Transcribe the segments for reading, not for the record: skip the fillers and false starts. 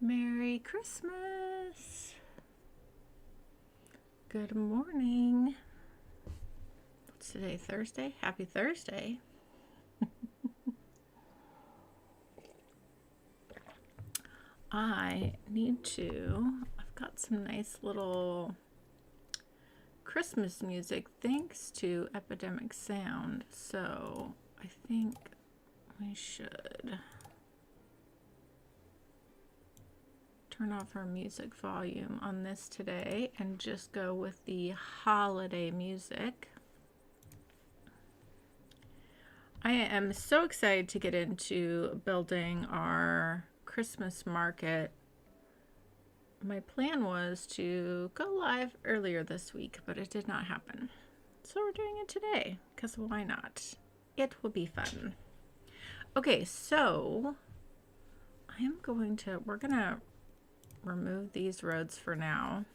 Merry Christmas. Good morning. What's today? Thursday? Happy Thursday. I've got some nice little Christmas music thanks to Epidemic Sound. So I think we should turn off our music volume on this today and just go with the holiday music. I am so excited to get into building our Christmas market. My plan was to go live earlier this week, but it did not happen. So we're doing it today, because why not? It will be fun. Okay, so we're gonna remove these roads for now.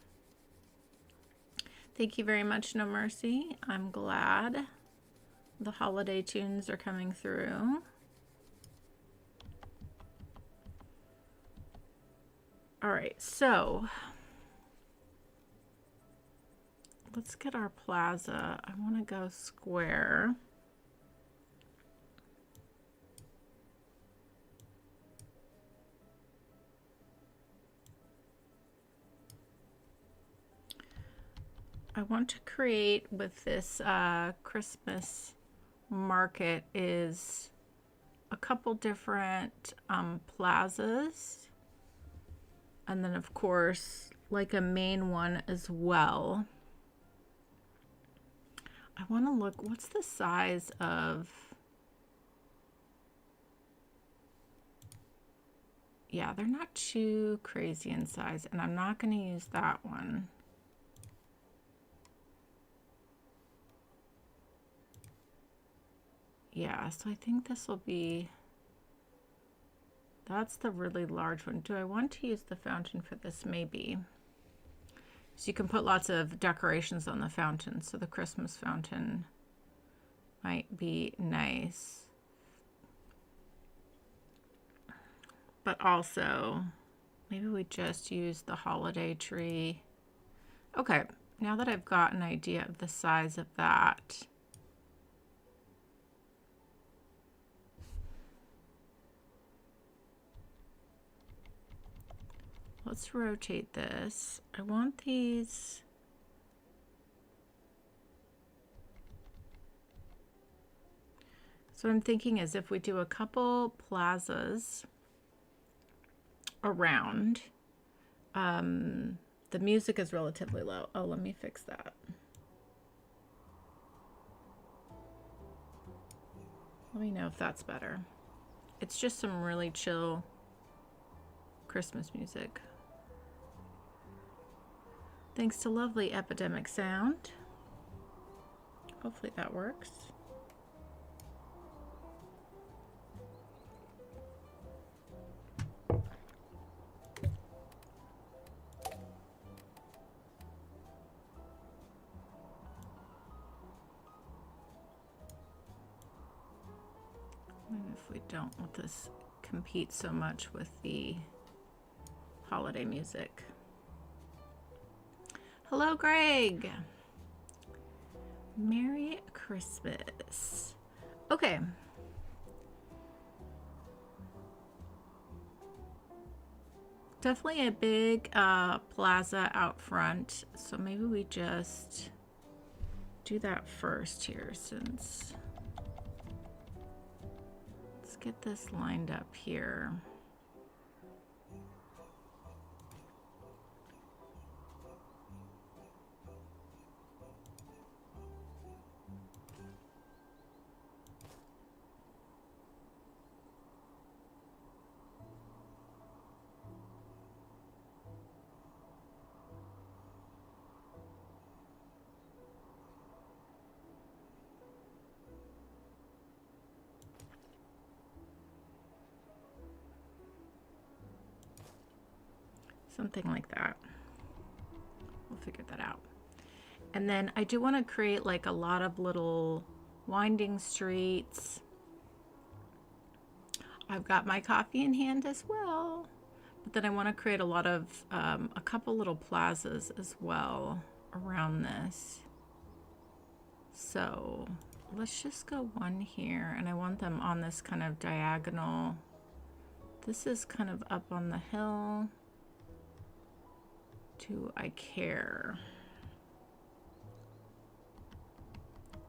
Thank you very much, No Mercy. I'm glad the holiday tunes are coming through. All right, so let's get our plaza. I want to go square. I want to create with this Christmas market is a couple different plazas, and then of course like a main one as well. I want to look, what's the size of, yeah, they're not too crazy in size, and I'm not going to use that one. Yeah, so I think this will be, that's the really large one. Do I want to use the fountain for this? Maybe. So you can put lots of decorations on the fountain, so the Christmas fountain might be nice. But also, maybe we just use the holiday tree. Okay, now that I've got an idea of the size of that, let's rotate this. I want these. So I'm thinking is if we do a couple plazas around, the music is relatively low. Oh, let me fix that. Let me know if that's better. It's just some really chill Christmas music. Thanks to lovely Epidemic Sound. Hopefully that works. And if we don't let this compete so much with the holiday music. Hello, Greg. Merry Christmas. Okay. Definitely a big plaza out front. So maybe we just do that first here since... Let's get this lined up here. Something like that. We'll figure that out. And then I do want to create like a lot of little winding streets. I've got my coffee in hand as well. But then I want to create a lot of, a couple little plazas as well around this. So let's just go one here, and I want them on this kind of diagonal. This is kind of up on the hill. Do I care?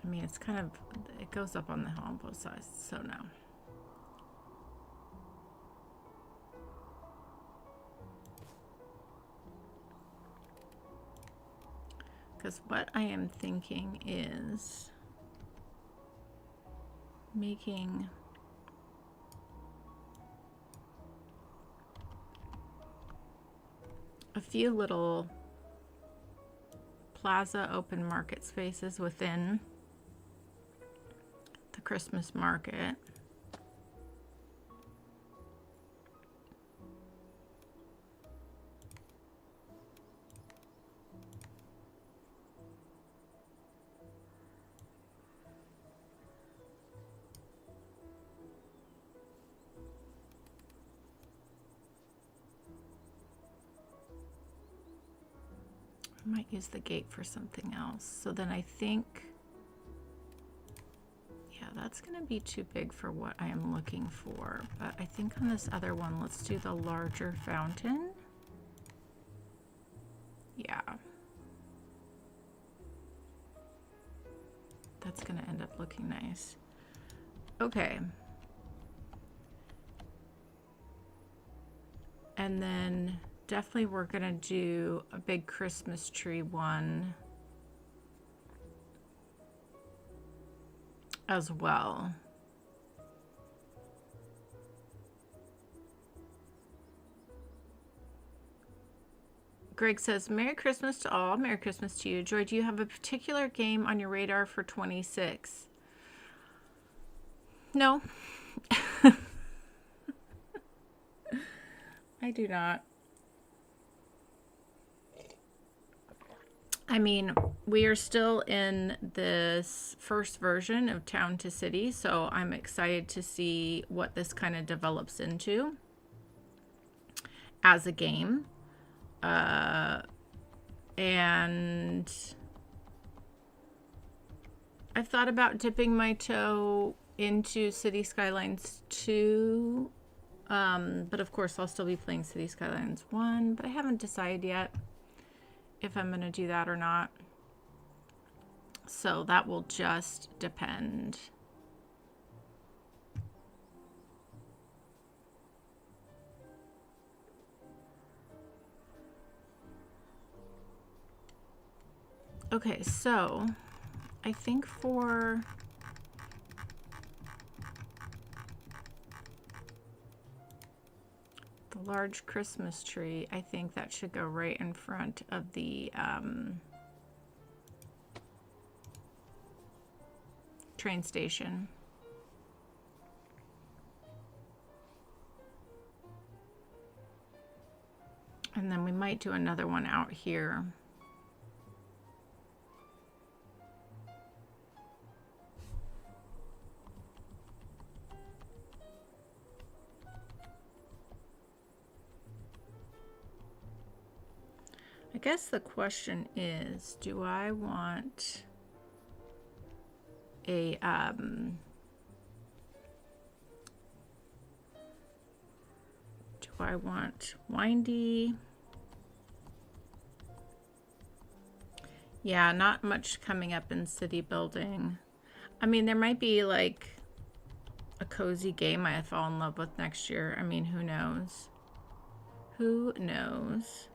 I mean, it's kind of, it goes up on the hill on both sides, so no. Because what I am thinking is making a few little plaza open market spaces within the Christmas market. I might use the gate for something else. So then I think, yeah, that's going to be too big for what I am looking for. But I think on this other one, let's do the larger fountain. Yeah. That's going to end up looking nice. Okay. And then definitely we're going to do a big Christmas tree one as well. Greg says, Merry Christmas to all. Merry Christmas to you. Joy, do you have a particular game on your radar for 26? No. I do not. I mean, we are still in this first version of Town to City, so I'm excited to see what this kind of develops into as a game. And I've thought about dipping my toe into City Skylines 2, but of course I'll still be playing City Skylines 1, but I haven't decided yet if I'm going to do that or not. So that will just depend. Okay, so I think for the large Christmas tree, I think that should go right in front of the train station. And then we might do another one out here. I guess the question is, do I want a do I want windy? Yeah, not much coming up in city building. I mean, there might be like a cozy game I fall in love with next year. I mean, who knows? Who knows?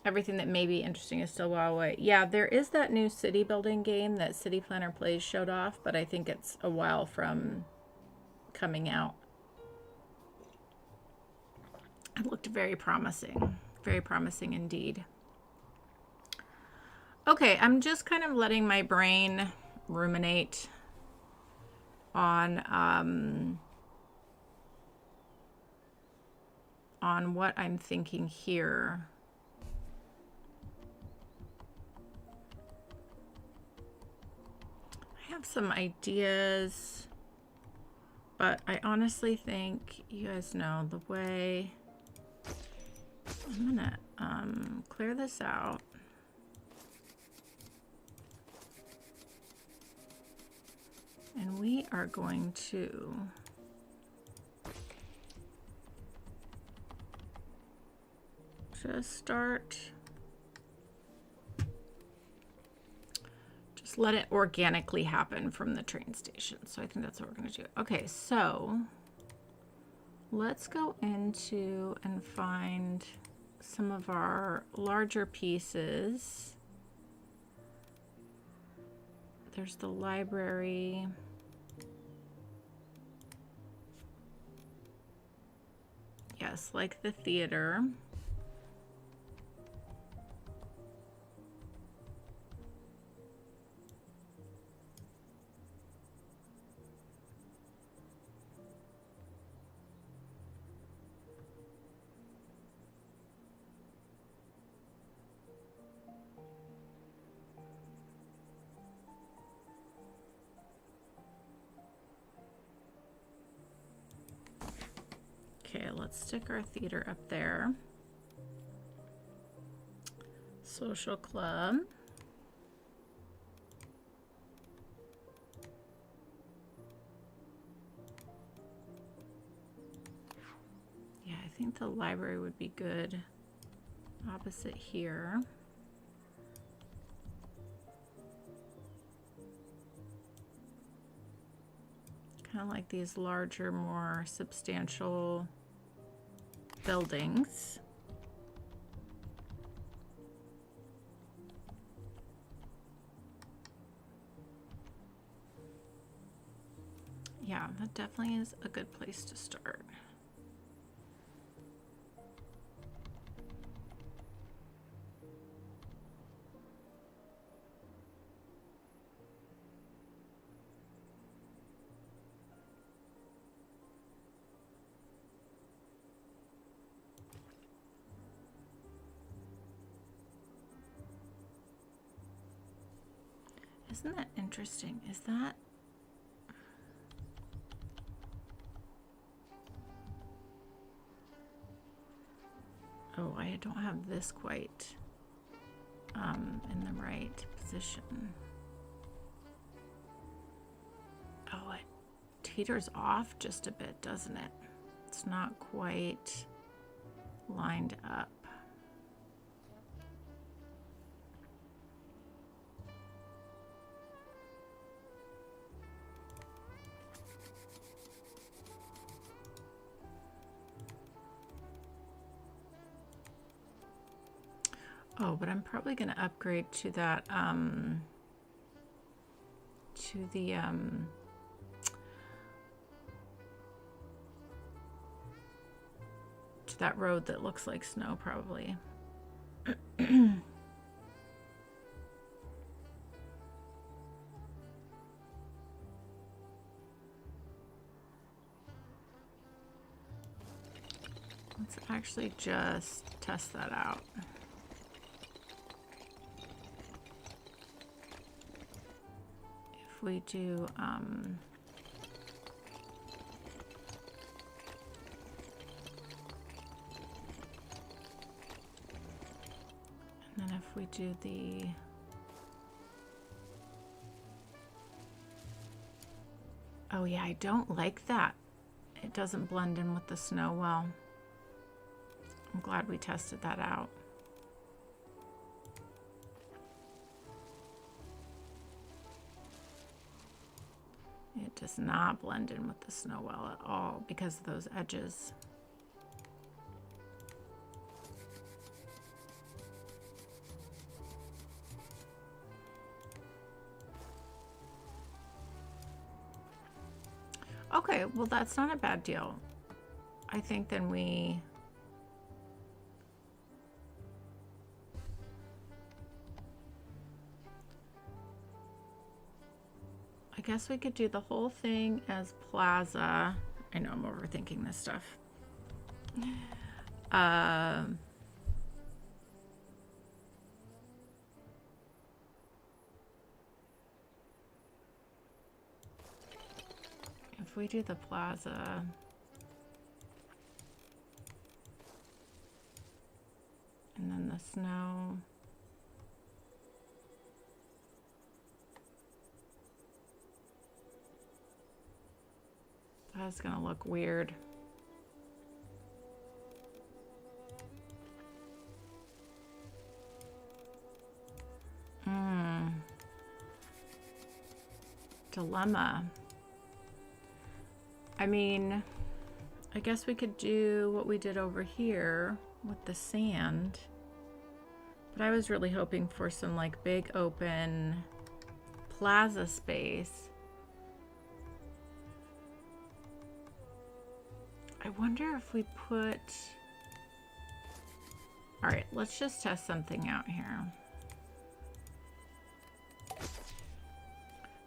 Everything that may be interesting is still a while away. Yeah, there is that new city building game that City Planner Plays showed off, but I think it's a while from coming out. It looked very promising indeed. Okay, I'm just kind of letting my brain ruminate on on what I'm thinking here. I have some ideas, but I honestly think you guys know the way. I'm gonna clear this out. And we are going to just start, just let it organically happen from the train station. So I think that's what we're going to do. Okay, so let's go into and find some of our larger pieces. There's the library. Yes, like the theater. Okay, let's stick our theater up there. Social club. Yeah, I think the library would be good opposite here. Kind of like these larger, more substantial buildings. Yeah, that definitely is a good place to start. Isn't that interesting? Is that... Oh, I don't have this quite in the right position. Oh, it teeters off just a bit, doesn't it? It's not quite lined up. Oh, but I'm probably going to upgrade to that, to that road that looks like snow, probably. Let's actually just test that out. If we do, and then if we do the, oh yeah, I don't like that. It doesn't blend in with the snow well. I'm glad we tested that out. It does not blend in with the snow well at all because of those edges. Okay, well that's not a bad deal. I think then I guess we could do the whole thing as plaza. I know I'm overthinking this stuff. If we do the plaza, and then the snow. That's gonna look weird. Dilemma. I mean, I guess we could do what we did over here with the sand. But I was really hoping for some like big open plaza space. I wonder if we put... All right, let's just test something out here.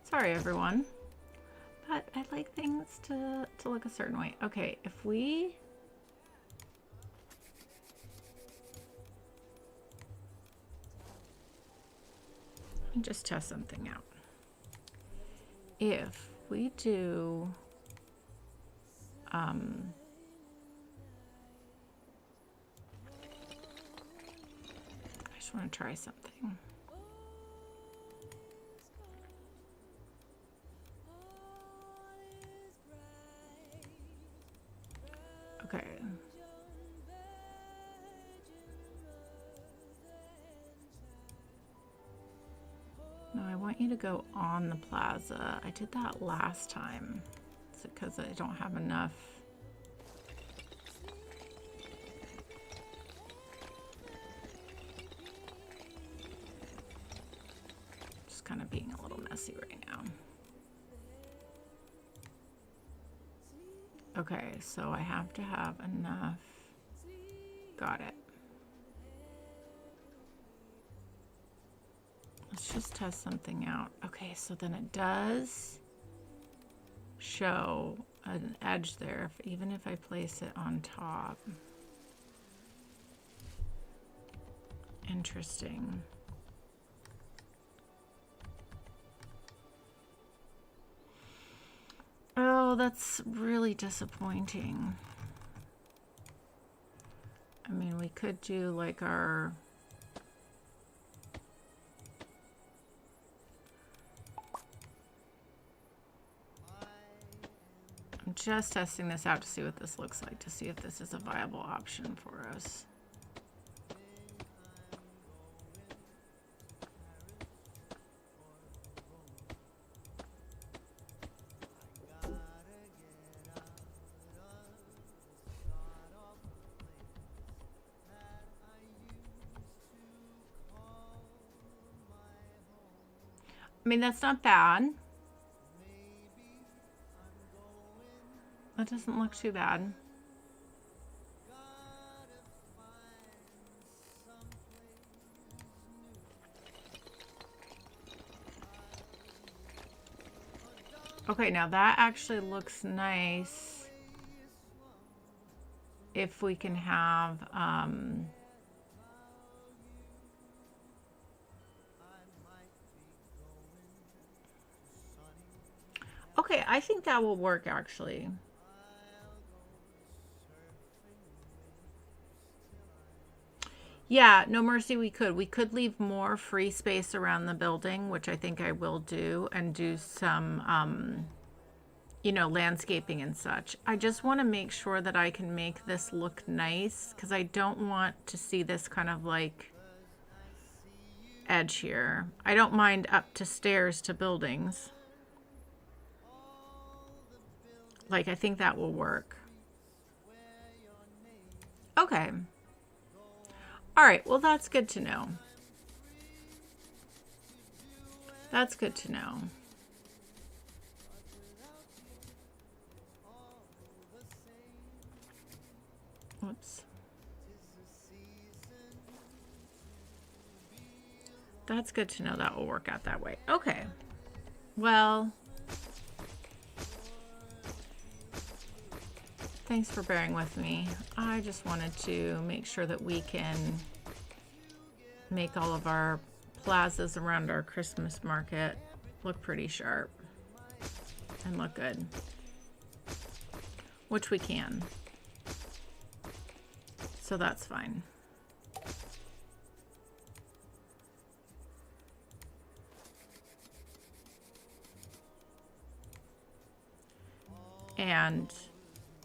Sorry, everyone. But I like things to look a certain way. Okay, if we... Let me just test something out. If we do... I just want to try something. Okay. No, I want you to go on the plaza. I did that last time. Is it because I don't have enough? Just kind of being a little messy right now. Okay, so I have to have enough. Got it. Let's just test something out. Okay, so then it does show an edge there, even if I place it on top. Interesting. Oh, that's really disappointing. I mean, we could do like our... I'm just testing this out to see what this looks like, to see if this is a viable option for us. I mean, that's not bad. That doesn't look too bad. Okay, now that actually looks nice. If we can have, okay, I think that will work actually. Yeah, no mercy, we could leave more free space around the building, which I think I will do, and do some, you know, landscaping and such. I just want to make sure that I can make this look nice, because I don't want to see this kind of like edge here. I don't mind up to stairs to buildings. Like, I think that will work. Okay. All right, well, that's good to know. That's good to know. Whoops. That's good to know that will work out that way. Okay. Well, Thanks for bearing with me. I just wanted to make sure that we can make all of our plazas around our Christmas market look pretty sharp and look good, which we can. So that's fine. And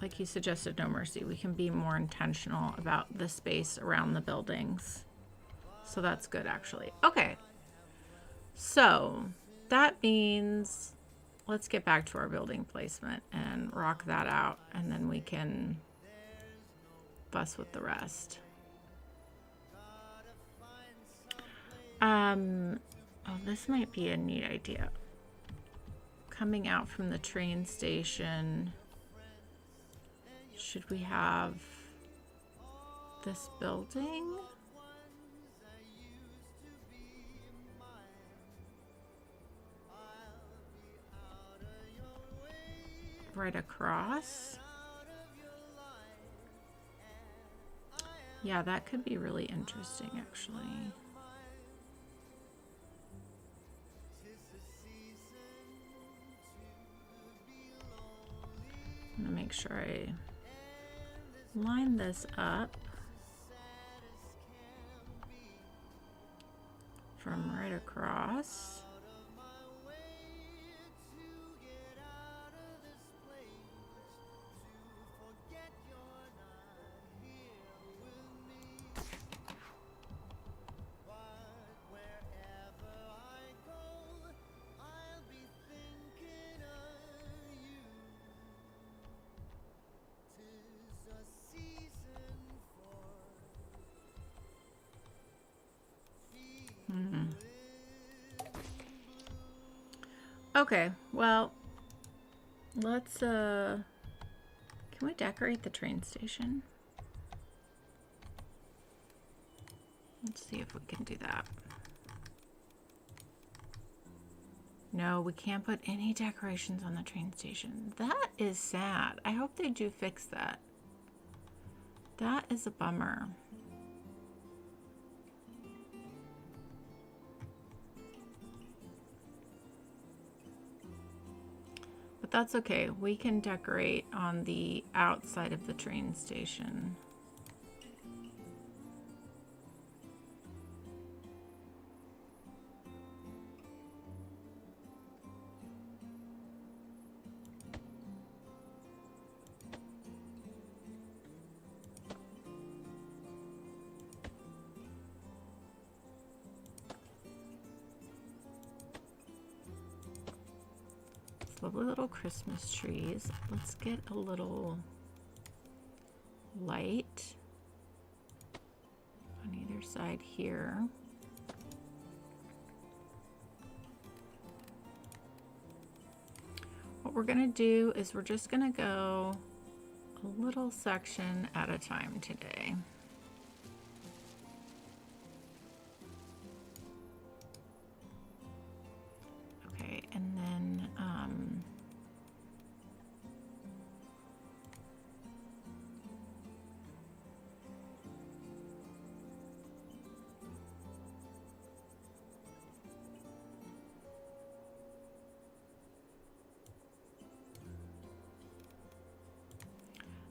like you suggested, No Mercy, we can be more intentional about the space around the buildings. So that's good, actually. Okay. So that means let's get back to our building placement and rock that out, and then we can fuss with the rest. Oh, this might be a neat idea. Coming out from the train station, should we have this building? Right across? Yeah, that could be really interesting, actually. I'm gonna make sure I line this up from right across. Okay, well, let's, can we decorate the train station? Let's see if we can do that. No, we can't put any decorations on the train station. That is sad. I hope they do fix that. That is a bummer. But that's okay. We can decorate on the outside of the train station. Lovely little Christmas trees. Let's get a little light on either side here. What we're gonna do is we're just gonna go a little section at a time today. Okay, and then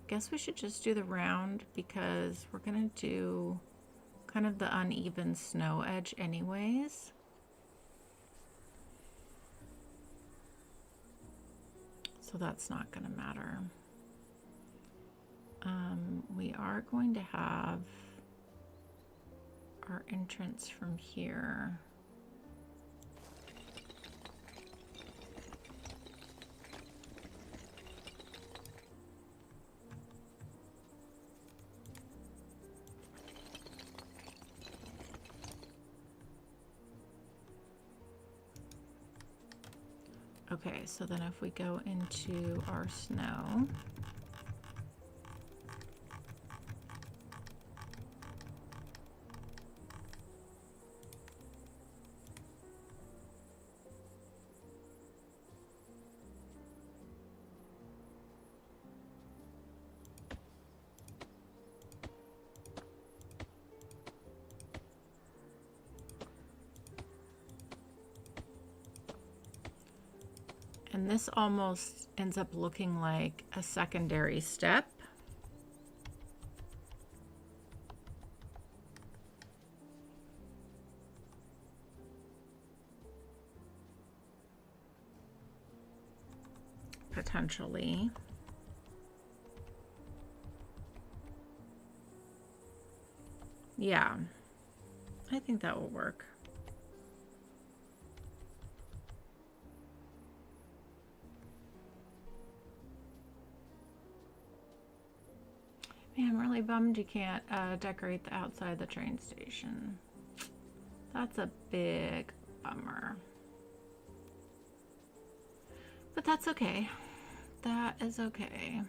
guess we should just do the round because we're gonna do kind of the uneven snow edge anyways. So that's not gonna matter. We are going to have our entrance from here. Okay, so then if we go into our snow, And this almost ends up looking like a secondary step. Potentially. Yeah, I think that will work. Man, I'm really bummed you can't decorate the outside of the train station. That's a big bummer. But that's okay. That is okay.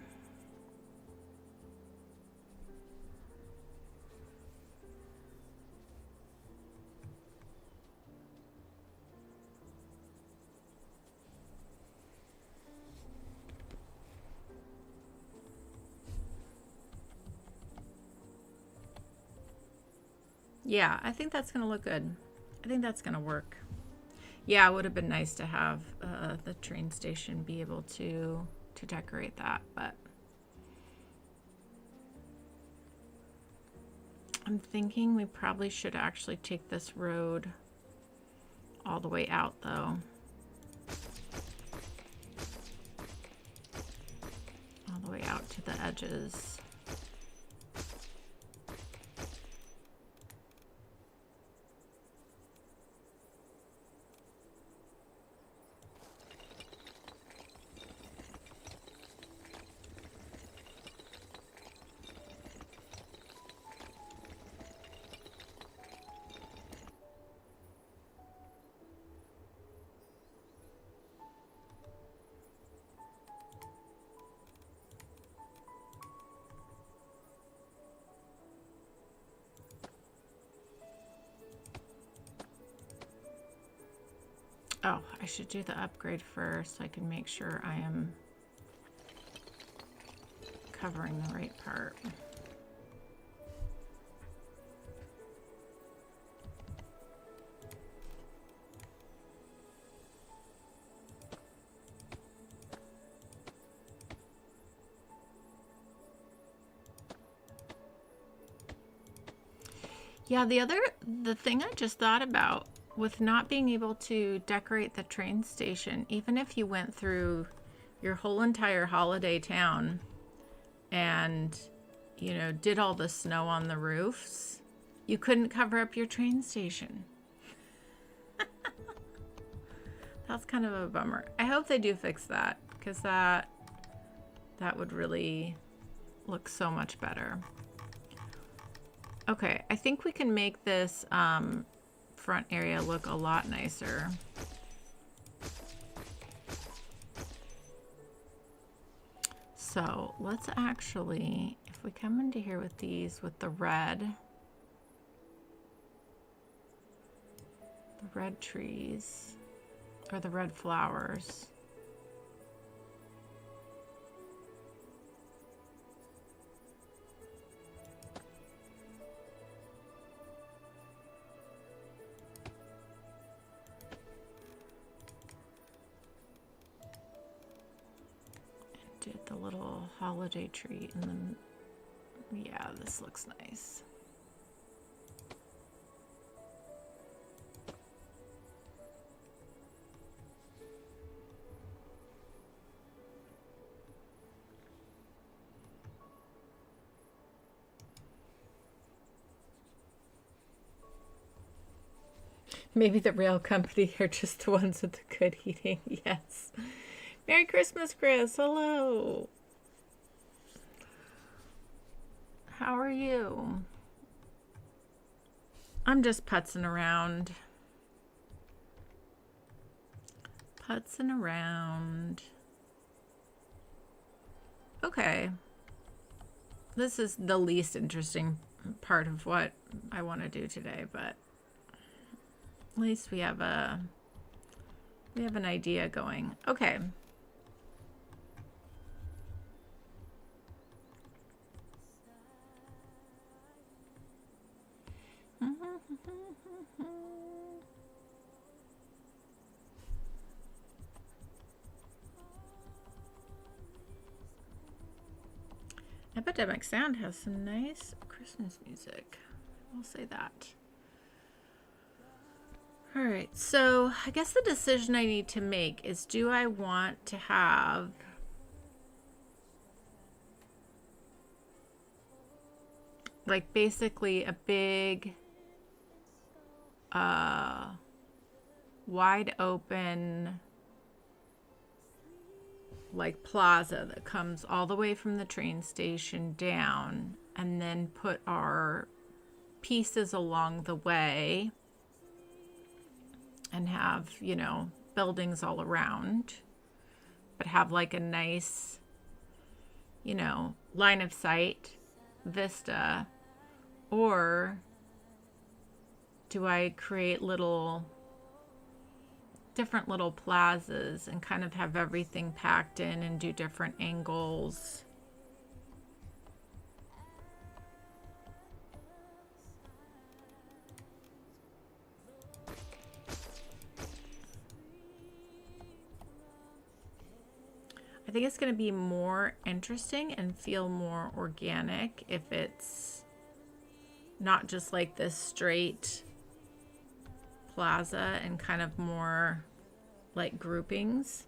Yeah, I think that's gonna look good. I think that's gonna work. Yeah, it would have been nice to have the train station be able to decorate that, but I'm thinking we probably should actually take this road all the way out though. All the way out to the edges. Oh, I should do the upgrade first so I can make sure I am covering the right part. Yeah, the thing I just thought about with not being able to decorate the train station, even if you went through your whole entire holiday town and, you know, did all the snow on the roofs, you couldn't cover up your train station. That's kind of a bummer. I hope they do fix that, because that would really look so much better. Okay, I think we can make this front area look a lot nicer. So let's actually, if we come into here with these, with the red trees, or the red flowers. Did the little holiday tree, and then, yeah, this looks nice. Maybe the rail company are just the ones with the good heating. Yes. Merry Christmas, Chris. Hello. How are you? I'm just putzing around. Putzing around. Okay. This is the least interesting part of what I want to do today, but at least we have an idea going. Okay. Epidemic Sound has some nice Christmas music. I'll say that. All right, so I guess the decision I need to make is, do I want to have like basically a big wide open like plaza that comes all the way from the train station down, and then put our pieces along the way and have, you know, buildings all around, but have like a nice, you know, line of sight vista? Or do I create different little plazas and kind of have everything packed in and do different angles? I think it's going to be more interesting and feel more organic if it's not just like this straight plaza and kind of more like groupings.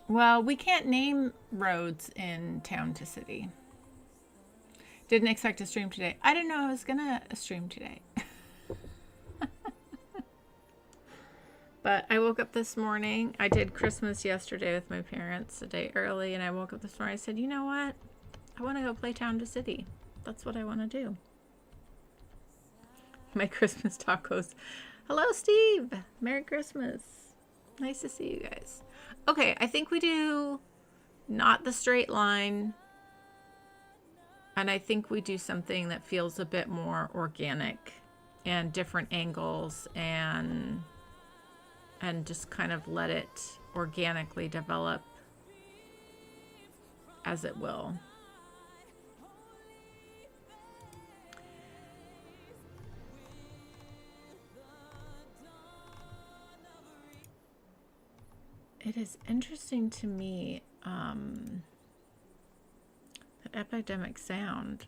Well, we can't name roads in Town to City. Didn't expect to stream today. I didn't know I was gonna stream today. But I woke up this morning. I did Christmas yesterday with my parents a day early, and I woke up this morning. I said, you know what? I want to go play Town to City. That's what I want to do. My Christmas tacos. Hello, Steve. Merry Christmas. Nice to see you guys. Okay, I think we do not the straight line. And I think we do something that feels a bit more organic and different angles, and just kind of let it organically develop as it will. It is interesting to me that Epidemic Sound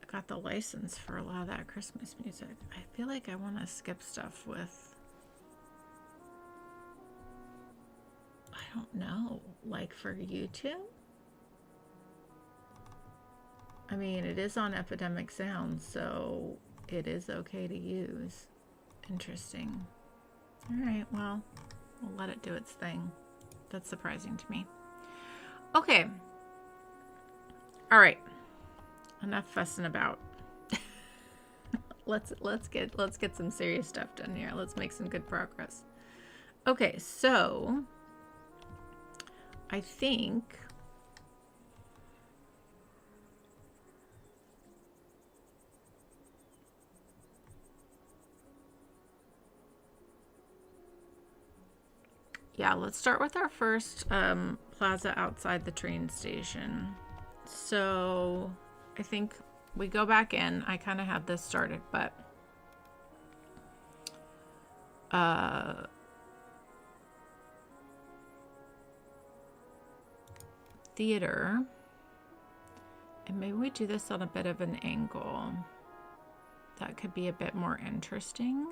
got the license for a lot of that Christmas music. I feel like I want to skip stuff with, I don't know, like for YouTube? I mean, it is on Epidemic Sound, so it is okay to use. Interesting. All right, well, we'll let it do its thing. That's surprising to me. Okay. All right. Enough fussing about. let's get some serious stuff done here. Let's make some good progress. Okay, so I think yeah, let's start with our first plaza outside the train station. So I think we go back in. I kind of had this started, but theater, and maybe we do this on a bit of an angle. That could be a bit more interesting.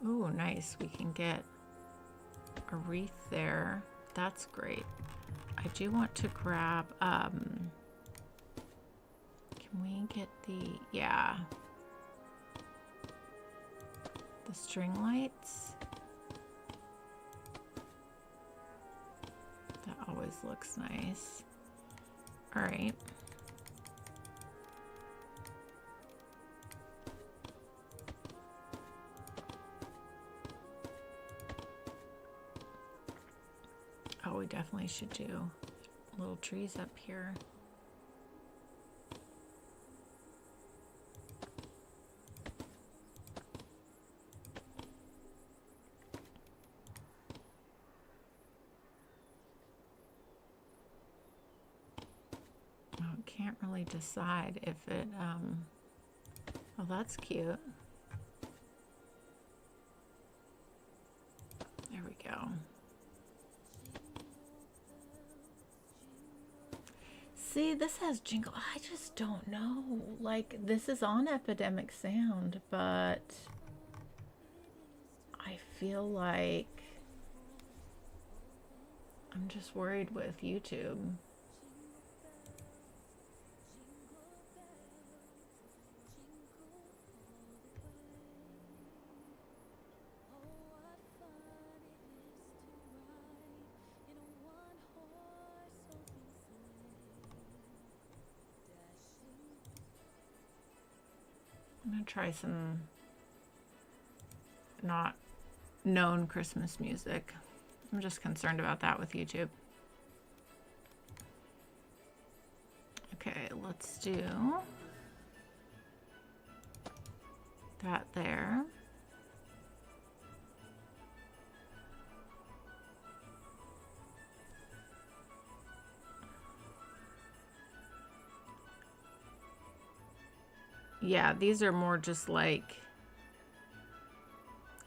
Ooh, nice. We can get a wreath there. That's great. I do want to grab, can we get yeah, the string lights? That always looks nice. All right. definitely should do little trees up here. Oh, can't really decide if it, oh, that's cute. There we go. See, this has jingle. I just don't know. Like, this is on Epidemic Sound, but I feel like I'm just worried with YouTube. I'm gonna try some not known Christmas music. I'm just concerned about that with YouTube. Okay, let's do that there. Yeah, these are more just like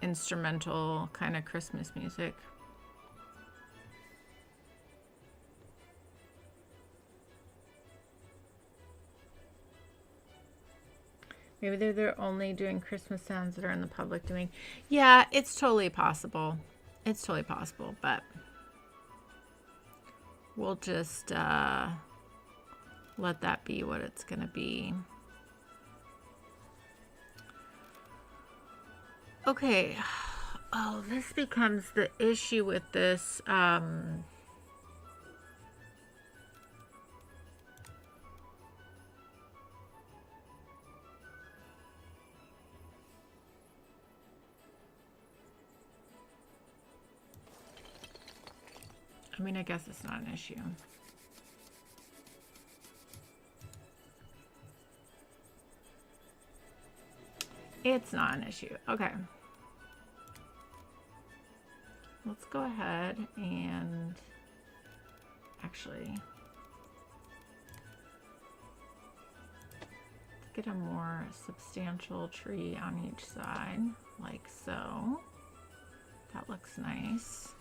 instrumental kind of Christmas music. Maybe they're only doing Christmas sounds that are in the public domain. Yeah, it's totally possible. It's totally possible, but we'll just let that be what it's gonna be. Okay. Oh, this becomes the issue with this. I mean, I guess it's not an issue. It's not an issue. Okay. Let's go ahead and actually get a more substantial tree on each side, like so. That looks nice.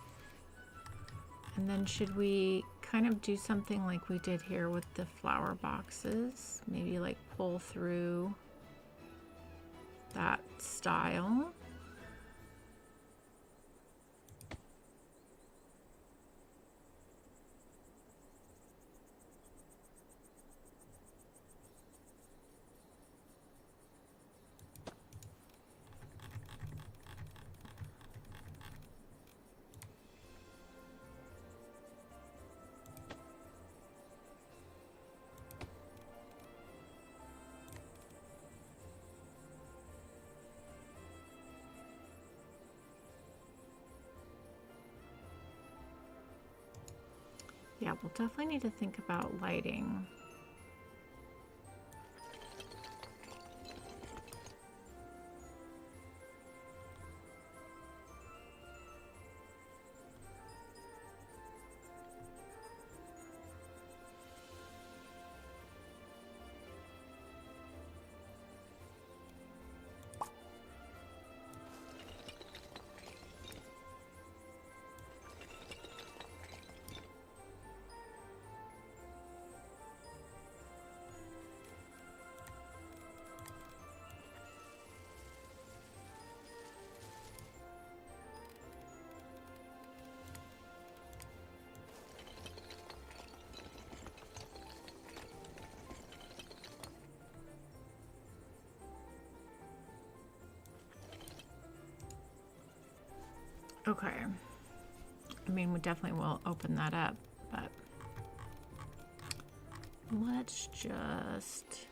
And then should we kind of do something like we did here with the flower boxes? Maybe like pull through that style. Yeah, we'll definitely need to think about lighting. Okay. I mean, we definitely will open that up, but let's just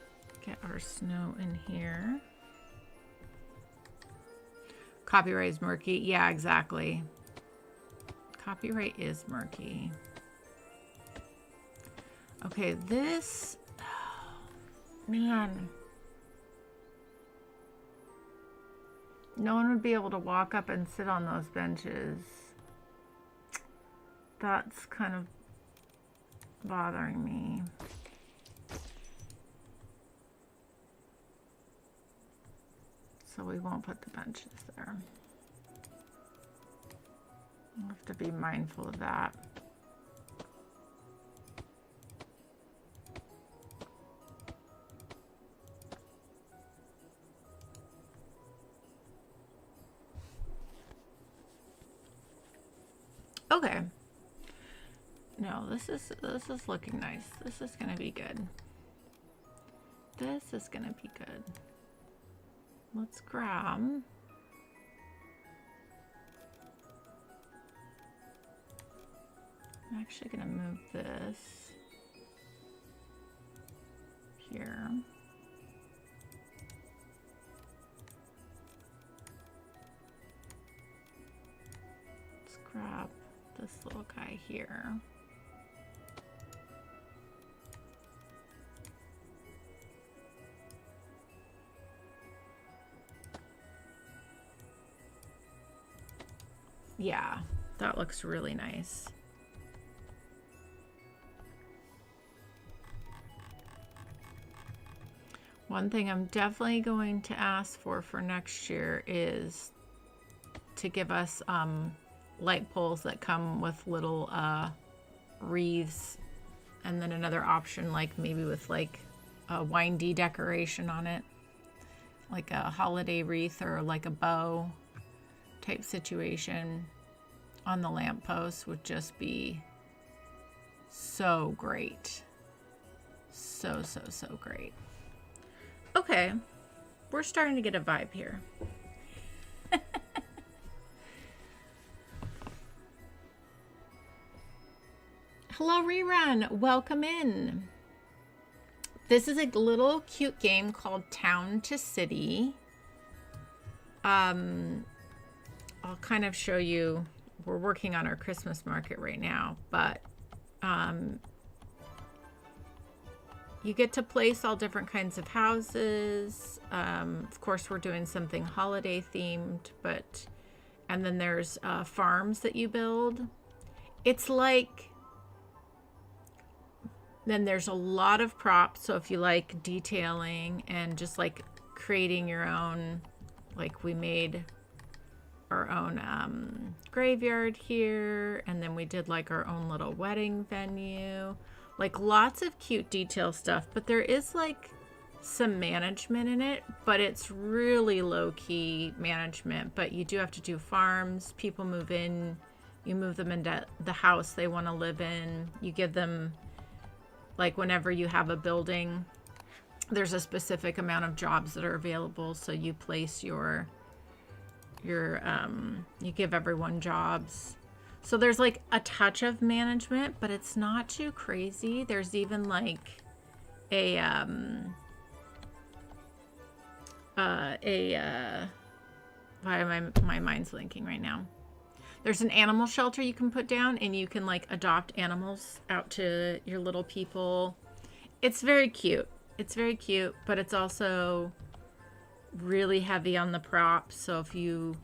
get our snow in here. Copyright is murky. Yeah, exactly. Copyright is murky. Okay, this, man. No one would be able to walk up and sit on those benches. That's kind of bothering me. So we won't put the benches there. I'll have to be mindful of that. Okay. No, this is looking nice. This is gonna be good. This is gonna be good. Let's grab. I'm actually gonna move this here. Let's grab this little guy here. Yeah, that looks really nice. One thing I'm definitely going to ask for next year is to give us light poles that come with little wreaths, and then another option like maybe with like a windy decoration on it, like a holiday wreath or like a bow type situation on the lamppost would just be so great. So great. Okay, we're starting to get a vibe here. Hello, Rerun. Welcome in. This is a little cute game called Town to City. I'll kind of show you. We're working on our Christmas market right now, but you get to place all different kinds of houses. Of course, we're doing something holiday themed, and then there's farms that you build. It's like, then there's a lot of props. So if you like detailing and just like creating your own, like we made our own graveyard here, and then we did like our own little wedding venue. Like lots of cute detail stuff, but there is like some management in it, but it's really low-key management. But you do have to do farms. People move in, you move them into the house they want to live in. You give them, like whenever you have a building, there's a specific amount of jobs that are available. So you place you give everyone jobs. So there's like a touch of management, but it's not too crazy. There's even like why my mind's linking right now. There's an animal shelter you can put down, and you can like adopt animals out to your little people. It's very cute. It's very cute, but it's also really heavy on the props. So if you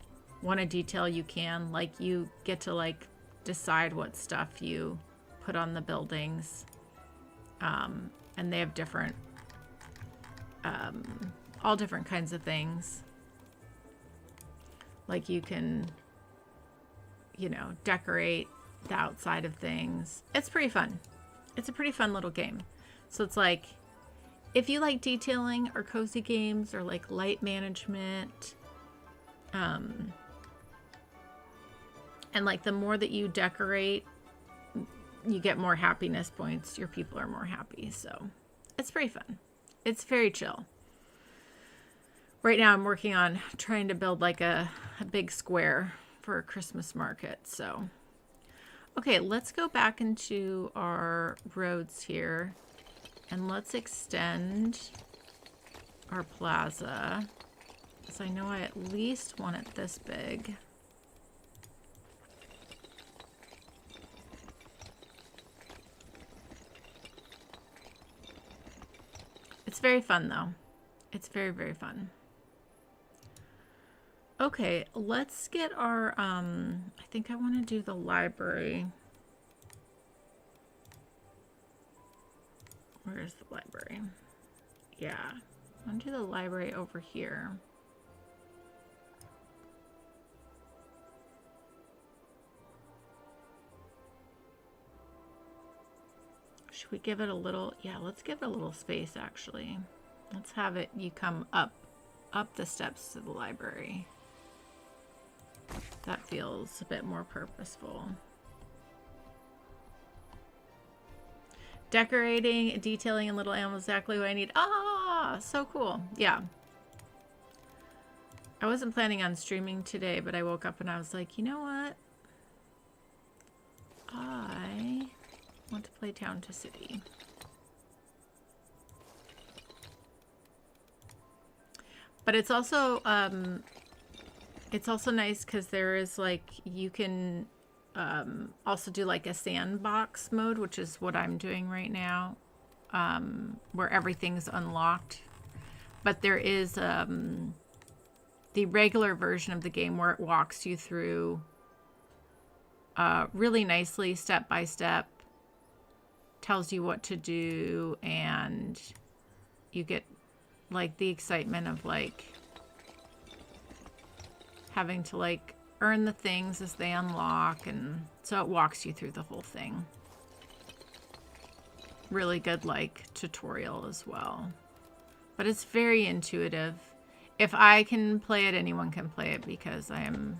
want to detail, you can, like, you get to like decide what stuff you put on the buildings, and they have different all different kinds of things. Like you can, you know, decorate the outside of things. It's pretty fun. It's a pretty fun little game. So it's like, if you like detailing or cozy games or like light management, and like the more that you decorate, you get more happiness points. Your people are more happy. So it's pretty fun. It's very chill. Right now I'm working on trying to build like a big square for a Christmas market. So, okay, let's go back into our roads here and let's extend our plaza, because I know I at least want it this big. It's very fun though. It's very, very fun. Okay, let's get our, I think I want to do the library. Where's the library? Yeah, I want to do the library over here. Should we give it a little, yeah, let's give it a little space actually. Let's have it, you come up the steps to the library. That feels a bit more purposeful. Decorating, detailing, and little animals, exactly what I need. Ah, so cool. Yeah. I wasn't planning on streaming today, but I woke up and I was like, you know what? I want to play Town to City. But it's also nice because there is like, you can also do like a sandbox mode, which is what I'm doing right now, where everything's unlocked. But there is the regular version of the game where it walks you through really nicely, step by step, tells you what to do, and you get like the excitement of like having to like earn the things as they unlock, and so it walks you through the whole thing. Really good like tutorial as well, but it's very intuitive. If I can play it, anyone can play it, because I am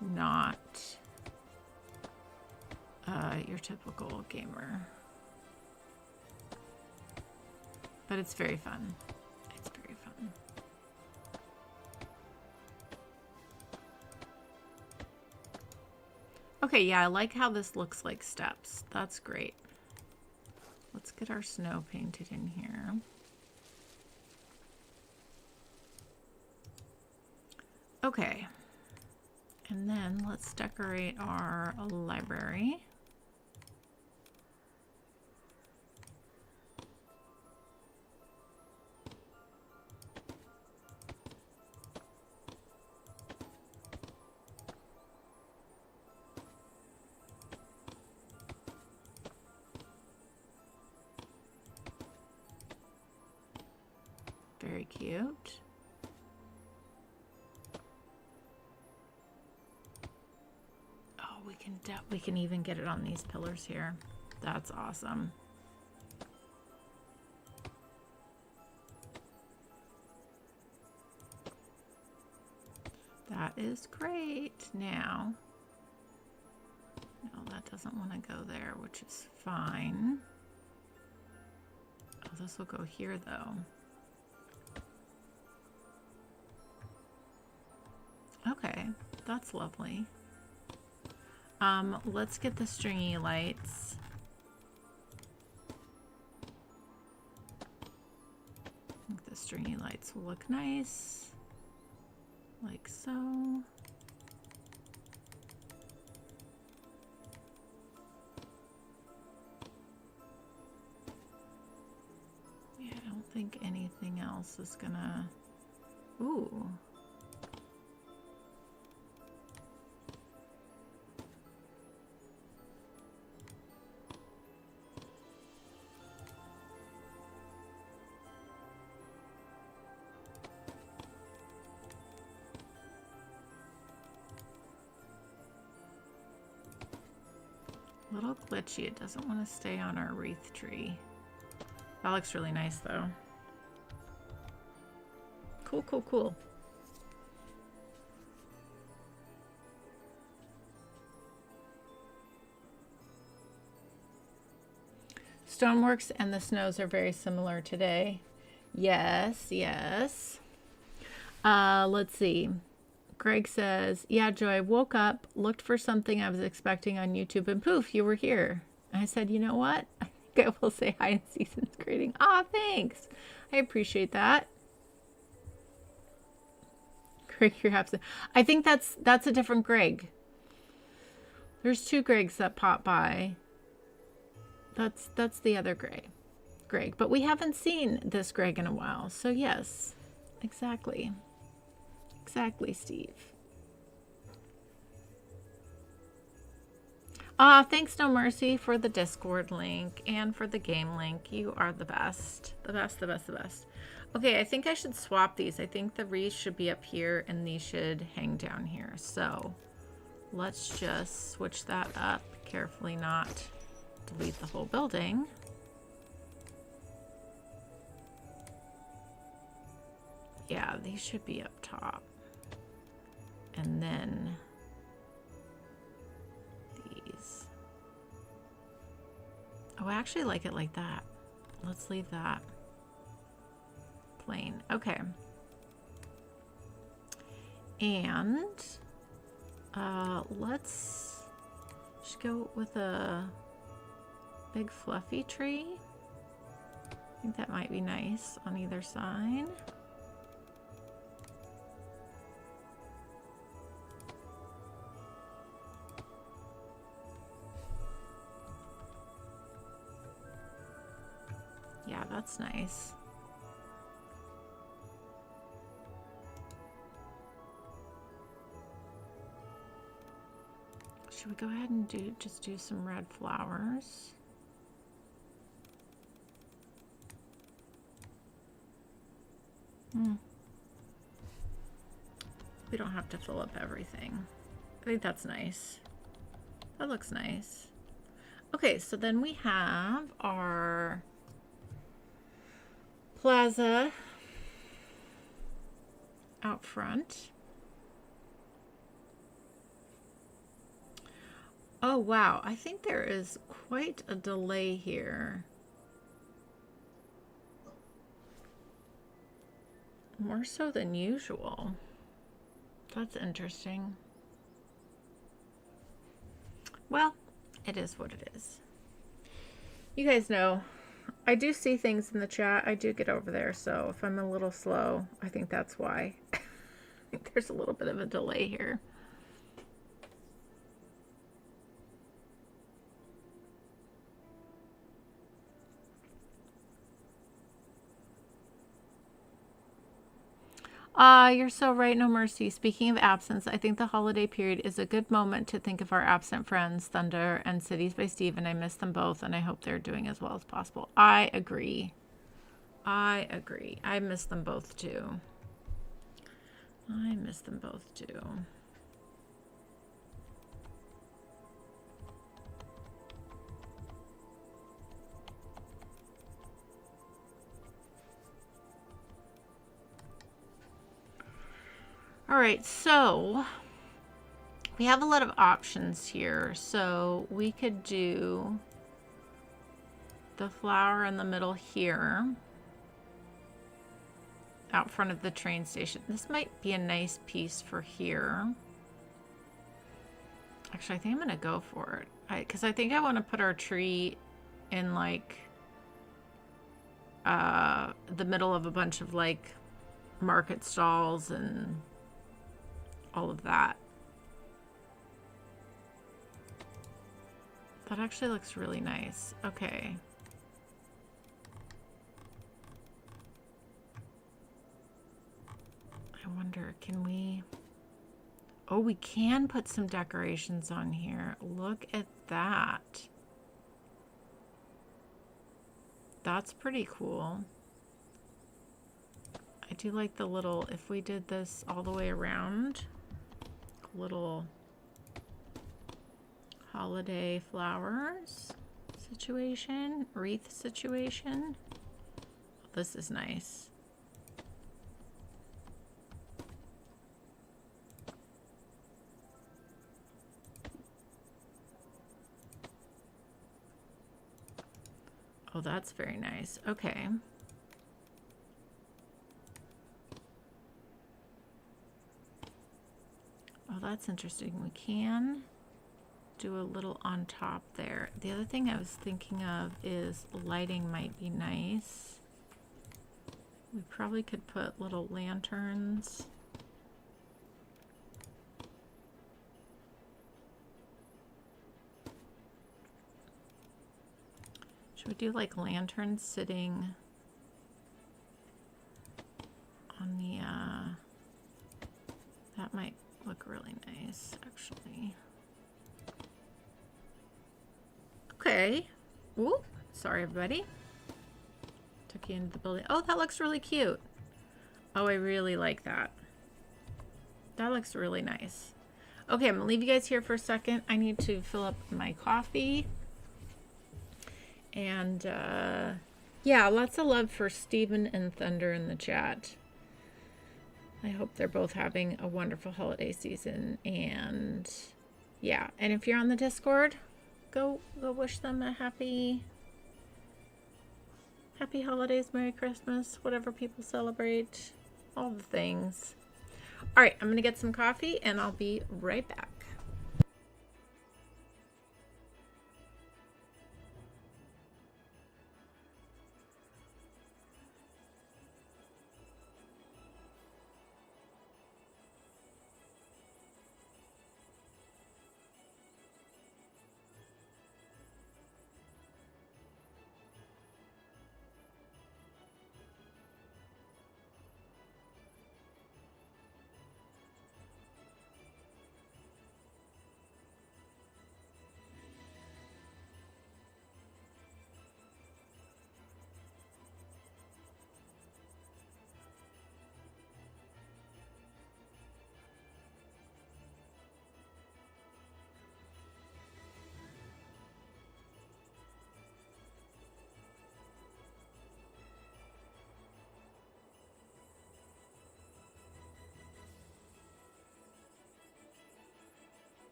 not your typical gamer. But it's very fun. It's very fun. Okay, yeah, I like how this looks like steps. That's great. Let's get our snow painted in here. Okay. And then let's decorate our library. Very cute. Oh, we can even get it on these pillars here. That's awesome. That is great. Now, no, that doesn't want to go there, which is fine. Oh, this will go here though. Okay, that's lovely. Let's get the stringy lights. I think the stringy lights will look nice, like so. Yeah, I don't think anything else is gonna... Ooh. A little glitchy. It doesn't want to stay on our wreath tree. That looks really nice though. Cool, cool, cool. Stoneworks and the snows are very similar today. Yes, yes. Let's see. Greg says, yeah, Joy, I woke up, looked for something I was expecting on YouTube, and poof, you were here. I said, you know what? I think I will say hi in Seasons Greeting. Ah, thanks. I appreciate that. Greg, you're absent. I think that's a different Greg. There's two Gregs that pop by. That's the other Greg. Greg. But we haven't seen this Greg in a while. So yes, exactly. Exactly, Steve. Thanks No Mercy for the Discord link and for the game link. You are the best. The best, the best, the best. Okay, I think I should swap these. I think the wreath should be up here and these should hang down here. So let's just switch that up. Carefully not delete the whole building. Yeah, these should be up top. And then these. Oh, I actually like it like that. Let's leave that plain. Okay. And let's just go with a big fluffy tree. I think that might be nice on either side. Yeah, that's nice. Should we go ahead and just do some red flowers? We don't have to fill up everything. I think that's nice. That looks nice. Okay, so then we have our plaza out front. Oh wow, I think there is quite a delay here. More so than usual. That's interesting. Well, it is what it is. You guys know, I do see things in the chat. I do get over there, so if I'm a little slow, I think that's why. I think there's a little bit of a delay here. You're so right, No Mercy. Speaking of absence, I think the holiday period is a good moment to think of our absent friends, Thunder and Cities by Steve, and I miss them both, and I hope they're doing as well as possible. I agree. I agree. I miss them both too. I miss them both too. All right, so we have a lot of options here. So we could do the flower in the middle here, out front of the train station. This might be a nice piece for here. Actually, I think I'm gonna go for it. Because I think I want to put our tree in like the middle of a bunch of like market stalls and all of that. That actually looks really nice. Okay. I wonder, can we... Oh, we can put some decorations on here. Look at that. That's pretty cool. I do like the little, if we did this all the way around, little holiday flowers situation, wreath situation. This is nice. Oh, that's very nice. Okay. Oh, that's interesting. We can do a little on top there. The other thing I was thinking of is lighting might be nice. We probably could put little lanterns. Should we do like lanterns sitting on the, that might look really nice, actually. Okay. Ooh, sorry, everybody. Took you into the building. Oh, that looks really cute. Oh, I really like that. That looks really nice. Okay, I'm gonna leave you guys here for a second. I need to fill up my coffee. And, yeah, lots of love for Steven and Thunder in the chat. I hope they're both having a wonderful holiday season. And, yeah, and if you're on the Discord, go wish them a happy holidays, Merry Christmas, whatever people celebrate, all the things. All right, I'm gonna get some coffee and I'll be right back.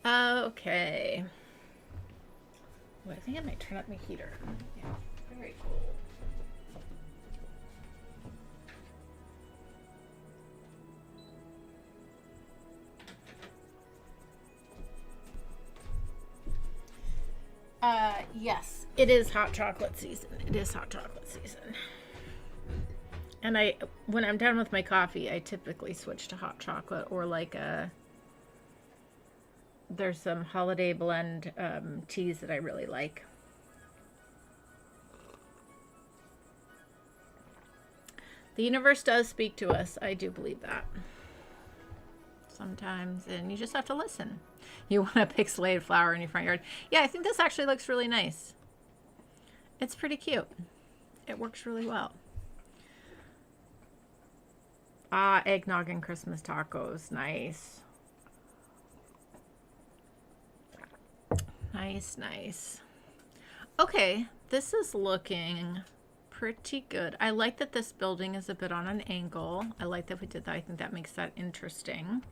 Okay. Oh, I think I might turn up my heater. Yeah, very cold. Yes, it is hot chocolate season. It is hot chocolate season. And when I'm done with my coffee, I typically switch to hot chocolate or like there's some holiday blend teas that I really like. The universe does speak to us. I do believe that. Sometimes, and you just have to listen. You want a pixelated flower in your front yard. Yeah, I think this actually looks really nice. It's pretty cute. It works really well. Ah, eggnog and Christmas tacos. Nice. Nice, nice. Okay, this is looking pretty good. I like that this building is a bit on an angle. I like that we did that. I think that makes that interesting.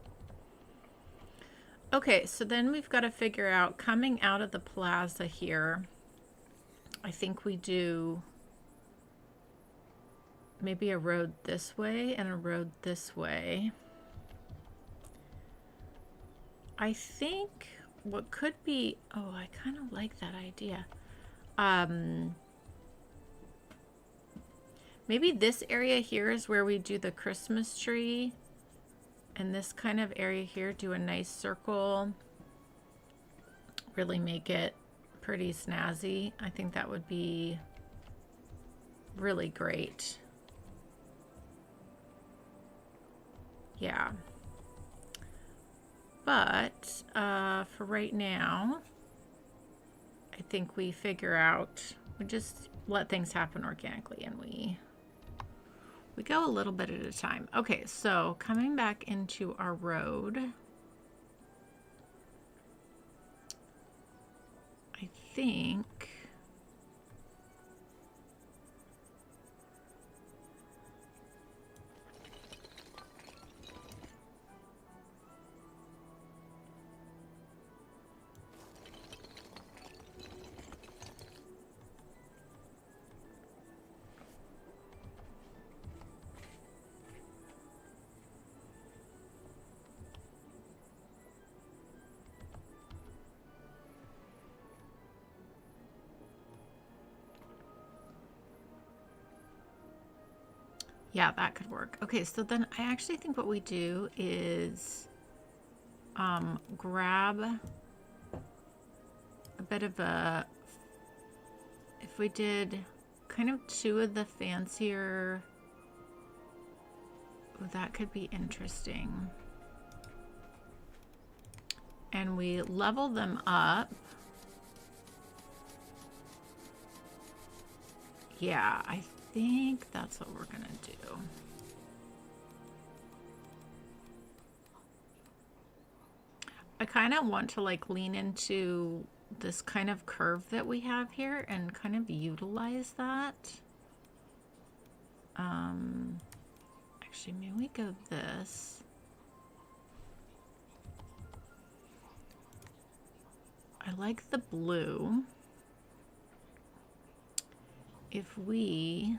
Okay, so then we've got to figure out, coming out of the plaza here, I think we do maybe a road this way and a road this way. I think what could be, oh, I kind of like that idea. Maybe this area here is where we do the Christmas tree. And this kind of area here, do a nice circle. Really make it pretty snazzy. I think that would be really great. Yeah. But for right now, I think we figure out, we just let things happen organically, and we go a little bit at a time. Okay, so coming back into our road, I think yeah, that could work. Okay, so then I actually think what we do is grab a bit of a, if we did kind of two of the fancier, oh, that could be interesting. And we level them up. Yeah, I think that's what we're gonna do. I kind of want to like lean into this kind of curve that we have here and kind of utilize that. Actually, maybe we go this. I like the blue. If we,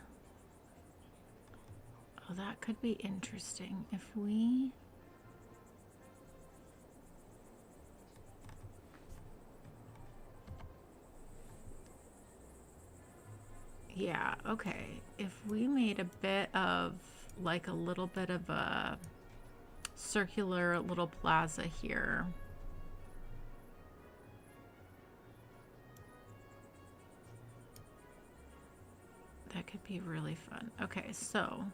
oh, that could be interesting. If we, yeah, okay. If we made a bit of like a little bit of a circular little plaza here. That could be really fun. Okay, so,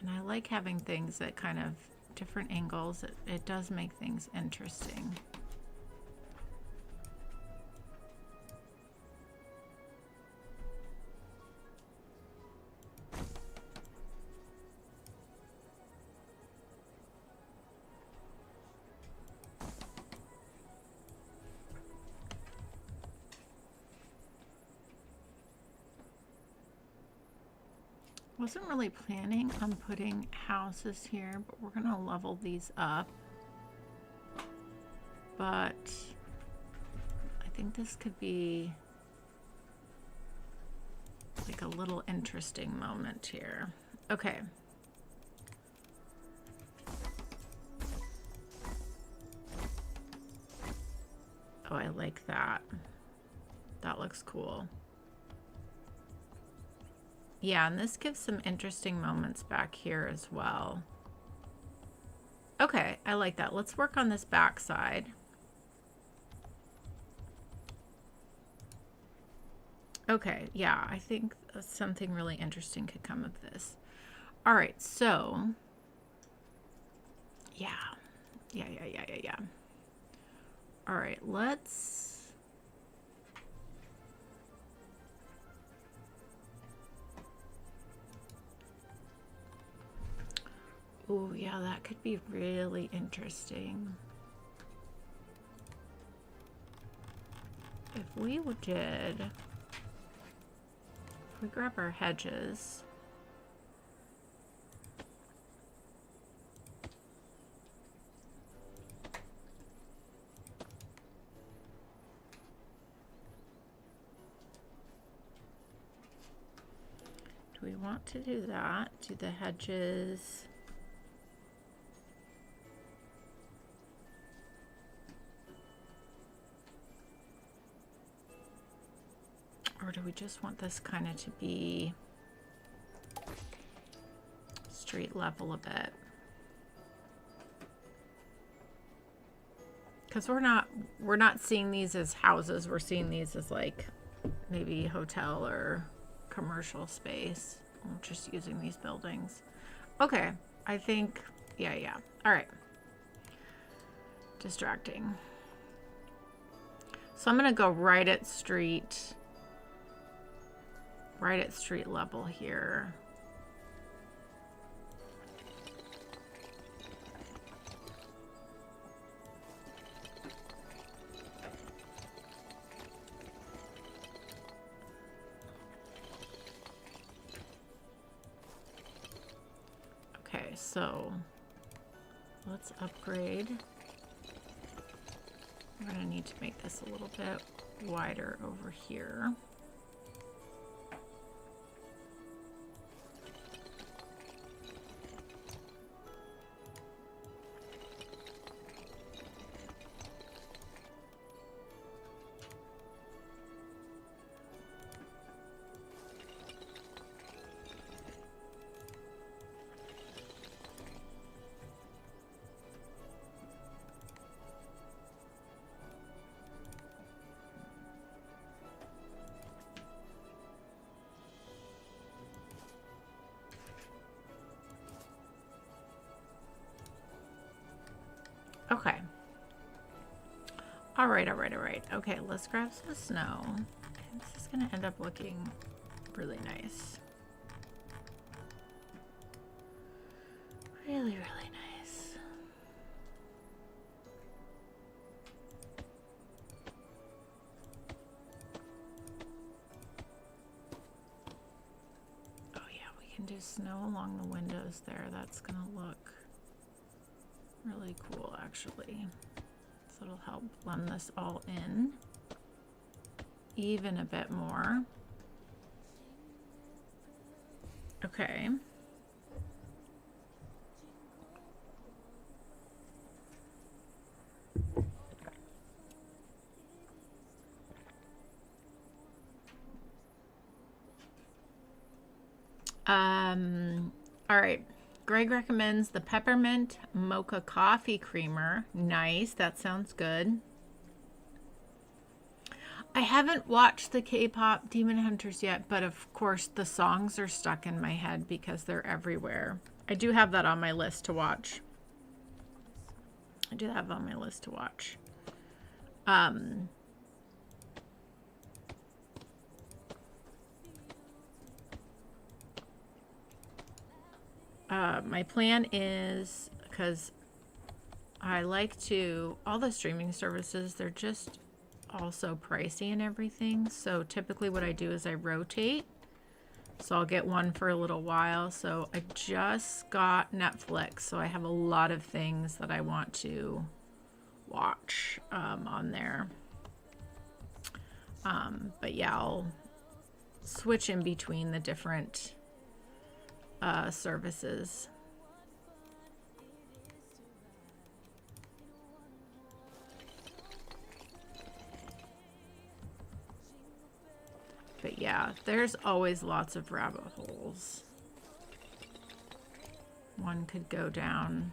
and I like having things at kind of different angles. It does make things interesting. Wasn't really planning on putting houses here, but we're gonna level these up. But I think this could be like a little interesting moment here. Okay. Oh, I like that. That looks cool. Yeah, and this gives some interesting moments back here as well. Okay, I like that. Let's work on this back side. Okay, yeah, I think something really interesting could come of this. All right, so yeah. All right, let's, oh, yeah, that could be really interesting. If we did, if we grab our hedges, do we want to do that? Do the hedges? Or Or do we just want this kind of to be street level a bit? Because we're not seeing these as houses. We're seeing these as like maybe hotel or commercial space. I'm just using these buildings. Okay, I think, yeah. All right. Distracting. So I'm gonna go right at street level here. Okay, so let's upgrade. We're gonna need to make this a little bit wider over here. Okay. All right. Okay, let's grab some snow. This is gonna end up looking really nice. Really nice. Oh yeah, we can do snow along the windows there. That's gonna look really cool, actually. So it'll help blend this all in even a bit more. Okay. All right. Greg recommends the peppermint mocha coffee creamer. Nice. That sounds good. I haven't watched the K-pop Demon Hunters yet, but of course the songs are stuck in my head because they're everywhere. I do have that on my list to watch. My plan is, because I like to, all the streaming services, they're just also pricey and everything. So typically what I do is I rotate. So I'll get one for a little while. So I just got Netflix. So I have a lot of things that I want to watch on there. But yeah, I'll switch in between the different services. But yeah, there's always lots of rabbit holes one could go down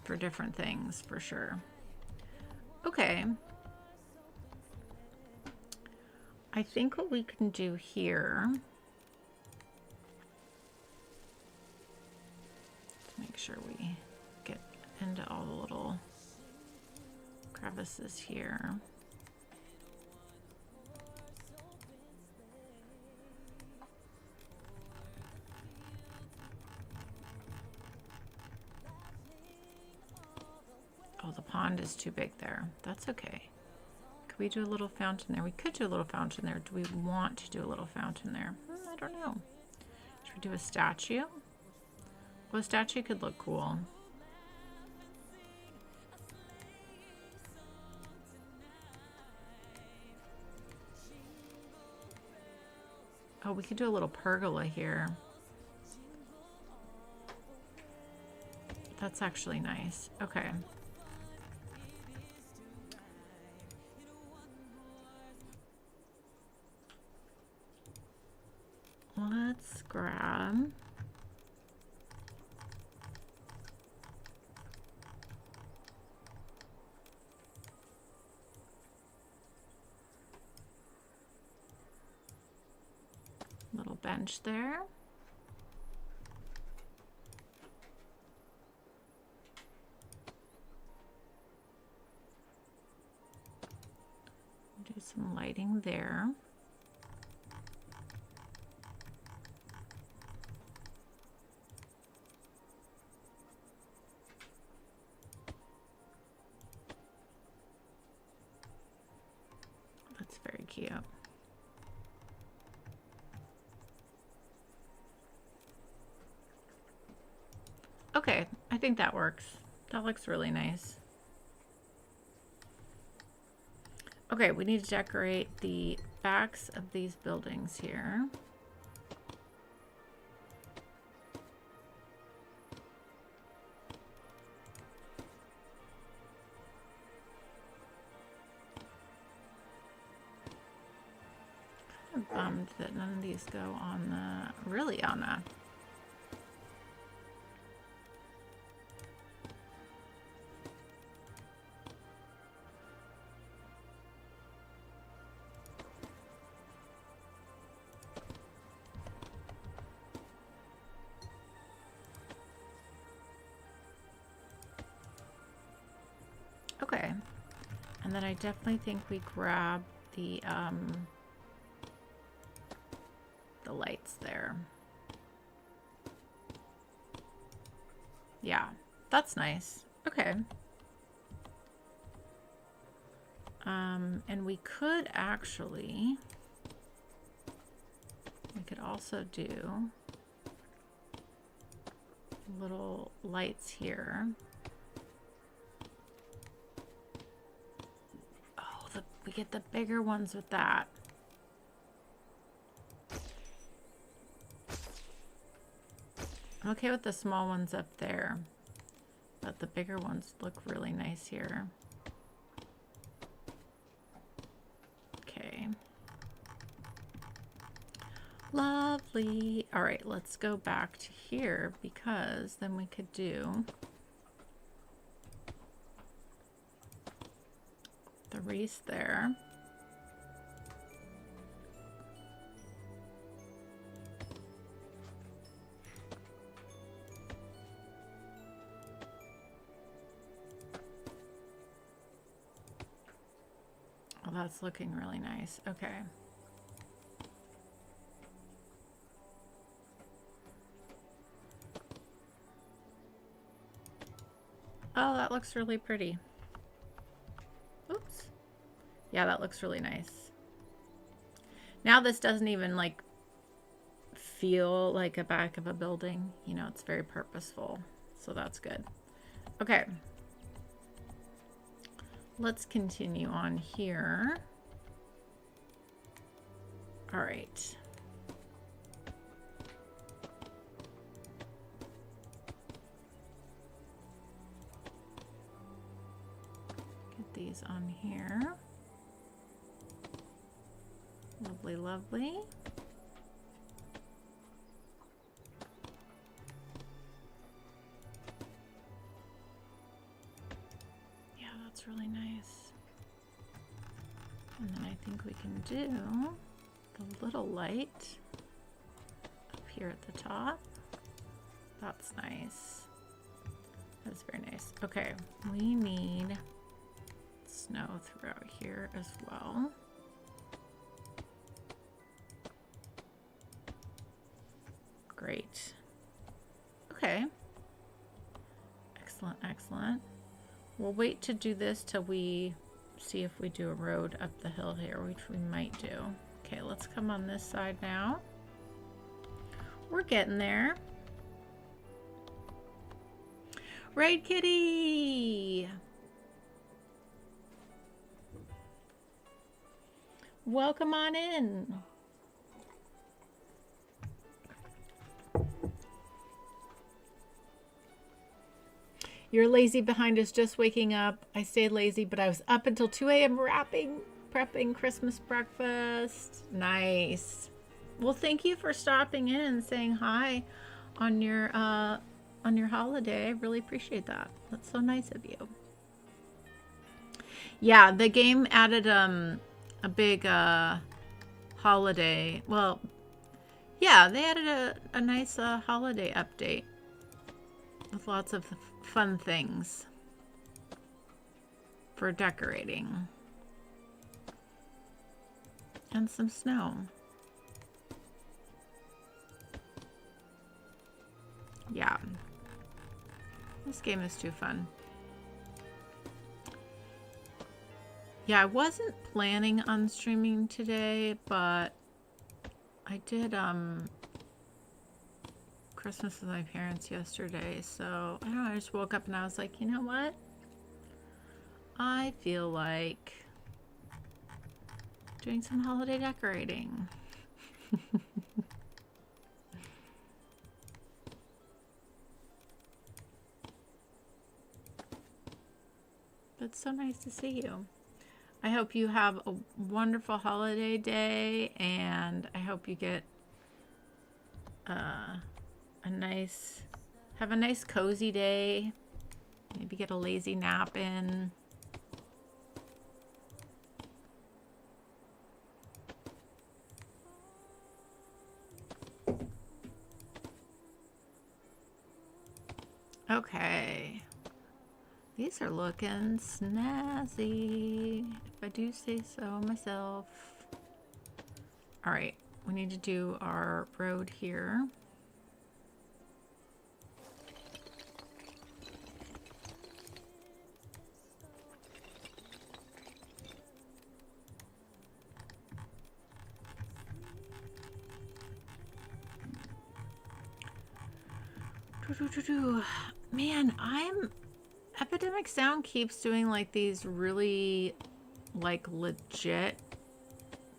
for different things, for sure. Okay. I think what we can do here, make sure we get into all the little crevices here. Oh, the pond is too big there. That's okay. Could we do a little fountain there? We could do a little fountain there. Do we want to do a little fountain there? I don't know. Should we do a statue? Well, a statue could look cool. Oh, we could do a little pergola here. That's actually nice. Okay. let's grab little bench there. Do some lighting there. That's very cute. Okay, I think that works. That looks really nice. Okay, we need to decorate the backs of these buildings here. Kind of bummed that none of these go on the, really on a okay, and then I definitely think we grab the lights there. Yeah, that's nice. Okay. And we could actually, we could also do little lights here. We get the bigger ones with that. I'm okay with the small ones up there, but the bigger ones look really nice here. Okay. Lovely. All right, let's go back to here because then we could do the wreath there. Oh, that's looking really nice. Okay. Oh, that looks really pretty. Oops. Yeah, that looks really nice. Now this doesn't even like feel like a back of a building. You know, it's very purposeful. So that's good. Okay. Let's continue on here. All right. Get these on here. Lovely, lovely. Yeah, that's really nice. And then I think we can do the little light up here at the top. That's nice. That's very nice. Okay, we need snow throughout here as well. Great. Okay. Excellent, excellent. We'll wait to do this till we see if we do a road up the hill here, which we might do. Okay, let's come on this side now. We're getting there. Right, kitty? Welcome on in. You're lazy behind us, just waking up. I stayed lazy, but I was up until 2 a.m. prepping Christmas breakfast. Nice. Well, thank you for stopping in and saying hi on your holiday. I really appreciate that. That's so nice of you. Yeah, the game added a big holiday. Well, yeah, they added a nice holiday update with lots of fun things for decorating and some snow. Yeah, this game is too fun. Yeah, I wasn't planning on streaming today, but I did Christmas with my parents yesterday, so I don't know, I just woke up and I was like, you know what? I feel like doing some holiday decorating. It's so nice to see you. I hope you have a wonderful holiday day, and I hope you get have a nice cozy day. Maybe get a lazy nap in. Okay. These are looking snazzy, if I do say so myself. All right, we need to do our road here. Man, Epidemic Sound keeps doing like these really like legit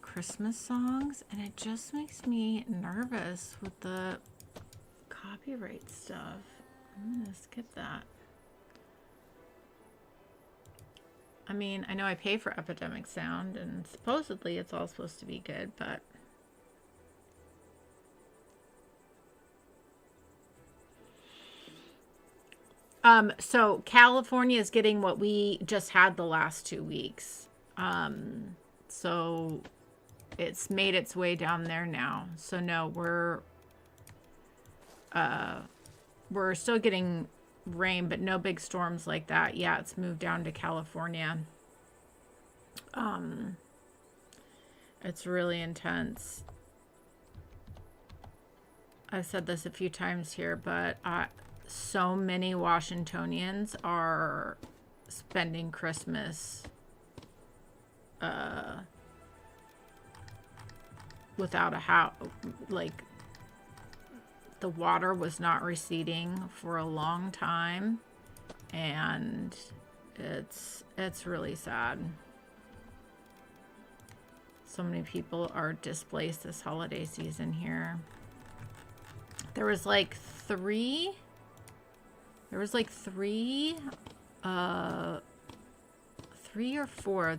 Christmas songs, and it just makes me nervous with the copyright stuff. I'm gonna skip that. I mean, I know I pay for Epidemic Sound, and supposedly it's all supposed to be good, but so California is getting what we just had the last 2 weeks. So it's made its way down there now. So no, we're still getting rain, but no big storms like that. Yeah, it's moved down to California. It's really intense. I've said this a few times here, but so many Washingtonians are spending Christmas without a house. Like, the water was not receding for a long time, and it's really sad. So many people are displaced this holiday season here. There was like three or four.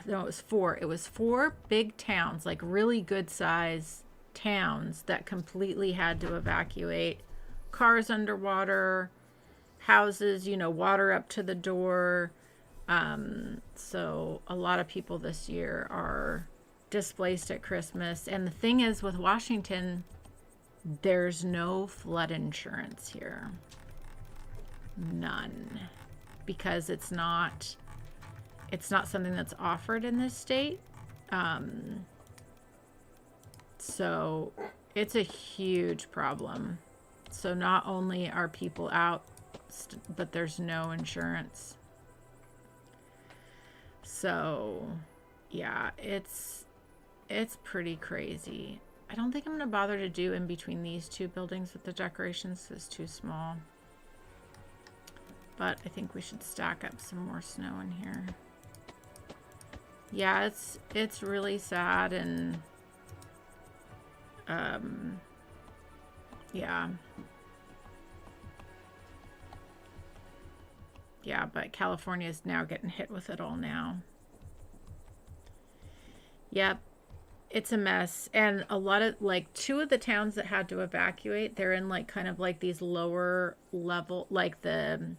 No, it was four. It was four big towns, like really good size towns, that completely had to evacuate. Cars underwater, houses, water up to the door. So a lot of people this year are displaced at Christmas. And the thing is, with Washington, there's no flood insurance here. None. Because it's not something that's offered in this state. So it's a huge problem. So not only are people out, but there's no insurance. So yeah, it's pretty crazy. I don't think I'm going to bother to do in between these two buildings with the decorations. It's too small. But I think we should stack up some more snow in here. Yeah, it's really sad, and yeah. Yeah, but California is now getting hit with it all now. Yep. it's a mess. And a lot of, like, two of the towns that had to evacuate, they're in like kind of like these lower level, like the,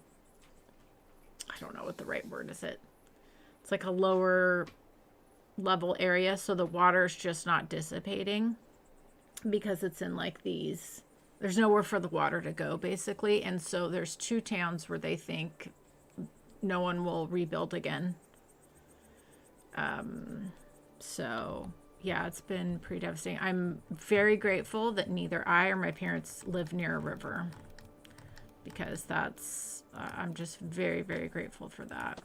I don't know what the right word is. It's like a lower level area, so the water's just not dissipating because it's in like these, there's nowhere for the water to go basically. And so there's two towns where they think no one will rebuild again. So yeah, it's been pretty devastating. I'm very grateful that neither I or my parents live near a river, because that's I'm just very, very grateful for that.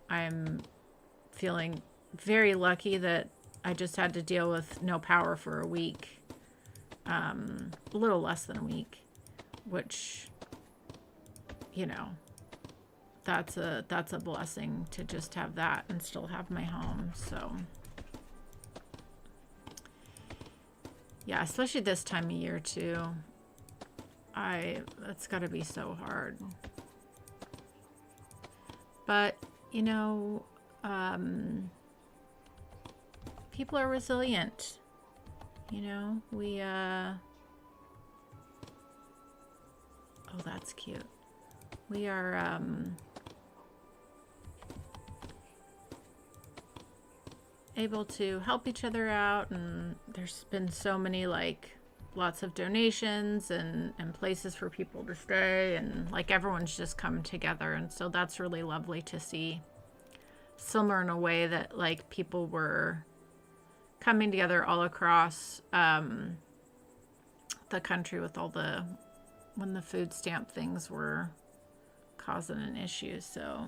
I'm feeling very lucky that I just had to deal with no power for a week, a little less than a week, which, you know, that's a blessing to just have that and still have my home. So yeah, especially this time of year too. That's got to be so hard. But, you know, people are resilient. You know, oh, that's cute. We are, able to help each other out, and there's been so many, like, lots of donations and places for people to stay, and like everyone's just come together, and so that's really lovely to see. Similar in a way that like people were coming together all across the country with all the, when the food stamp things were causing an issue. So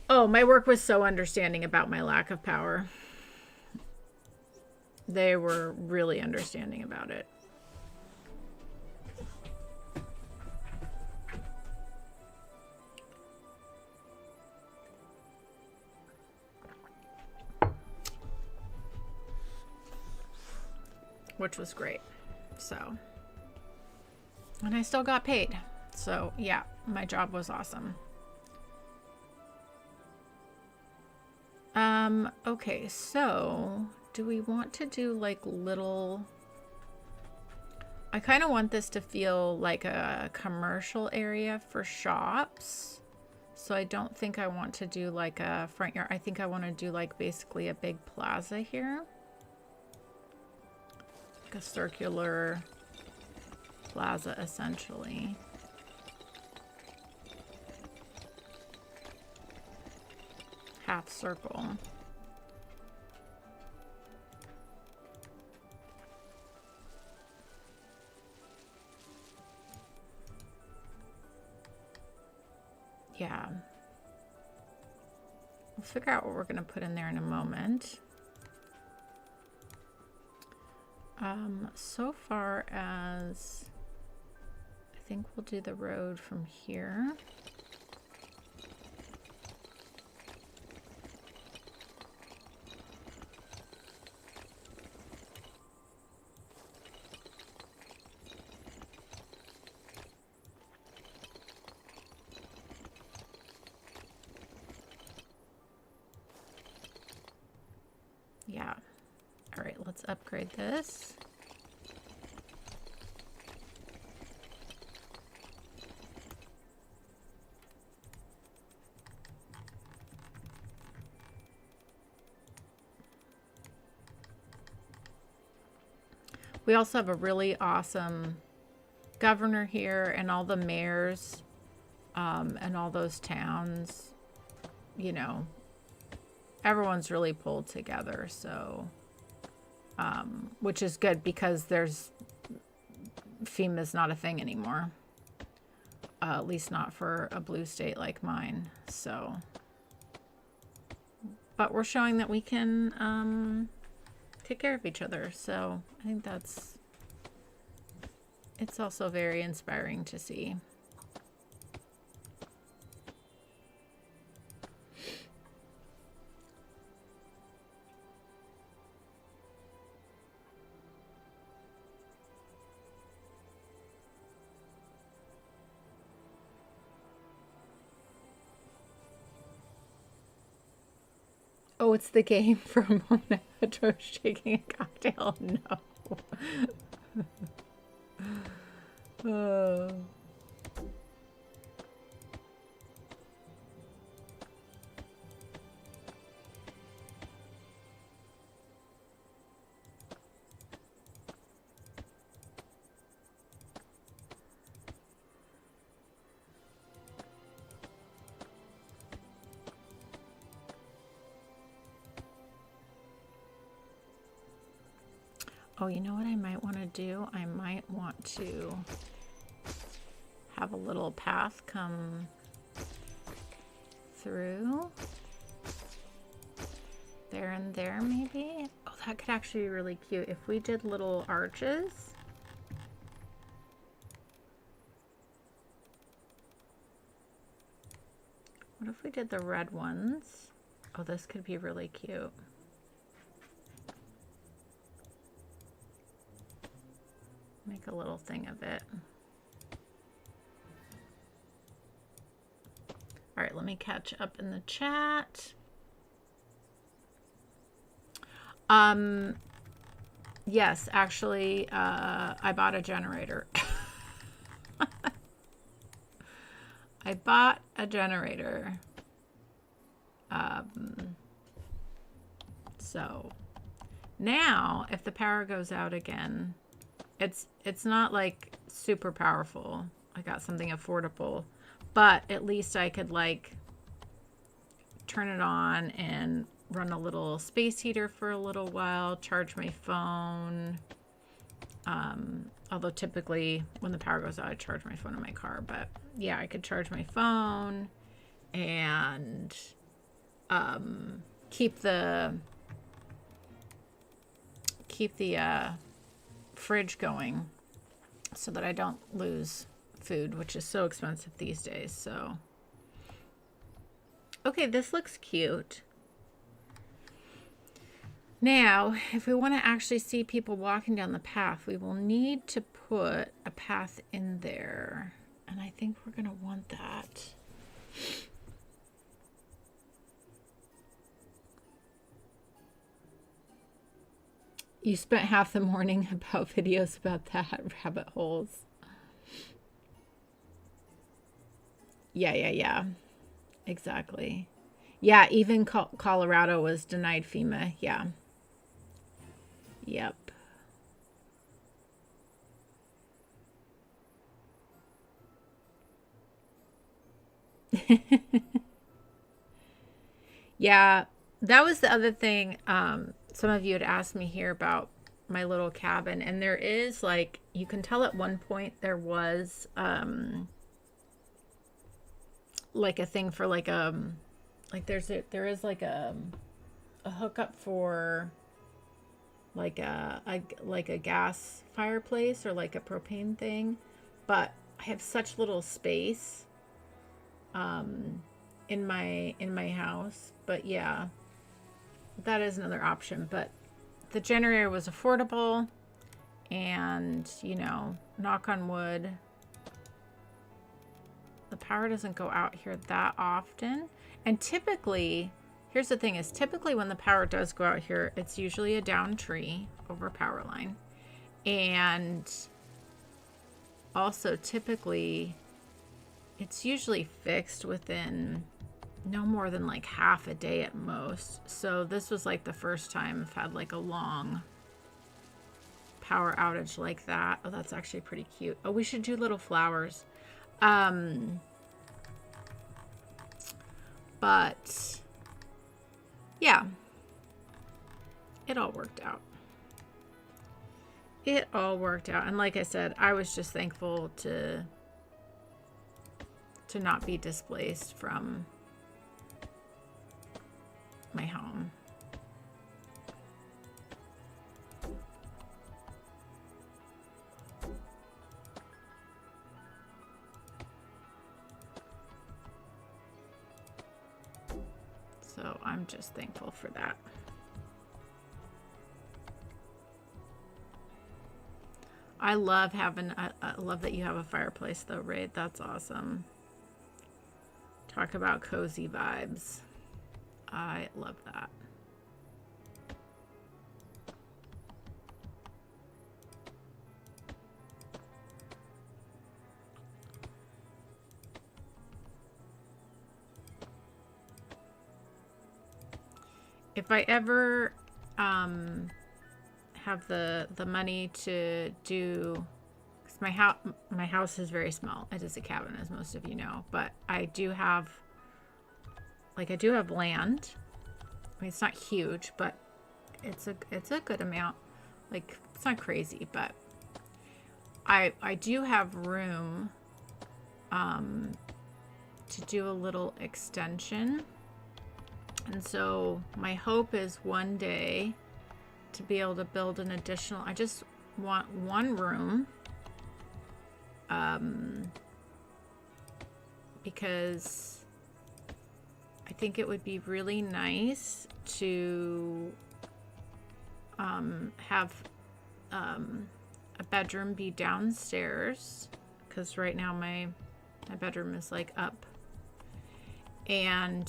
oh, my work was so understanding about my lack of power. They were really understanding about it. Which was great. So, and I still got paid. So yeah, my job was awesome. Okay, so do we want to do like little, I kind of want this to feel like a commercial area for shops. So I don't think I want to do like a front yard. I think I want to do like basically a big plaza here. Like a circular plaza essentially. Half circle. Yeah. We'll figure out what we're going to put in there in a moment. So far as, I think we'll do the road from here. Yeah. All right, let's upgrade this. We also have a really awesome governor here, and all the mayors and all those towns, you know, everyone's really pulled together. So, which is good because FEMA's not a thing anymore, at least not for a blue state like mine. So, but we're showing that we can take care of each other. So I think it's also very inspiring to see. Oh, it's the game from Mona shaking a cocktail. No. Oh. Oh, you know what I might want to do? I might want to have a little path come through there and there, maybe. Oh, that could actually be really cute if we did little arches. What if we did the red ones? Oh, this could be really cute. Make a little thing of it. All right, let me catch up in the chat. Yes, actually, I bought a generator. I bought a generator. So now if the power goes out again, it's not like super powerful. I got something affordable, but at least I could like turn it on and run a little space heater for a little while, charge my phone. Although typically when the power goes out, I charge my phone in my car, but yeah, I could charge my phone and keep the fridge going so that I don't lose food, which is so expensive these days. So okay, this looks cute. Now, if we want to actually see people walking down the path, we will need to put a path in there. And I think we're going to want that. You spent half the morning about videos about that, rabbit holes. Yeah. Exactly. Yeah, even Colorado was denied FEMA. Yeah. Yep. Yeah, that was the other thing. Some of you had asked me here about my little cabin, and there is like, you can tell at one point there was like a thing for like there is like a hookup for like a gas fireplace or like a propane thing, but I have such little space in my house. But yeah, that is another option. But the generator was affordable, and you know, knock on wood, the power doesn't go out here that often. And typically, here's the thing, is typically when the power does go out here, it's usually a down tree over a power line. And also typically it's usually fixed within no more than like half a day at most. So this was like the first time I've had like a long power outage like that. Oh, that's actually pretty cute. Oh, we should do little flowers. But yeah, it all worked out. It all worked out. And like I said, I was just thankful to not be displaced from my home. So I'm just thankful for that. I love having, I love that you have a fireplace though, Raid. That's awesome. Talk about cozy vibes. I love that. if I ever have the money to do, because my house is very small. It is a cabin, as most of you know, but I do have land. I mean, it's not huge, but it's a good amount. Like, it's not crazy, but I do have room to do a little extension. And so my hope is one day to be able to build an additional, I just want one room, because I think it would be really nice to have a bedroom be downstairs, because right now my bedroom is like up, and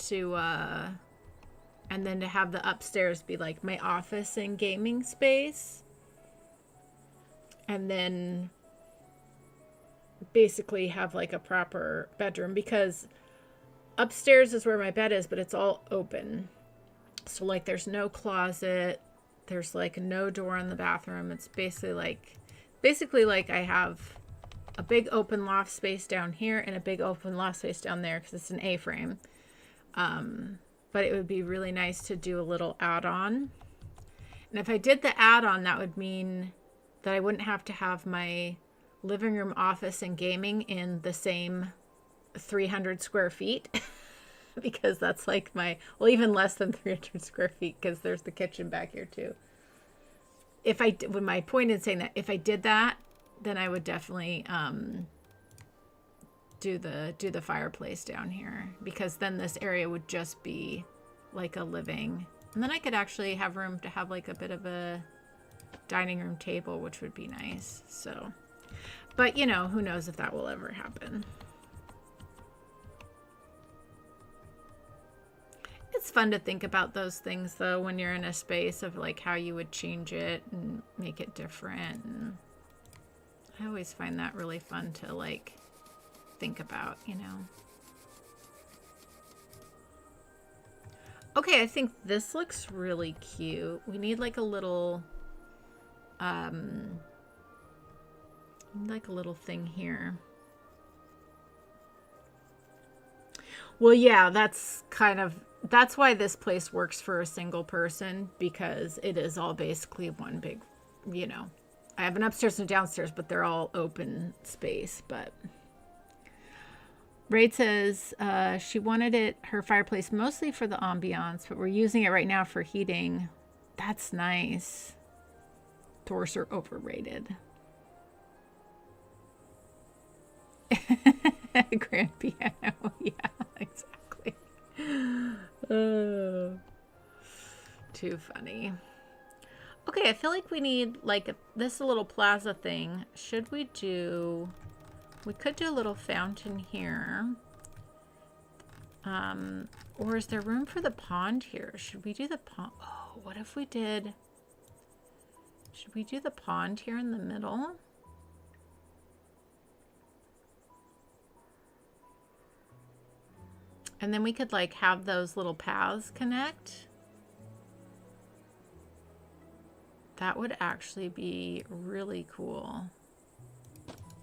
then to have the upstairs be like my office and gaming space, and then basically have like a proper bedroom, because upstairs is where my bed is, but it's all open. So like there's no closet, there's like no door in the bathroom. It's basically like I have a big open loft space down here and a big open loft space down there, because it's an A-frame. But it would be really nice to do a little add-on. And if I did the add-on, that would mean that I wouldn't have to have my living room, office, and gaming in the same 300 square feet. Because that's like even less than 300 square feet, because there's the kitchen back here too. My point in saying that, if I did that, then I would definitely do the fireplace down here, because then this area would just be like a living, and then I could actually have room to have like a bit of a dining room table, which would be nice. So, but you know, who knows if that will ever happen. It's fun to think about those things though, when you're in a space, of like how you would change it and make it different. And I always find that really fun to like think about, you know. Okay, I think this looks really cute. We need like a little thing here. Well, yeah, that's why this place works for a single person, because it is all basically one big, you know, I have an upstairs and a downstairs, but they're all open space. But Raid says she wanted her fireplace mostly for the ambiance, but we're using it right now for heating. That's nice. Doors are overrated. Grand piano. Yeah, exactly. Oh, too funny. Okay, I feel like we need like this little plaza thing. We could do a little fountain here. Or is there room for the pond here? Should we do the pond? Oh, what if we did, should we do the pond here in the middle? And then we could like have those little paths connect. That would actually be really cool.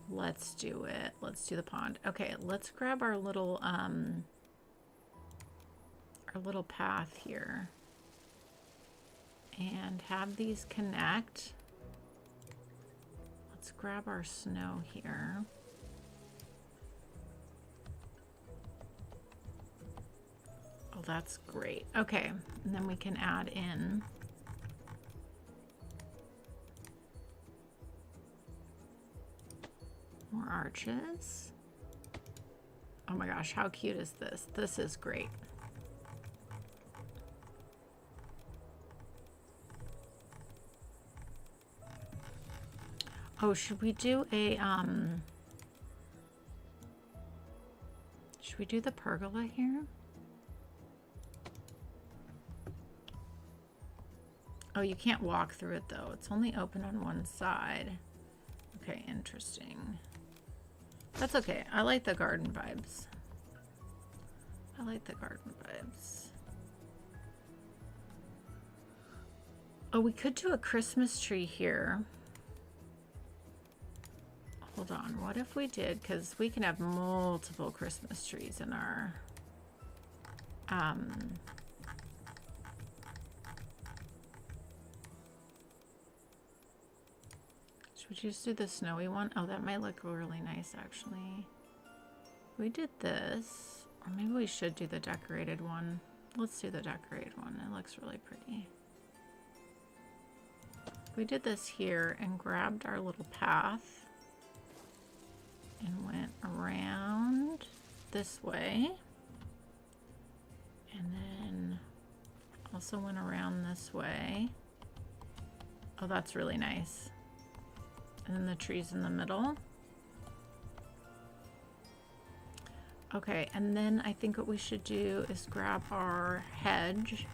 Let's do it. Let's do the pond. Okay, let's grab our little path here and have these connect. Let's grab our snow here. Oh, that's great. Okay, and then we can add in more arches. Oh my gosh, how cute is this? This is great. Oh, should we do a should we do the pergola here? Oh, you can't walk through it though. It's only open on one side. Okay, interesting. That's okay. I like the garden vibes. I like the garden vibes. Oh, we could do a Christmas tree here. Hold on, what if we did, because we can have multiple Christmas trees in our should we just do the snowy one? Oh, that might look really nice actually. We did this, or maybe we should do the decorated one. Let's do the decorated one. It looks really pretty. We did this here and grabbed our little path and went around this way, and then also went around this way. Oh, that's really nice. And then the trees in the middle. Okay, and then I think what we should do is grab our hedge.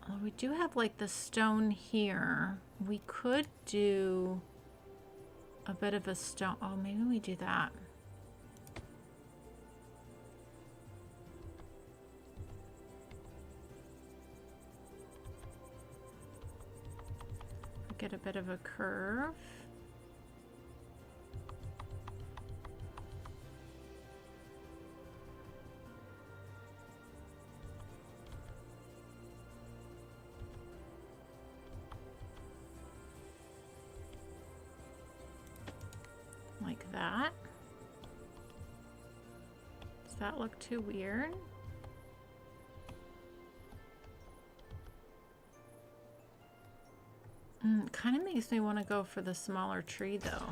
Oh, we do have like the stone here. We could do a bit of a stone. Oh, maybe we do that. Get a bit of a curve. Like that. Does that look too weird? Kind of makes me want to go for the smaller tree though.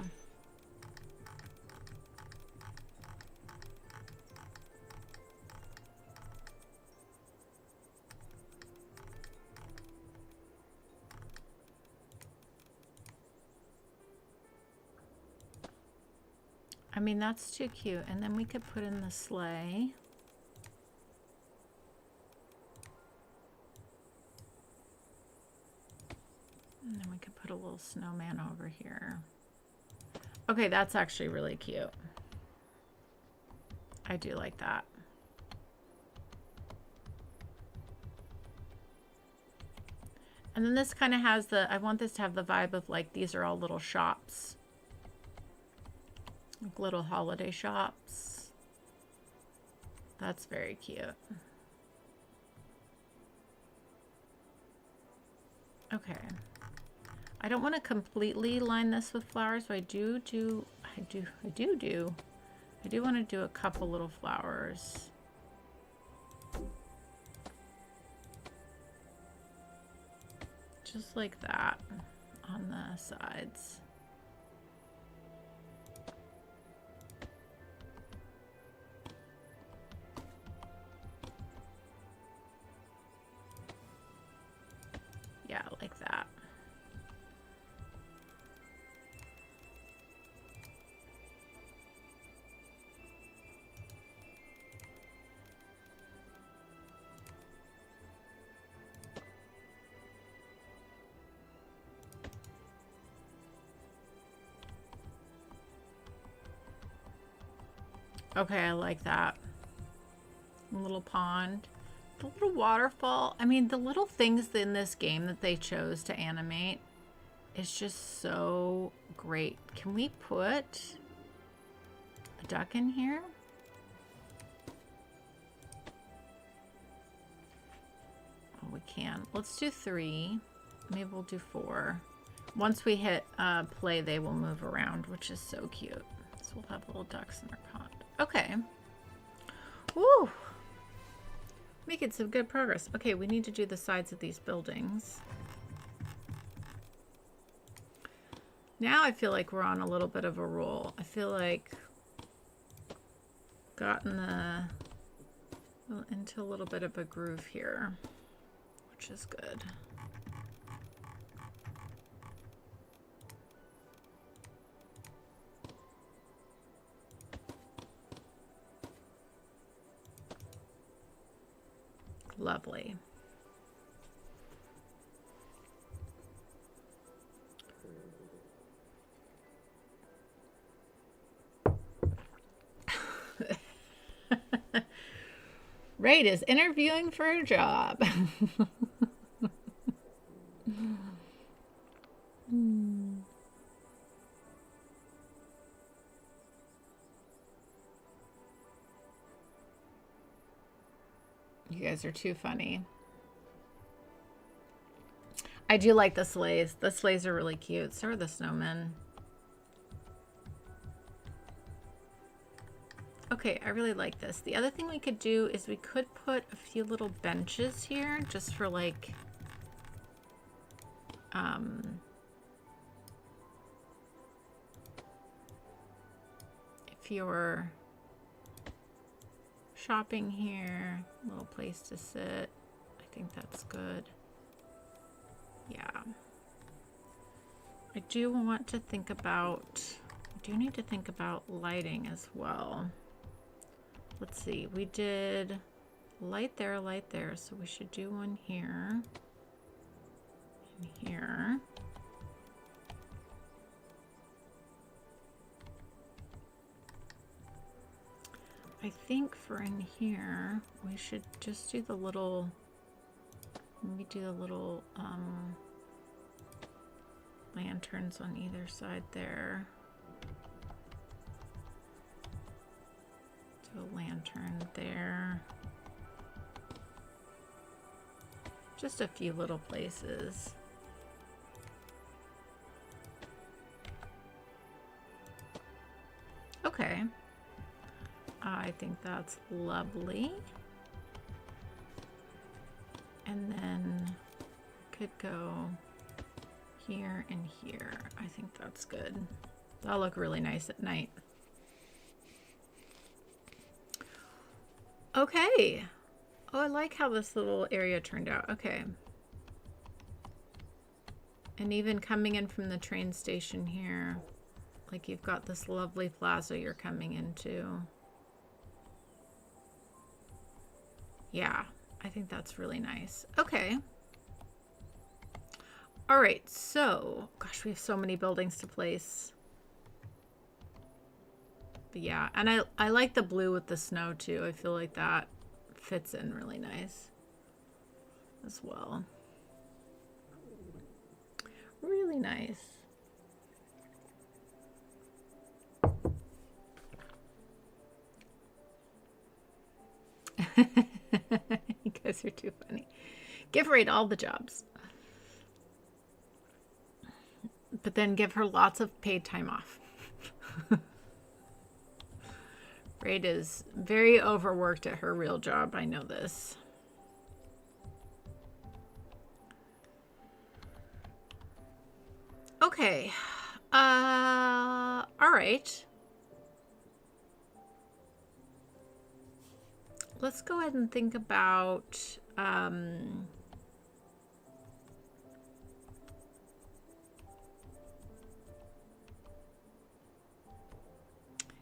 I mean, that's too cute. And then we could put in the sleigh. And then we could put a little snowman over here. Okay, that's actually really cute. I do like that. And then this kind of has the, I want this to have the vibe of like, these are all little shops. Like little holiday shops. That's very cute. Okay. I don't want to completely line this with flowers, but I do want to do a couple little flowers. Just like that on the sides. Yeah, like that. Okay, I like that. A little pond. The little waterfall. I mean, the little things in this game that they chose to animate is just so great. Can we put a duck in here? Oh, we can. Let's do 3. Maybe we'll do 4. Once we hit play, they will move around, which is so cute. So we'll have little ducks in our pond. Okay. Woo! Making some good progress. Okay, we need to do the sides of these buildings. Now I feel like we're on a little bit of a roll. I feel like gotten into a little bit of a groove here, which is good. Lovely. Raid is interviewing for a job. You guys are too funny. I do like the sleighs. The sleighs are really cute. So are the snowmen. Okay, I really like this. The other thing we could do is we could put a few little benches here just for like if you're shopping here, a little place to sit. I think that's good. Yeah. I do want to think about, I do need to think about lighting as well. Let's see, we did light there, so we should do one here and here. I think for in here, we should just do the little, maybe do the little lanterns on either side there. Do a lantern there. Just a few little places. Okay. I think that's lovely. And then could go here and here. I think that's good. That'll look really nice at night. Okay. Oh, I like how this little area turned out. Okay. And even coming in from the train station here, like you've got this lovely plaza you're coming into. Yeah, I think that's really nice. Okay. All right, so, gosh, we have so many buildings to place. But yeah, and I like the blue with the snow too. I feel like that fits in really nice as well. Really nice. You guys are too funny. Give Raid all the jobs. But then give her lots of paid time off. Raid is very overworked at her real job. I know this. Okay. All right. Let's go ahead and think about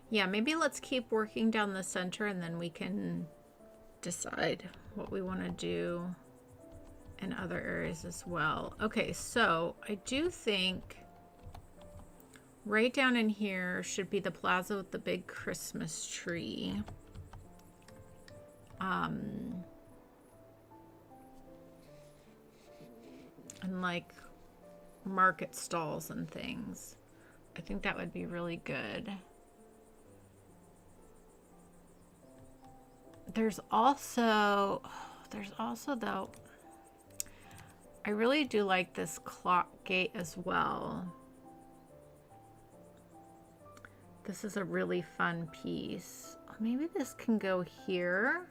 yeah, maybe let's keep working down the center and then we can decide what we want to do in other areas as well. Okay, so I do think right down in here should be the plaza with the big Christmas tree. And like market stalls and things. I think that would be really good. There's also though, I really do like this clock gate as well. This is a really fun piece. Maybe this can go here.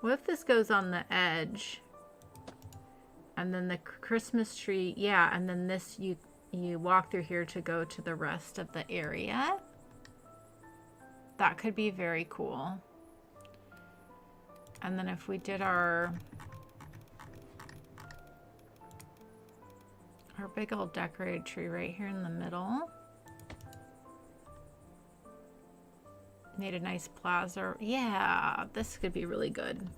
What if this goes on the edge? And then the Christmas tree, yeah, and then this you walk through here to go to the rest of the area. That could be very cool. And then if we did our big old decorated tree right here in the middle. Made a nice plaza. Yeah, this could be really good.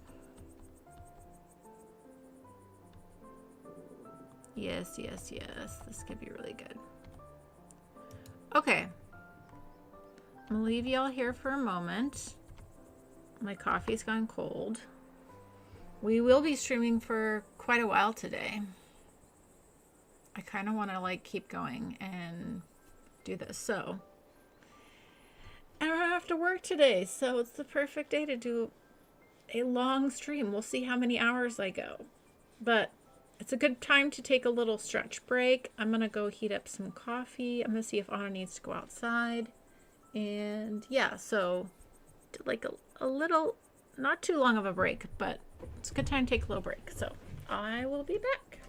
Yes, yes, yes. This could be really good. Okay. I'm gonna leave y'all here for a moment. My coffee's gone cold. We will be streaming for quite a while today. I kind of want to like keep going and do this. So I don't have to work today, so it's the perfect day to do a long stream. We'll see how many hours I go, but it's a good time to take a little stretch break. I'm gonna go heat up some coffee. I'm gonna see if Anna needs to go outside, and yeah, so like a little, not too long of a break, but it's a good time to take a little break. So I will be back.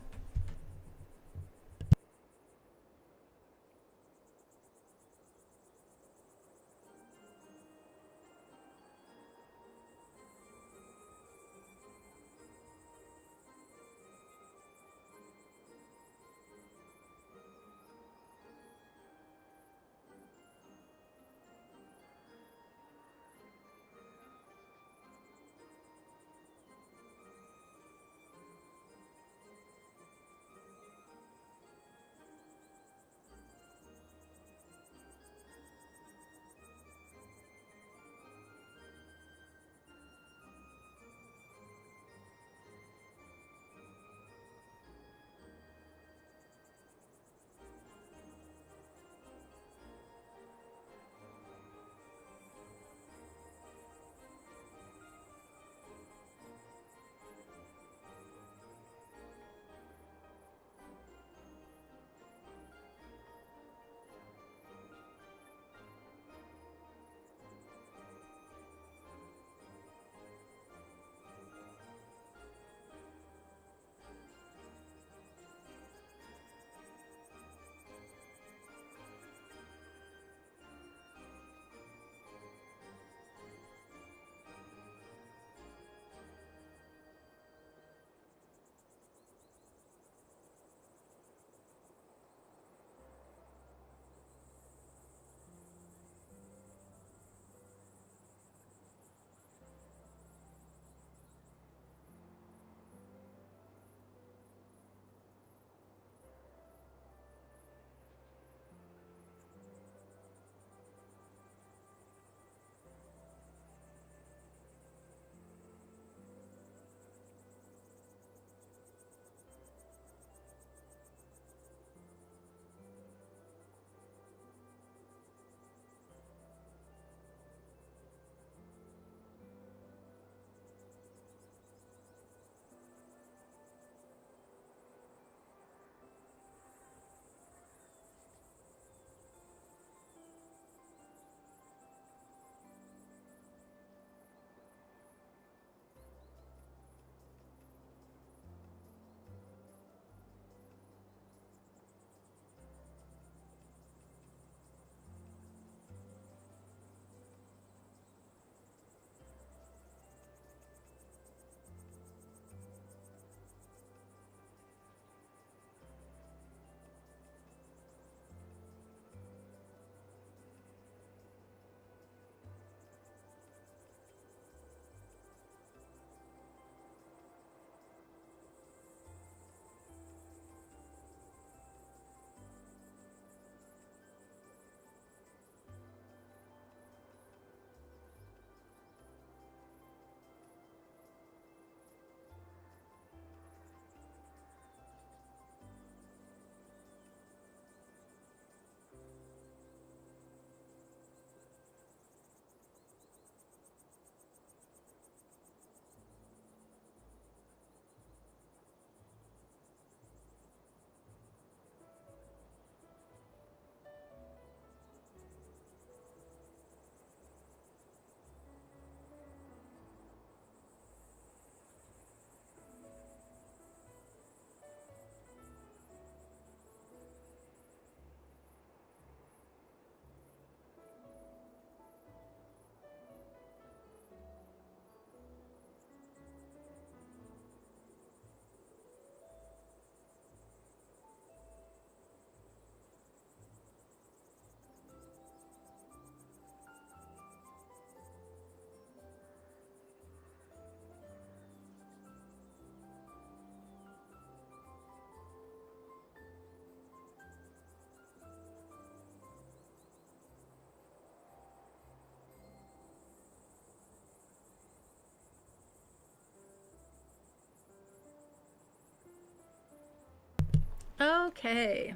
Okay.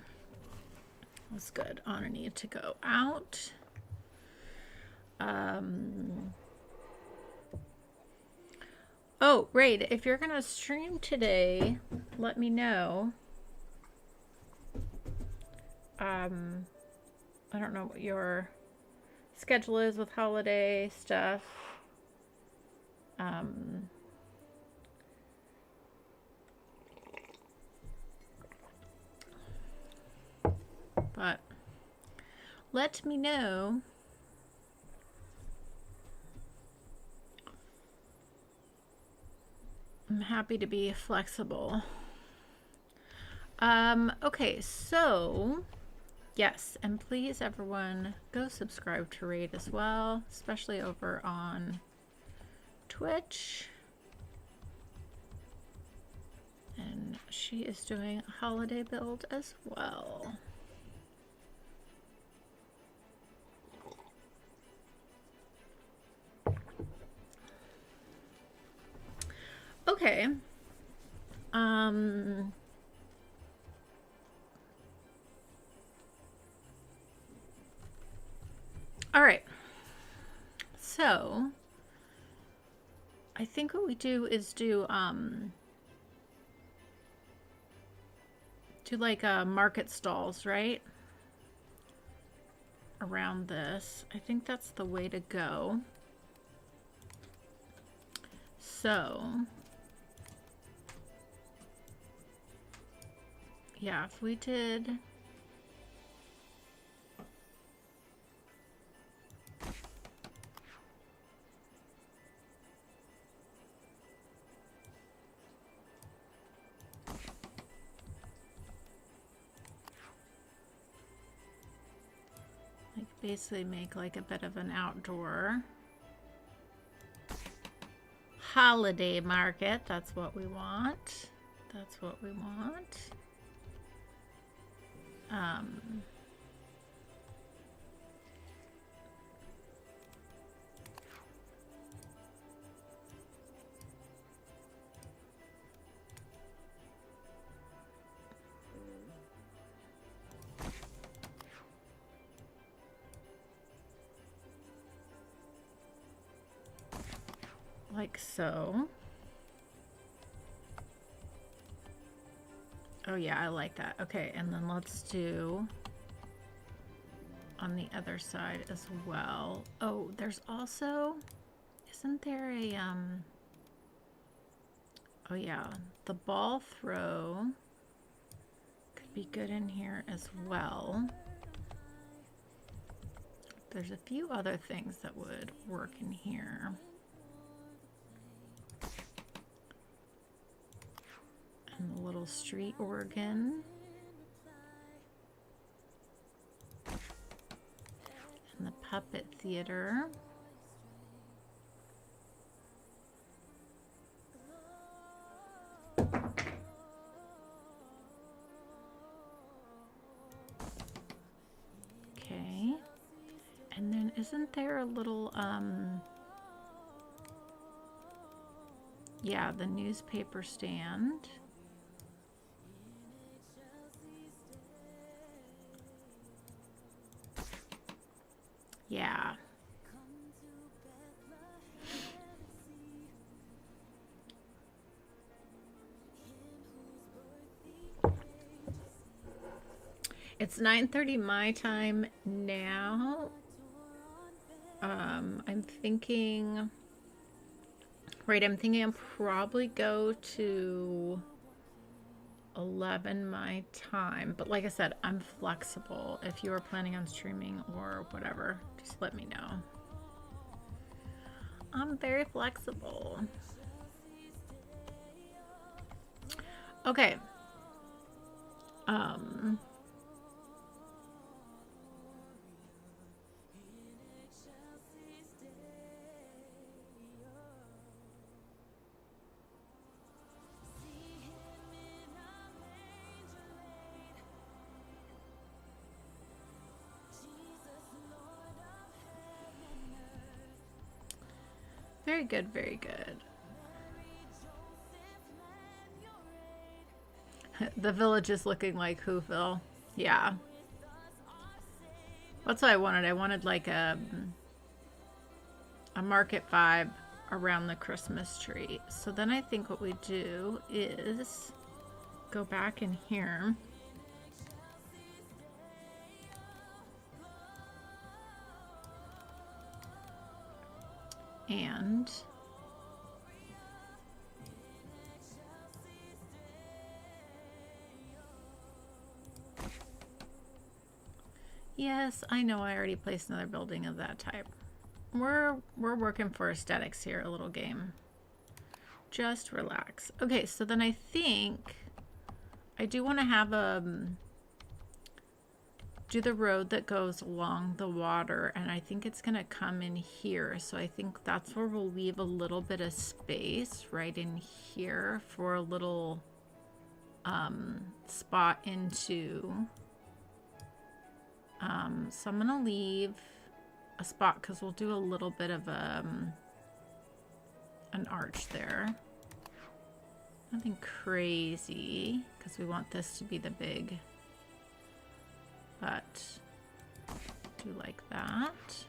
That's good. Honor need to go out. Oh, Raid, if you're gonna stream today, let me know. I don't know what your schedule is with holiday stuff. But let me know. I'm happy to be flexible. Okay, so yes, and please everyone go subscribe to Raid as well, especially over on Twitch. And she is doing a holiday build as well. Okay. All right. So I think what we do is do like market stalls, right? Around this. I think that's the way to go. So yeah, if we did like basically make like a bit of an outdoor holiday market, that's what we want. That's what we want. Like so. Oh yeah, I like that. Okay, and then let's do on the other side as well. Oh, there's also, isn't there a oh yeah, the ball throw could be good in here as well. There's a few other things that would work in here. And the little street organ. And the puppet theater. Okay. And then isn't there a little, yeah, the newspaper stand. Yeah. It's 9:30 my time now. I'm thinking, right, I'm thinking I'll probably go to 11 my time. But like I said, I'm flexible. If you are planning on streaming or whatever, just let me know. I'm very flexible. Okay. Very good, very good. The village is looking like Whoville. Yeah. That's what I wanted. I wanted like a market vibe around the Christmas tree. So then I think what we do is go back in here. And yes, I know I already placed another building of that type. We're working for aesthetics here, a little game. Just relax. Okay, so then I think I do want to have do the road that goes along the water, and I think it's gonna come in here. So I think that's where we'll leave a little bit of space right in here for a little spot into. So I'm gonna leave a spot because we'll do a little bit of an arch there. Nothing crazy because we want this to be the big, but do like that.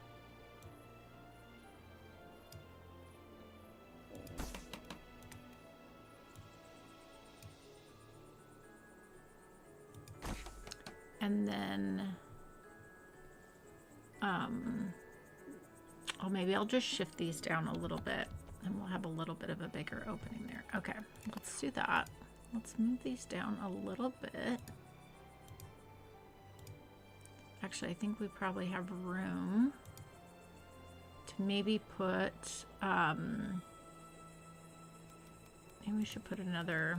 And then oh, maybe I'll just shift these down a little bit and we'll have a little bit of a bigger opening there. Okay, let's do that. Let's move these down a little bit. Actually, I think we probably have room to maybe put, maybe we should put another,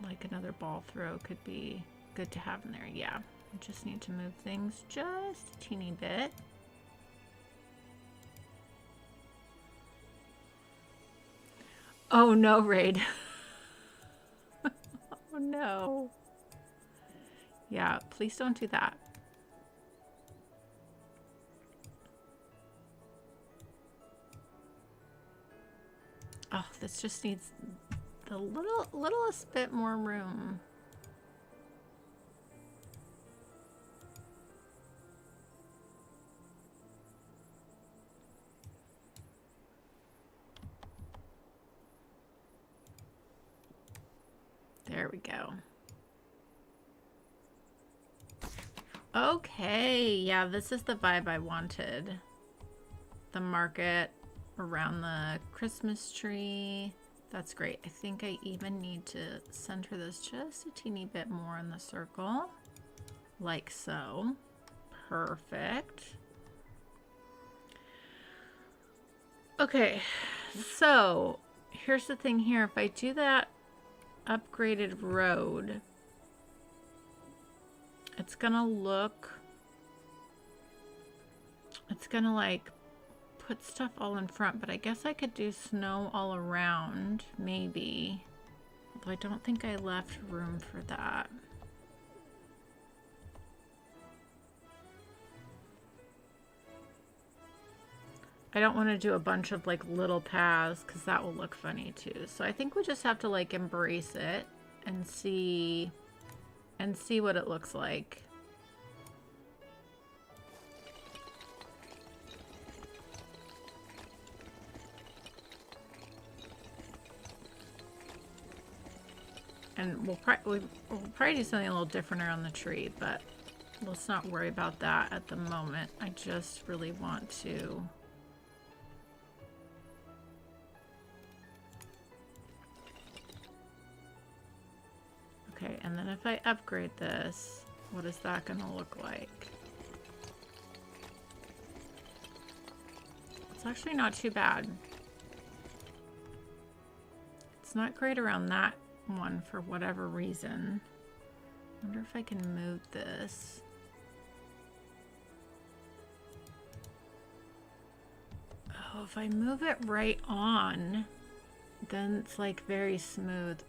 like another ball throw could be good to have in there. Yeah, I just need to move things just a teeny bit. Oh no, Raid. Oh no. Yeah, please don't do that. Oh, this just needs the littlest bit more room. There we go. Okay, yeah, this is the vibe I wanted. The market around the Christmas tree. That's great. I think I even need to center this just a teeny bit more in the circle. Like so. Perfect. Okay, so here's the thing here. If I do that upgraded road, it's gonna look, it's gonna like put stuff all in front, but I guess I could do snow all around, maybe. Although I don't think I left room for that. I don't want to do a bunch of like little paths because that will look funny too. So I think we just have to like embrace it and see what it looks like. And we'll probably do something a little different around the tree, but let's not worry about that at the moment. I just really want to. Okay, and then if I upgrade this, what is that going to look like? It's actually not too bad. It's not great around that one for whatever reason. I wonder if I can move this. Oh, if I move it right on, then it's like very smooth.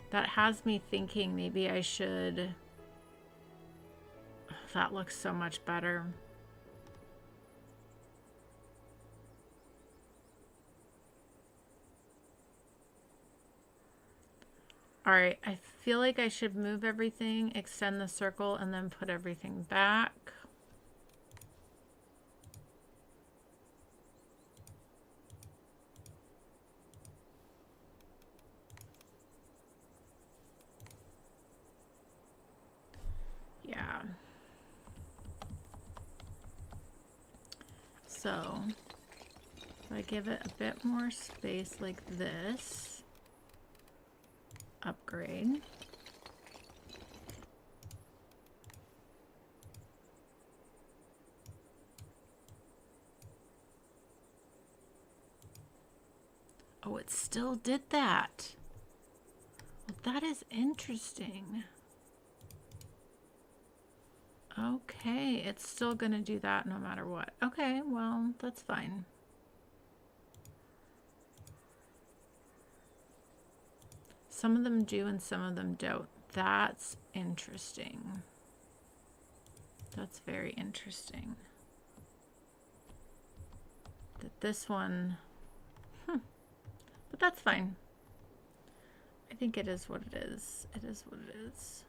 That has me thinking maybe I should. Oh, that looks so much better. All right, I feel like I should move everything, extend the circle, and then put everything back. Yeah. So, if I give it a bit more space like this, upgrade. Oh, it still did that. Well, that is interesting. Okay, it's still going to do that no matter what. Okay, well, that's fine. Some of them do and some of them don't. That's interesting. That's very interesting. That this one, but that's fine. I think it is what it is. It is what it is.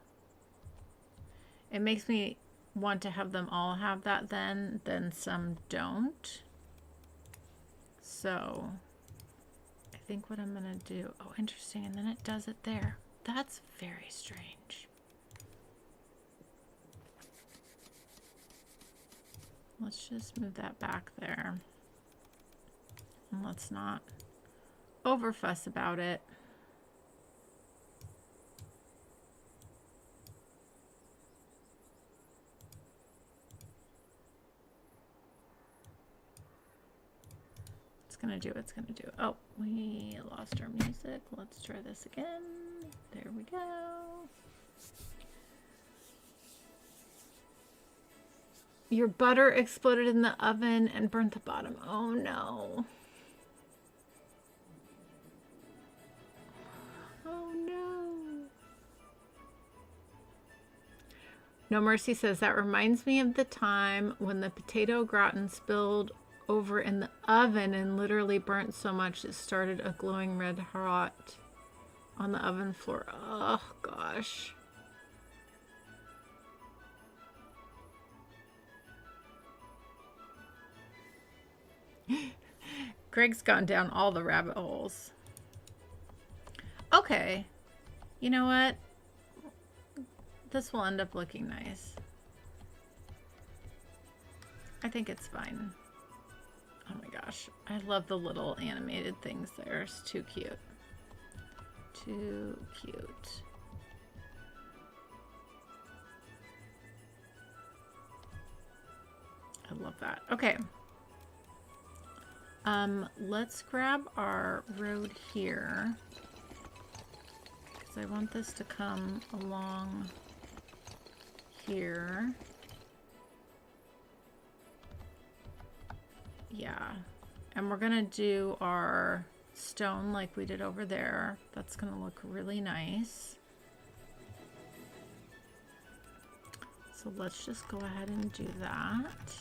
It makes me want to have them all have that then some don't. So I think what I'm gonna do, oh interesting, and then it does it there. That's very strange. Let's just move that back there. And let's not over fuss about it. It's gonna do what it's gonna do. Oh, we lost our music. Let's try this again. There we go. Your butter exploded in the oven and burnt the bottom. Oh no. Oh no. No Mercy says, that reminds me of the time when the potato gratin spilled over in the oven and literally burnt so much it started a glowing red hot on the oven floor. Oh gosh. Greg's gone down all the rabbit holes. Okay. You know what? This will end up looking nice. I think it's fine. Oh my gosh. I love the little animated things there. It's too cute. Too cute. I love that. Okay. Let's grab our road here, because I want this to come along here. Yeah, and we're gonna do our stone like we did over there. That's gonna look really nice. So let's just go ahead and do that.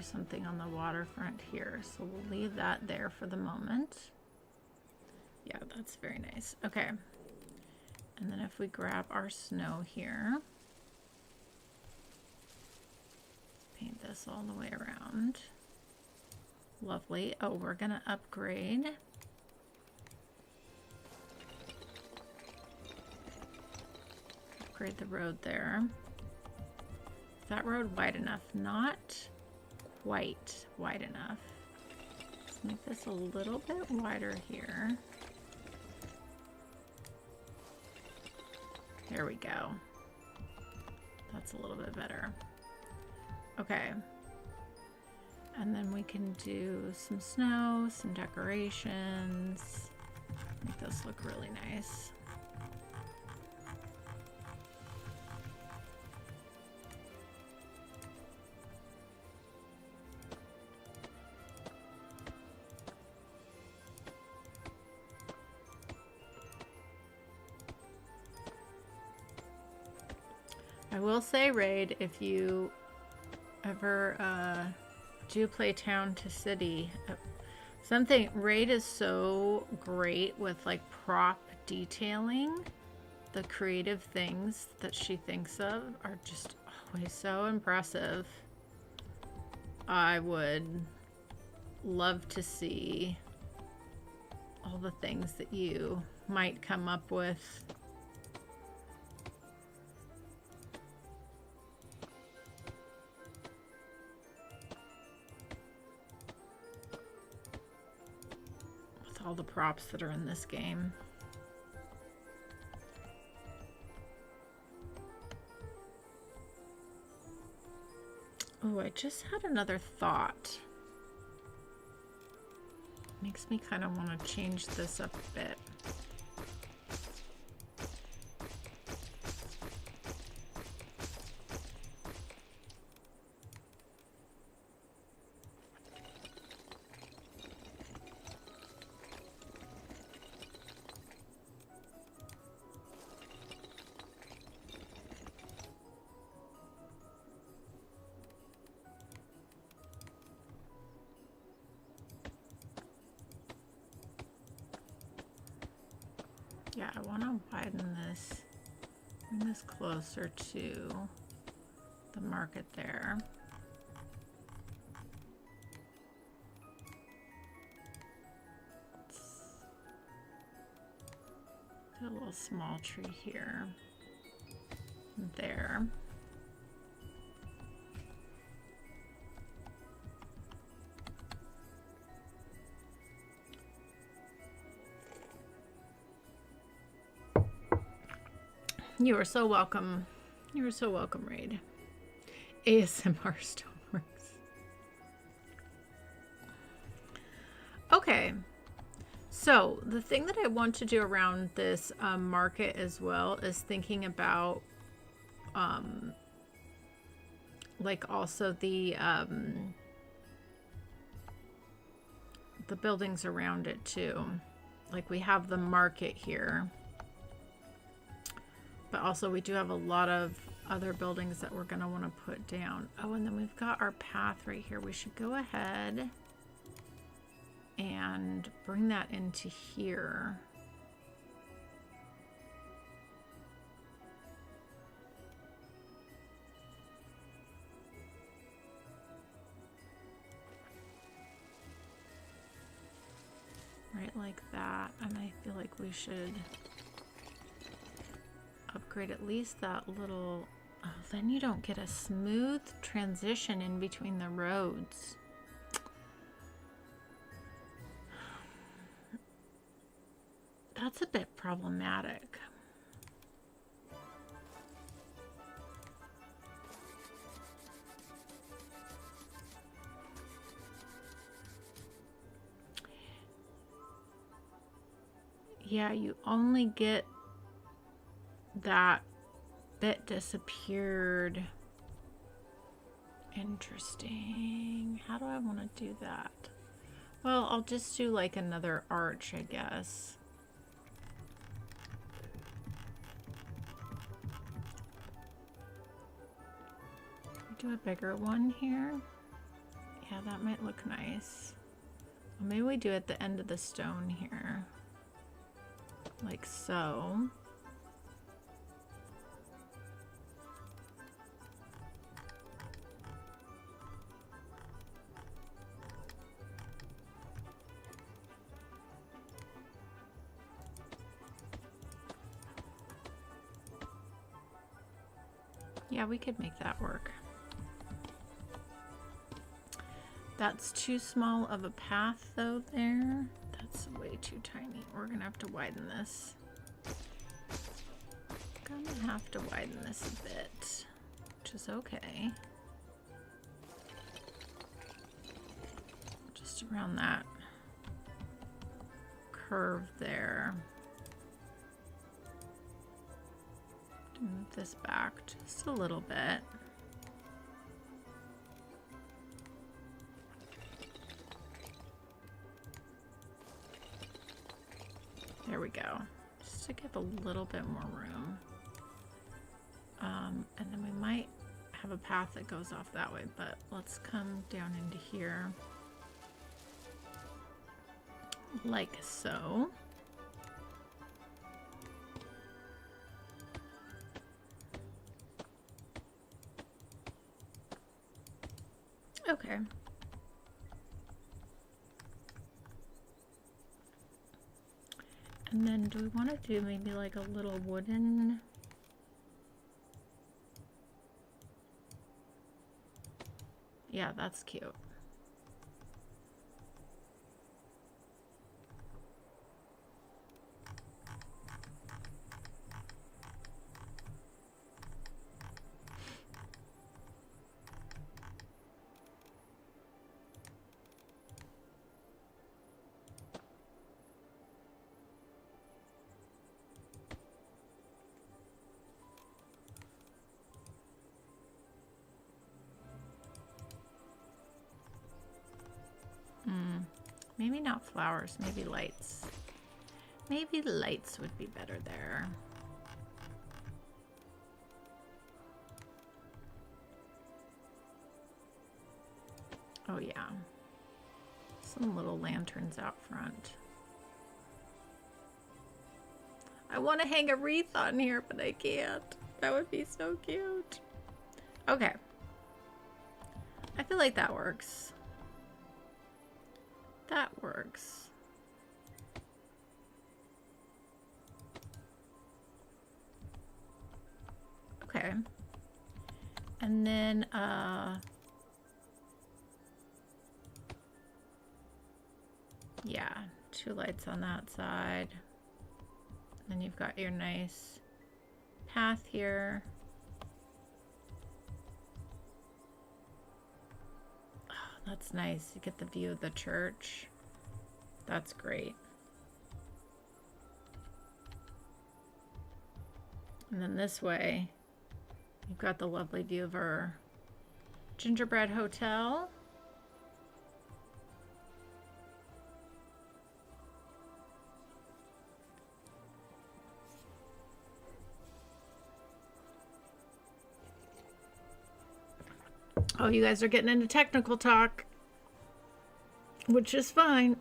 Something on the waterfront here, so we'll leave that there for the moment. Yeah, that's very nice. Okay, and then if we grab our snow here, paint this all the way around. Lovely. Oh, we're gonna upgrade. Upgrade the road there. Is that road wide enough? Not quite wide enough. Let's make this a little bit wider here. There we go. That's a little bit better. Okay. And then we can do some snow, some decorations. Make this look really nice. I will say, Raid, if you ever do play Town to City, something Raid is so great with like prop detailing. The creative things that she thinks of are just always so impressive. I would love to see all the things that you might come up with. With all the props that are in this game. Oh, I just had another thought. Makes me kind of want to change this up a bit. Yeah, I want to widen this, bring this closer to the market there. Let's do a little small tree here and there. You are so welcome. You are so welcome, Raid. ASMR Stoneworks. Okay. So the thing that I want to do around this market as well is thinking about like also the buildings around it too. Like we have the market here. But also we do have a lot of other buildings that we're going to want to put down. Oh, and then we've got our path right here. We should go ahead and bring that into here. Right like that. And I feel like we should upgrade at least that little. Oh, then you don't get a smooth transition in between the roads. That's a bit problematic. Yeah, you only get that bit disappeared. Interesting. How do I want to do that? Well, I'll just do like another arch, I guess. Do a bigger one here. Yeah, that might look nice. Well, maybe we do at the end of the stone here. Like so. Yeah, we could make that work. That's too small of a path though there. That's way too tiny. We're gonna have to widen this. Gonna have to widen this a bit, which is okay. Just around that curve there. Move this back just a little bit. There we go. Just to give a little bit more room. And then we might have a path that goes off that way, but let's come down into here like so. Okay. And then do we want to do maybe like a little wooden? Yeah, that's cute. Maybe not flowers, maybe lights. Maybe lights would be better there. Oh yeah. Some little lanterns out front. I want to hang a wreath on here, but I can't. That would be so cute. Okay. I feel like that works. That works. Okay. And then, yeah, 2 lights on that side. Then you've got your nice path here. Oh, that's nice. You get the view of the church. That's great. And then this way, you've got the lovely view of our gingerbread hotel. Oh, you guys are getting into technical talk, which is fine.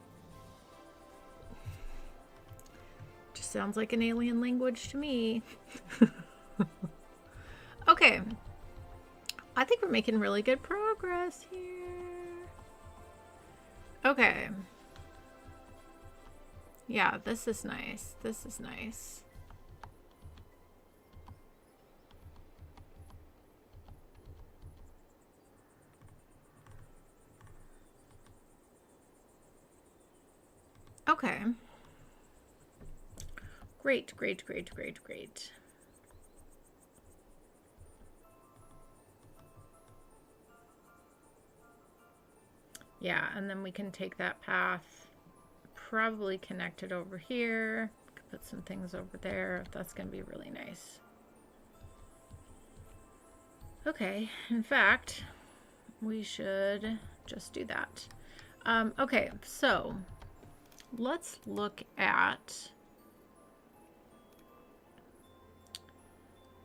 Just sounds like an alien language to me. Okay. I think we're making really good progress here. Okay. Yeah, this is nice. This is nice. Okay. Great, great, great, great, great. Yeah, and then we can take that path, probably connect it over here, put some things over there. That's going to be really nice. Okay, in fact, we should just do that. Okay, so let's look at,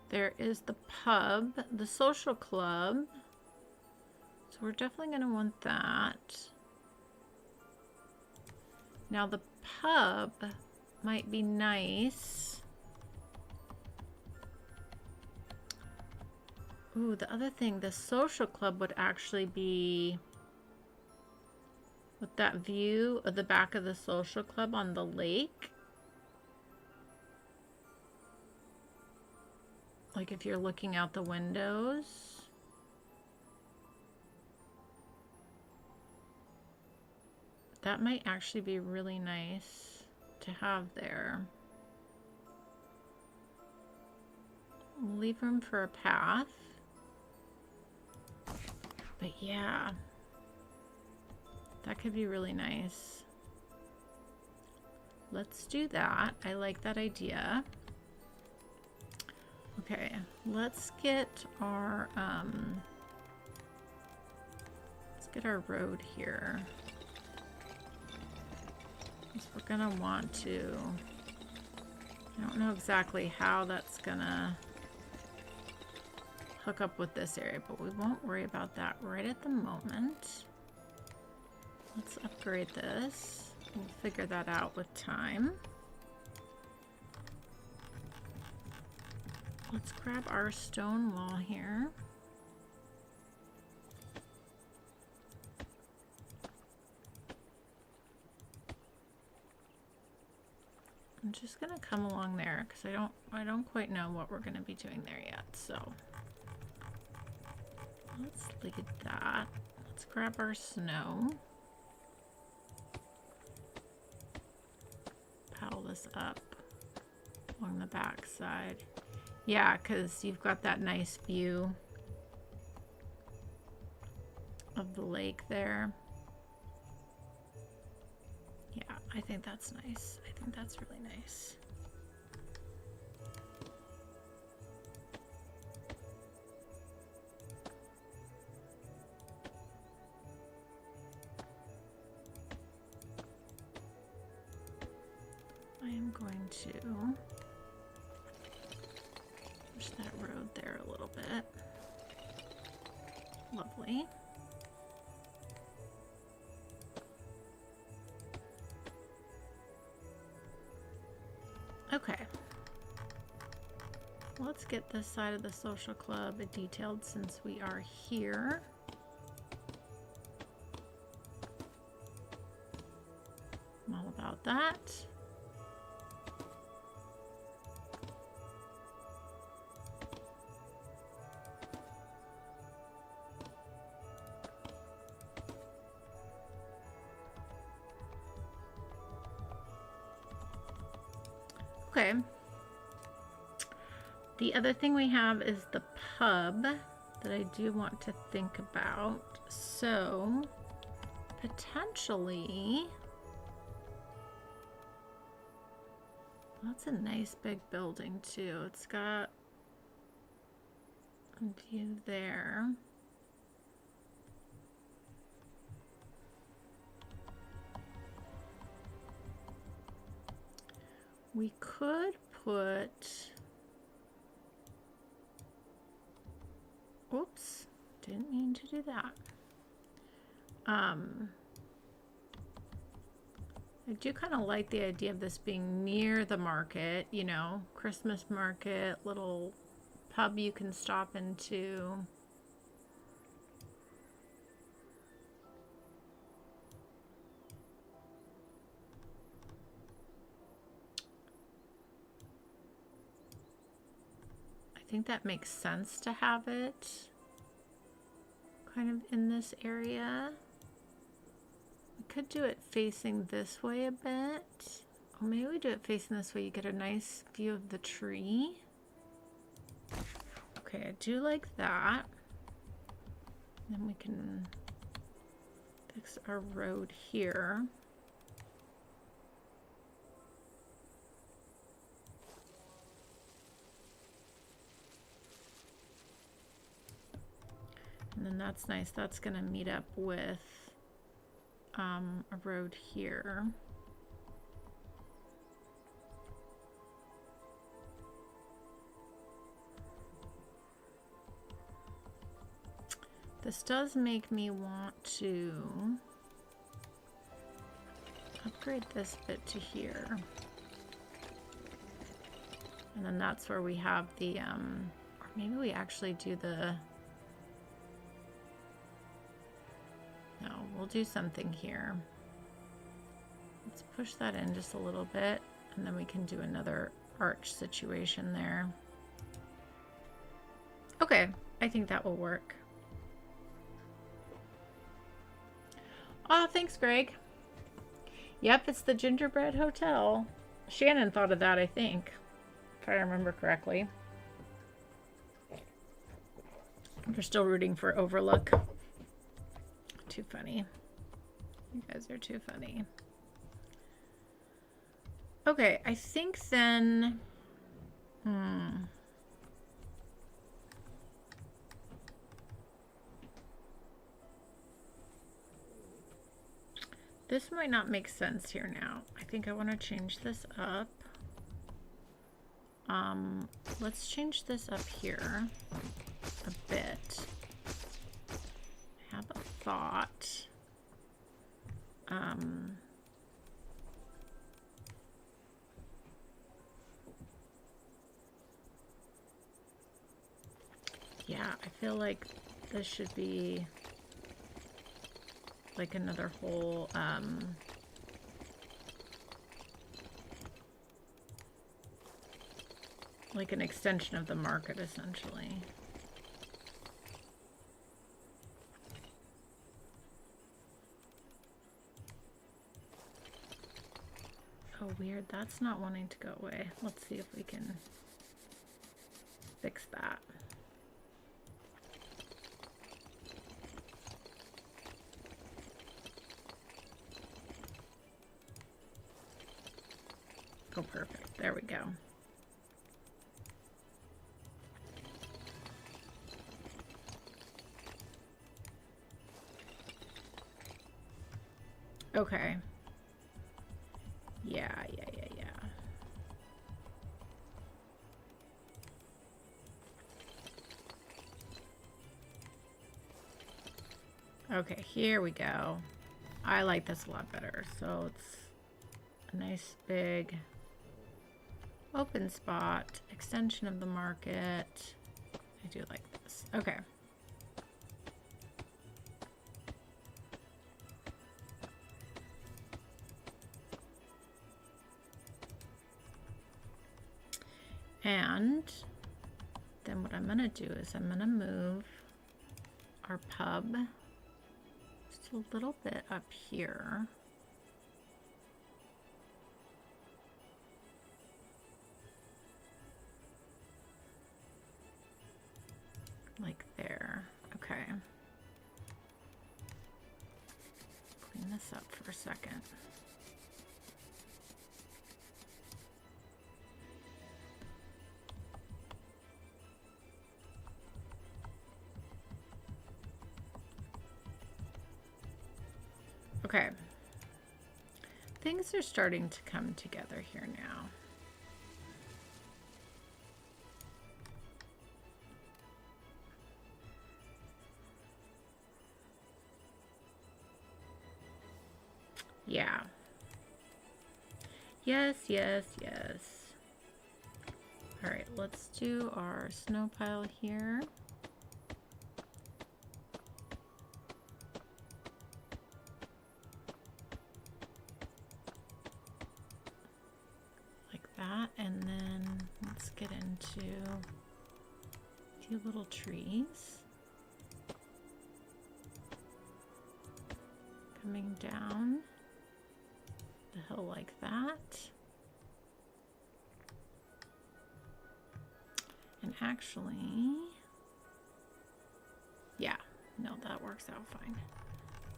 there is the pub, the social club. So we're definitely going to want that. Now the pub might be nice. Ooh, the other thing, the social club would actually be with that view of the back of the social club on the lake. Like if you're looking out the windows. That might actually be really nice to have there. Leave room for a path. But yeah, that could be really nice. Let's do that. I like that idea. Okay, let's get our road here. We're gonna want to, I don't know exactly how that's gonna hook up with this area, but we won't worry about that right at the moment. Let's upgrade this. We'll figure that out with time. Let's grab our stone wall here. I'm just gonna come along there because I don't quite know what we're gonna be doing there yet. So let's leave that. Let's grab our snow. Paddle this up along the back side. Yeah, because you've got that nice view of the lake there. Yeah, I think that's nice. I think that's really nice. I am going to push that road there a little bit. Lovely. Okay. Let's get this side of the social club detailed since we are here. I'm all about that. Okay. The other thing we have is the pub that I do want to think about. So potentially, that's a nice big building too. It's got a view there. We could put, oops, didn't mean to do that. I do kind of like the idea of this being near the market, you know, Christmas market, little pub you can stop into. I think that makes sense to have it kind of in this area. We could do it facing this way a bit. Or maybe we do it facing this way. You get a nice view of the tree. Okay, I do like that. Then we can fix our road here. And then that's nice. That's going to meet up with a road here. This does make me want to upgrade this bit to here. And then that's where we have the, or maybe we actually do the, no, we'll do something here. Let's push that in just a little bit, and then we can do another arch situation there. Okay, I think that will work. Oh, thanks, Greg. Yep, it's the Gingerbread Hotel. Shannon thought of that, I think, if I remember correctly. We're still rooting for Overlook. Too funny. You guys are too funny. Okay, I think then... This might not make sense here now. I think I want to change this up. Let's change this up here a bit. I have a thought. Yeah, I feel like this should be like another whole, like an extension of the market, essentially. Oh, weird. That's not wanting to go away. Let's see if we can fix that. Oh, perfect. There we go. Okay. Yeah. Okay, here we go. I like this a lot better. So it's a nice big open spot, extension of the market. I do like this. Okay. And then what I'm going to do is I'm going to move our pub just a little bit up here. Like there. Okay. Clean this up for a second. Okay. Things are starting to come together here now. Yeah. Yes. All right, let's do our snow pile here. Like that, and then let's get into a few little trees. Coming down the hill like that. And actually, yeah, no, that works out fine.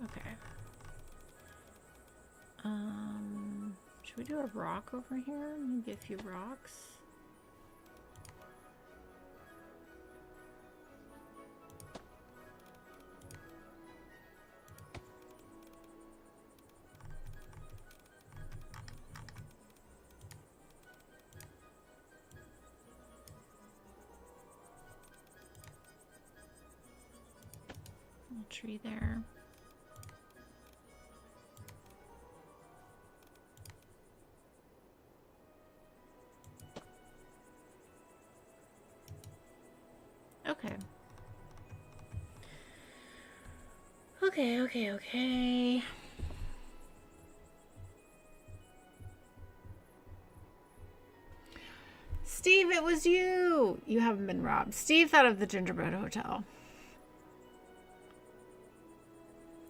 Okay. Should we do a rock over here? Maybe a few rocks. Little tree there. Okay. Okay. Steve, it was you. You haven't been robbed. Steve thought of the Gingerbread Hotel.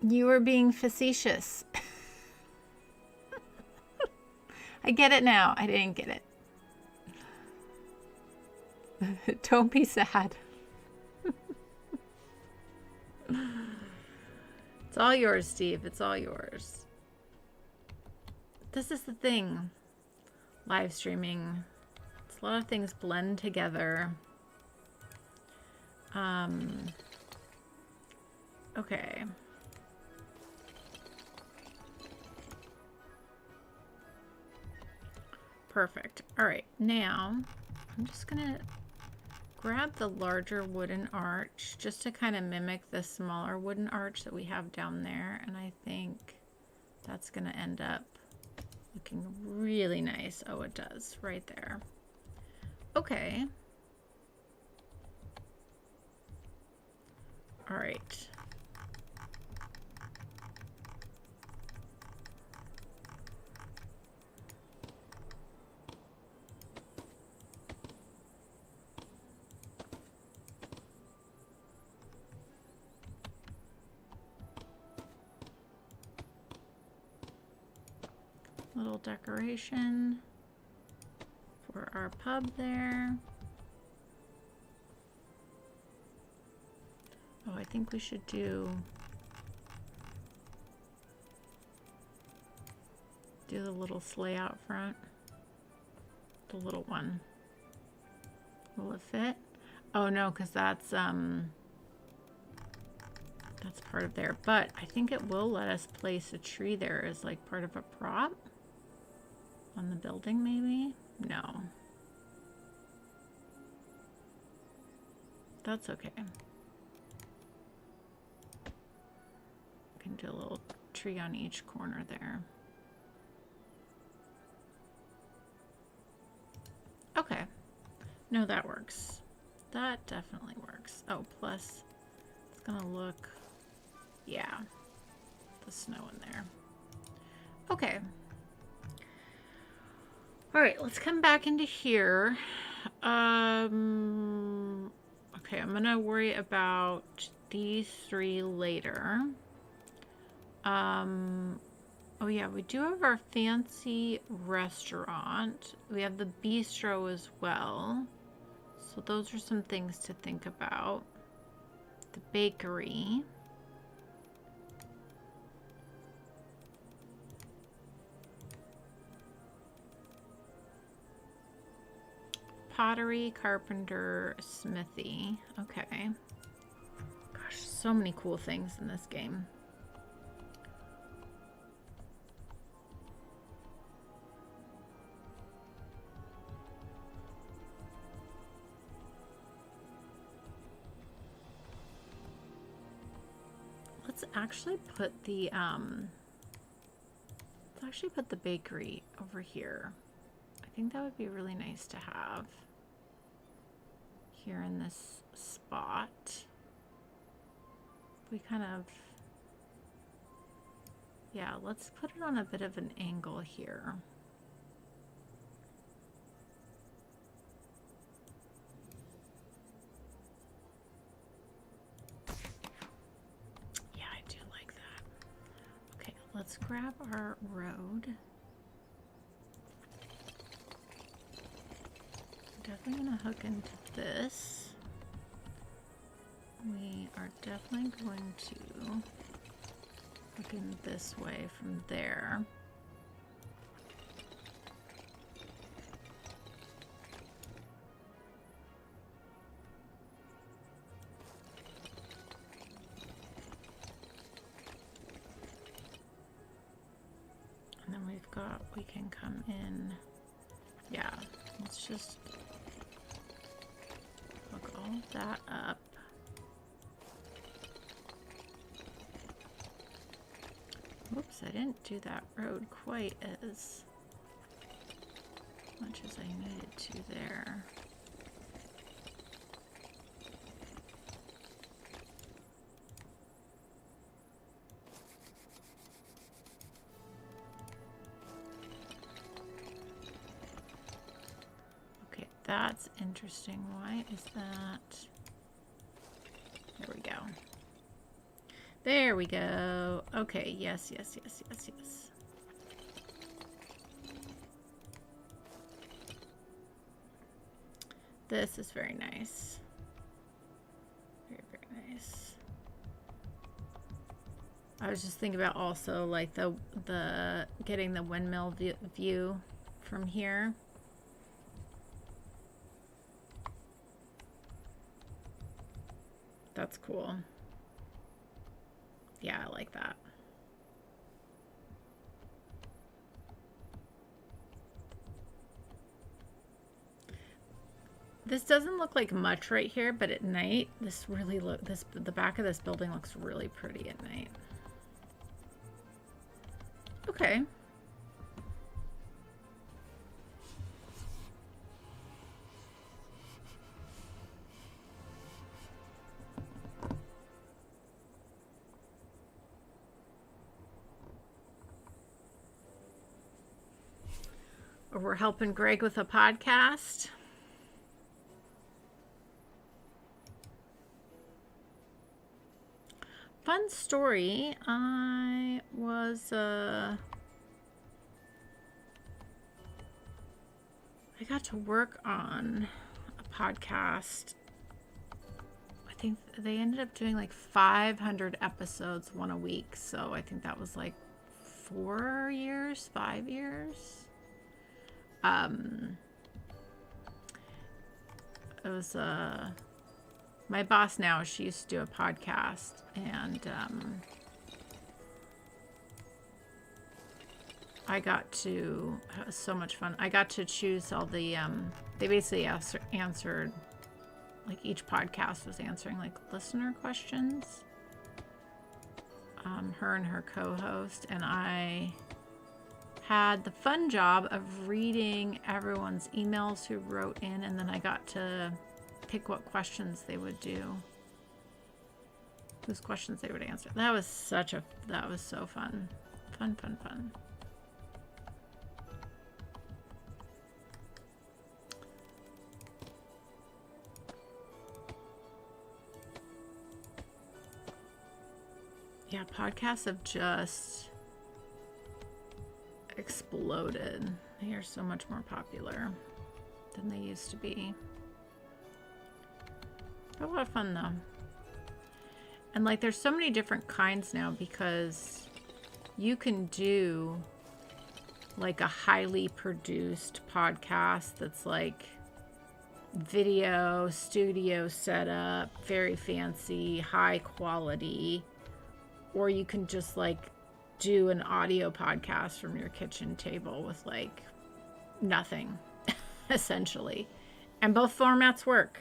You were being facetious. I get it now. I didn't get it. Don't be sad. It's all yours, Steve. It's all yours. This is the thing. Live streaming. It's a lot of things blend together. Okay. Perfect. All right. Now, I'm just gonna grab the larger wooden arch just to kind of mimic the smaller wooden arch that we have down there, and I think that's gonna end up looking really nice. Oh, it does right there. Okay. All right. Little decoration for our pub there. Oh, I think we should do the little sleigh out front. The little one. Will it fit? Oh no, because that's part of there. But I think it will let us place a tree there as like part of a prop on the building, maybe? No. That's okay. Can do a little tree on each corner there. Okay. No, that works. That definitely works. Oh, plus it's gonna look, yeah, the snow in there. Okay. All right, let's come back into here. Okay, I'm gonna worry about these three later. Oh yeah, we do have our fancy restaurant. We have the bistro as well. So those are some things to think about. The bakery. Pottery, carpenter, smithy. Okay. Gosh, so many cool things in this game. Let's actually put the bakery over here. I think that would be really nice to have here in this spot. We kind of, yeah, let's put it on a bit of an angle here. Yeah, I do like that. Okay, let's grab our road. Definitely gonna hook into this. We are definitely going to hook in this way from there. And then we've got, we can come in, yeah, let's just hook all that up. Whoops, I didn't do that road quite as much as I needed to there. Okay, that's interesting. Why is that? There we go. There we go. Okay, yes, yes, yes, yes, yes. This is very nice. Very, very nice. I was just thinking about also like the getting the windmill view from here. That's cool. Yeah, I like that. This doesn't look like much right here, but at night, the back of this building looks really pretty at night. Okay. Or we're helping Greg with a podcast. Fun story. I got to work on a podcast. I think they ended up doing like 500 episodes, one a week. So I think that was like 4 years, 5 years. It was my boss now, she used to do a podcast, and it was so much fun. I got to choose all the they basically answered, like, each podcast was answering like listener questions, her and her co-host, and I had the fun job of reading everyone's emails who wrote in, and then I got to pick what questions they would do, whose questions they would answer. That was so fun. Fun. Yeah, podcasts have just exploded. They are so much more popular than they used to be. A lot of fun though. And like, there's so many different kinds now, because you can do like a highly produced podcast that's like video studio setup, very fancy, high quality, or you can just like do an audio podcast from your kitchen table with like nothing essentially. And both formats work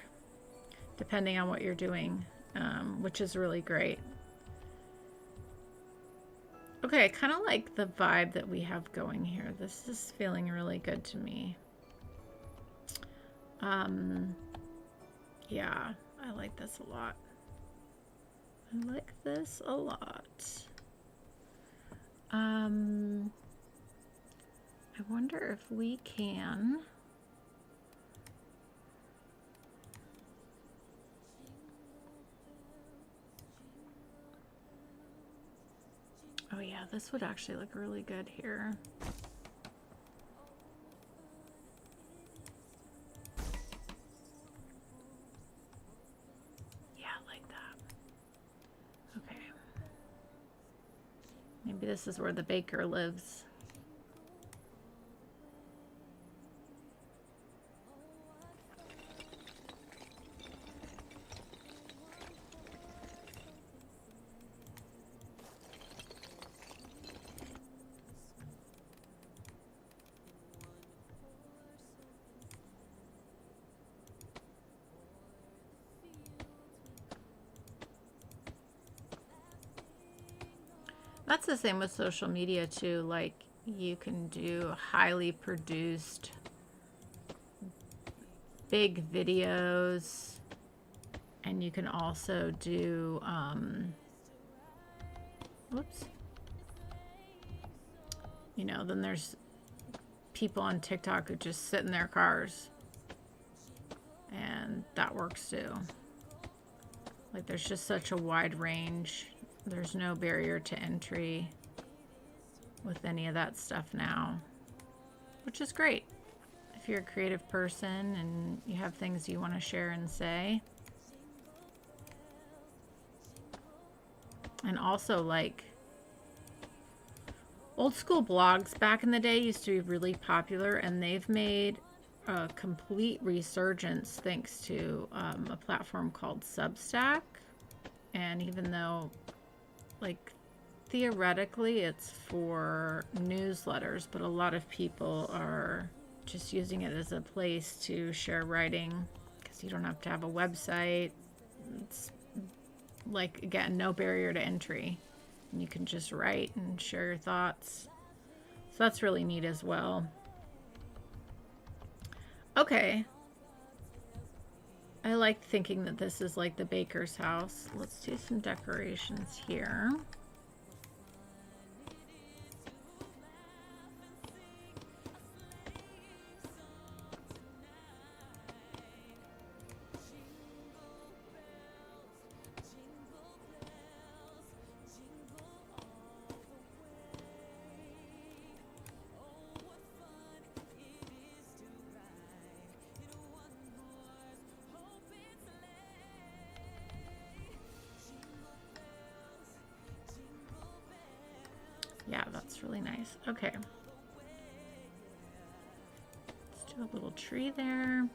depending on what you're doing, which is really great. Okay, I kind of like the vibe that we have going here. This is feeling really good to me. Yeah, I like this a lot. I wonder if we can... Oh yeah, this would actually look really good here. Yeah, like that. Okay. Maybe this is where the baker lives. That's the same with social media too. Like, you can do highly produced big videos, and you can also do you know, then there's people on TikTok who just sit in their cars, and that works too. Like, there's just such a wide range. There's no barrier to entry with any of that stuff now, which is great if you're a creative person and you have things you want to share and say. And also, like, old school blogs back in the day used to be really popular, and they've made a complete resurgence thanks to a platform called Substack. And even though, like, theoretically it's for newsletters, but a lot of people are just using it as a place to share writing So you don't have to have a website. It's like, again, no barrier to entry. And you can just write and share your thoughts. So that's really neat as well. Okay. I like thinking that this is like the baker's house. Let's do some decorations here. Yeah, that's really nice. Okay. Let's do a little tree there.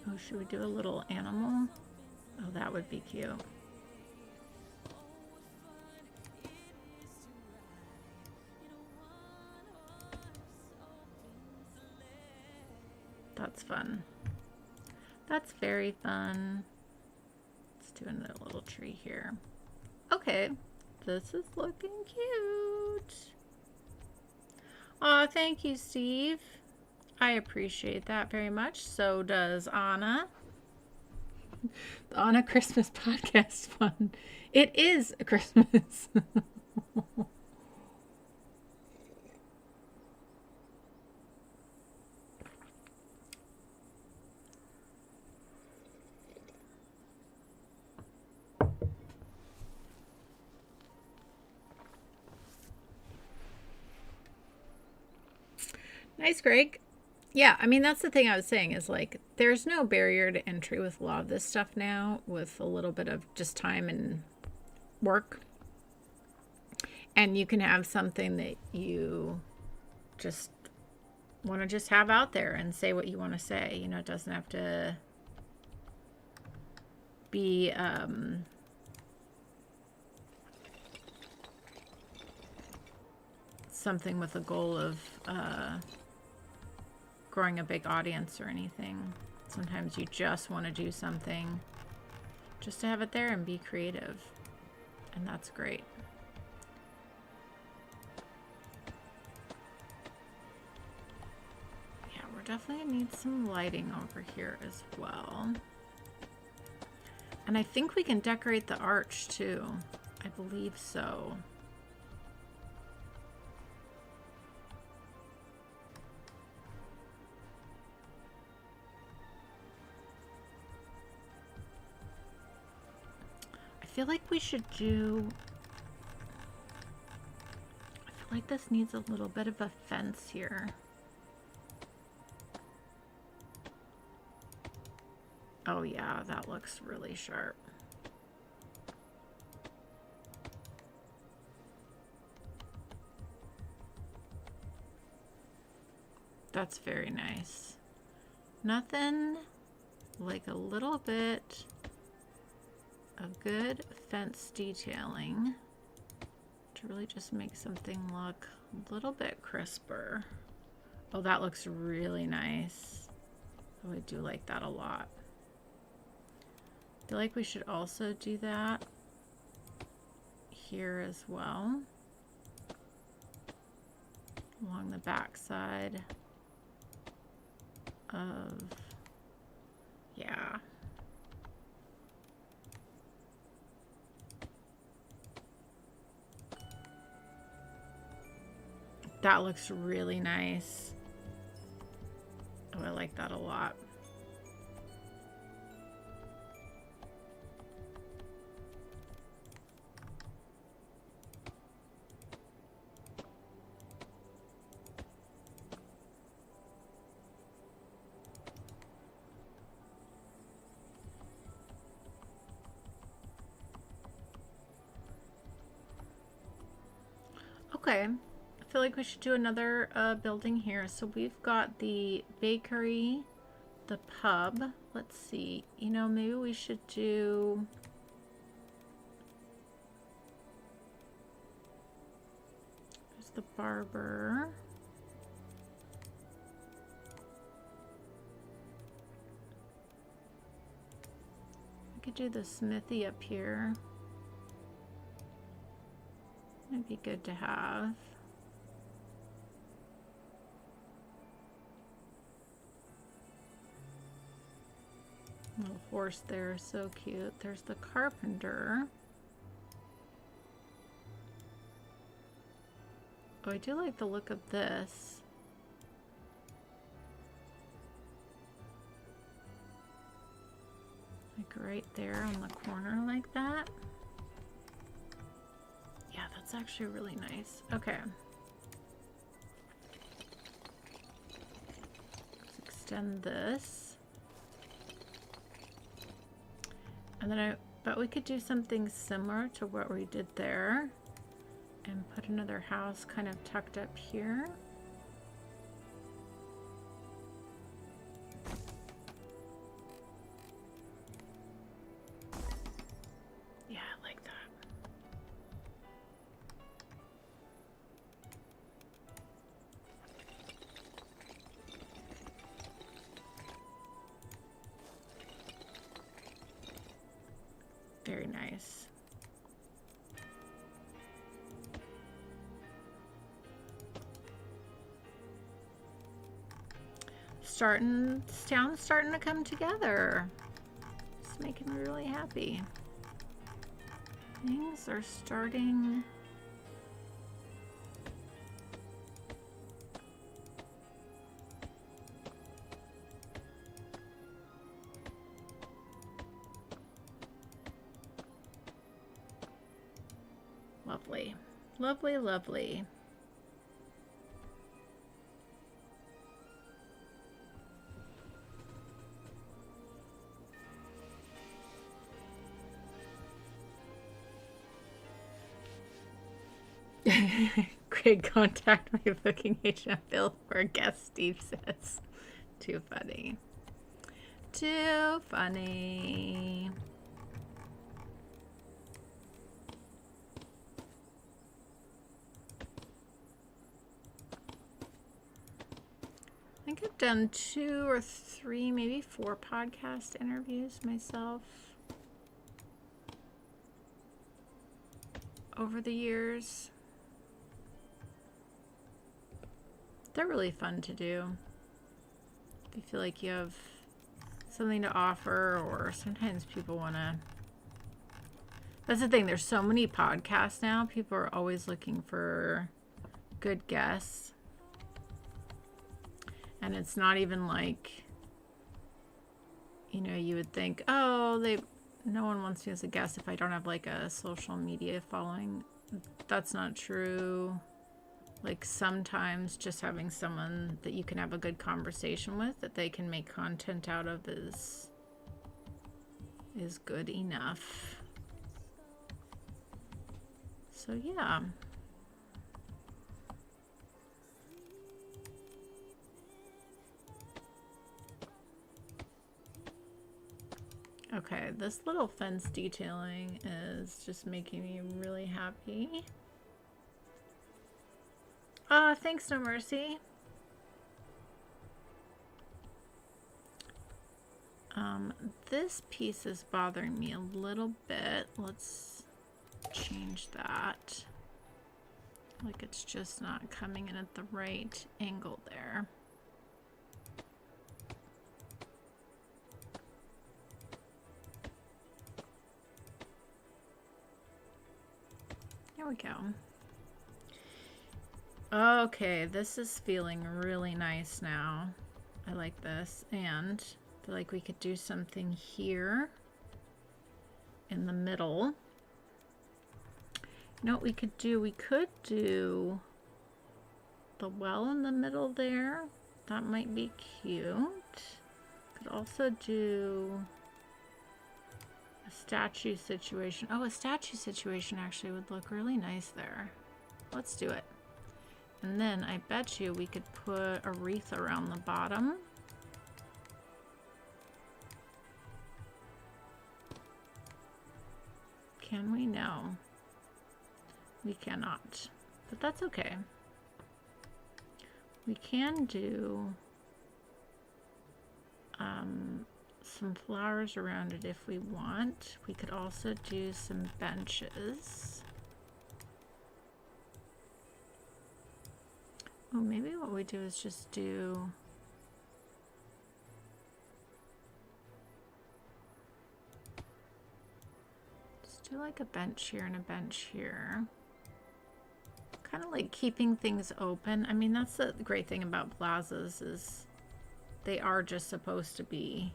Oh, should we do a little animal? Oh, that would be cute. That's fun. That's very fun. Let's do another little tree here. Okay. This is looking cute. Aw, thank you, Steve. I appreciate that very much. So does Anna. The Anna Christmas podcast fun. It is a Christmas. Nice, Greg. Yeah, I mean, that's the thing I was saying is like, there's no barrier to entry with a lot of this stuff now, with a little bit of just time and work. And you can have something that you just want to just have out there and say what you want to say. You know, it doesn't have to be something with a goal of growing a big audience or anything. Sometimes you just want to do something just to have it there and be creative, and that's great. Yeah, we're definitely gonna need some lighting over here as well. And I think we can decorate the arch too. I believe so. I feel like we should do, I feel like this needs a little bit of a fence here. Oh yeah, that looks really sharp. That's very nice. Nothing like a little bit of good fence detailing to really just make something look a little bit crisper. Oh, that looks really nice. Oh, I do like that a lot. I feel like we should also do that here as well, along the back side of, yeah. That looks really nice. Oh, I like that a lot. Okay, I feel like we should do another building here. So we've got the bakery, the pub. Let's see, you know, maybe we should do, there's the barber. could do the smithy up here. It'd be good to have. Little horse there, so cute. There's the carpenter. Oh, I do like the look of this. Like right there on the corner like that. Yeah, that's actually really nice. Okay. Let's extend this. And then I bet we could do something similar to what we did there and put another house kind of tucked up here. Yeah, I like that. Very nice. Town's starting to come together. It's making me really happy. Things are starting. Lovely. Lovely, lovely. Great, contact my booking agent Bill for a guest, Steve says. Too funny. Too funny. I think I've done 2 or 3, maybe 4 podcast interviews myself over the years. They're really fun to do. If you feel like you have something to offer, or sometimes people want to. That's the thing, there's so many podcasts now. People are always looking for good guests. And it's not even like, you know, you would think, oh, no one wants me as a guest if I don't have like a social media following. That's not true. Like sometimes just having someone that you can have a good conversation with, that they can make content out of, is good enough. So yeah. Okay, this little fence detailing is just making me really happy. Thanks, No Mercy. This piece is bothering me a little bit. Let's change that. Like it's just not coming in at the right angle there. There we go. Okay, this is feeling really nice now. I like this, and I feel like we could do something here in the middle. You know what we could do? We could do the well in the middle there. That might be cute. Could also do a statue situation. Oh, a statue situation actually would look really nice there. Let's do it. And then I bet you we could put a wreath around the bottom. Can we? No. We cannot. But that's okay. We can do some flowers around it if we want. We could also do some benches. Oh, maybe what we do is just do... Just do like a bench here and a bench here. Kind of like keeping things open. I mean, that's the great thing about plazas is they are just supposed to be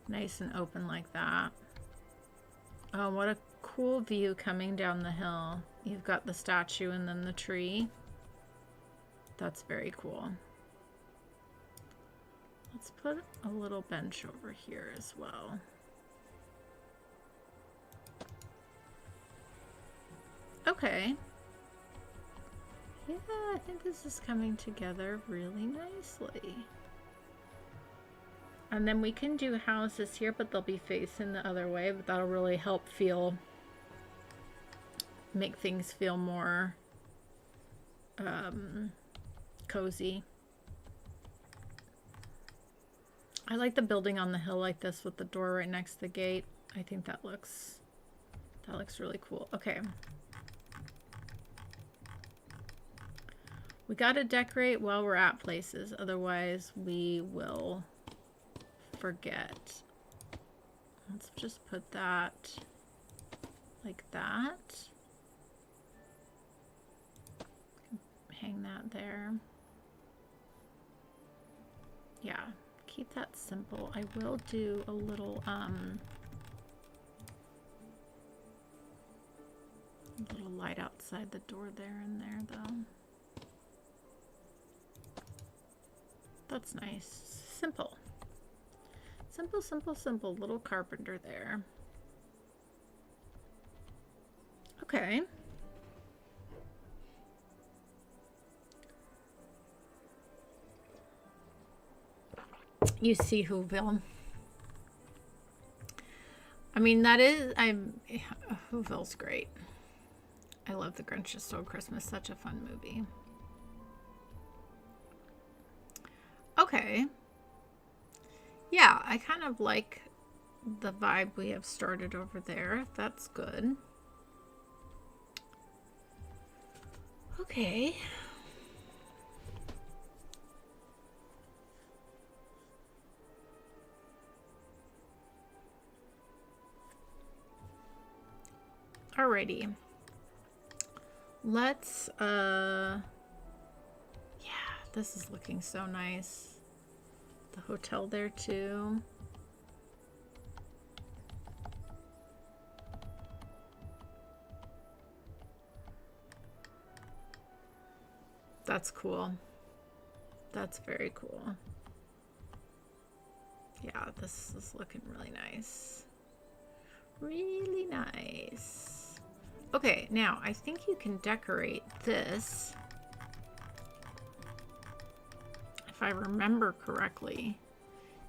nice and open like that. Oh, what a cool view coming down the hill. You've got the statue and then the tree. That's very cool. Let's put a little bench over here as well. Okay. Yeah, I think this is coming together really nicely. And then we can do houses here, but they'll be facing the other way, but that'll really help make things feel more cozy. I like the building on the hill like this with the door right next to the gate. I think that looks really cool. Okay. We gotta decorate while we're at places, otherwise we will forget. Let's just put that like that. Hang that there. Yeah, keep that simple. I will do a little light outside the door there and there though. That's nice. Simple. Simple, simple, simple. Little carpenter there. Okay. You see Whoville. I mean, Whoville's great. I love The Grinch Just Stole Christmas. Such a fun movie. Okay. Yeah, I kind of like the vibe we have started over there. That's good. Okay. Alrighty. Let's, yeah, this is looking so nice. The hotel there too. That's cool. That's very cool. Yeah, this is looking really nice. Really nice. Okay, now I think you can decorate this. If I remember correctly.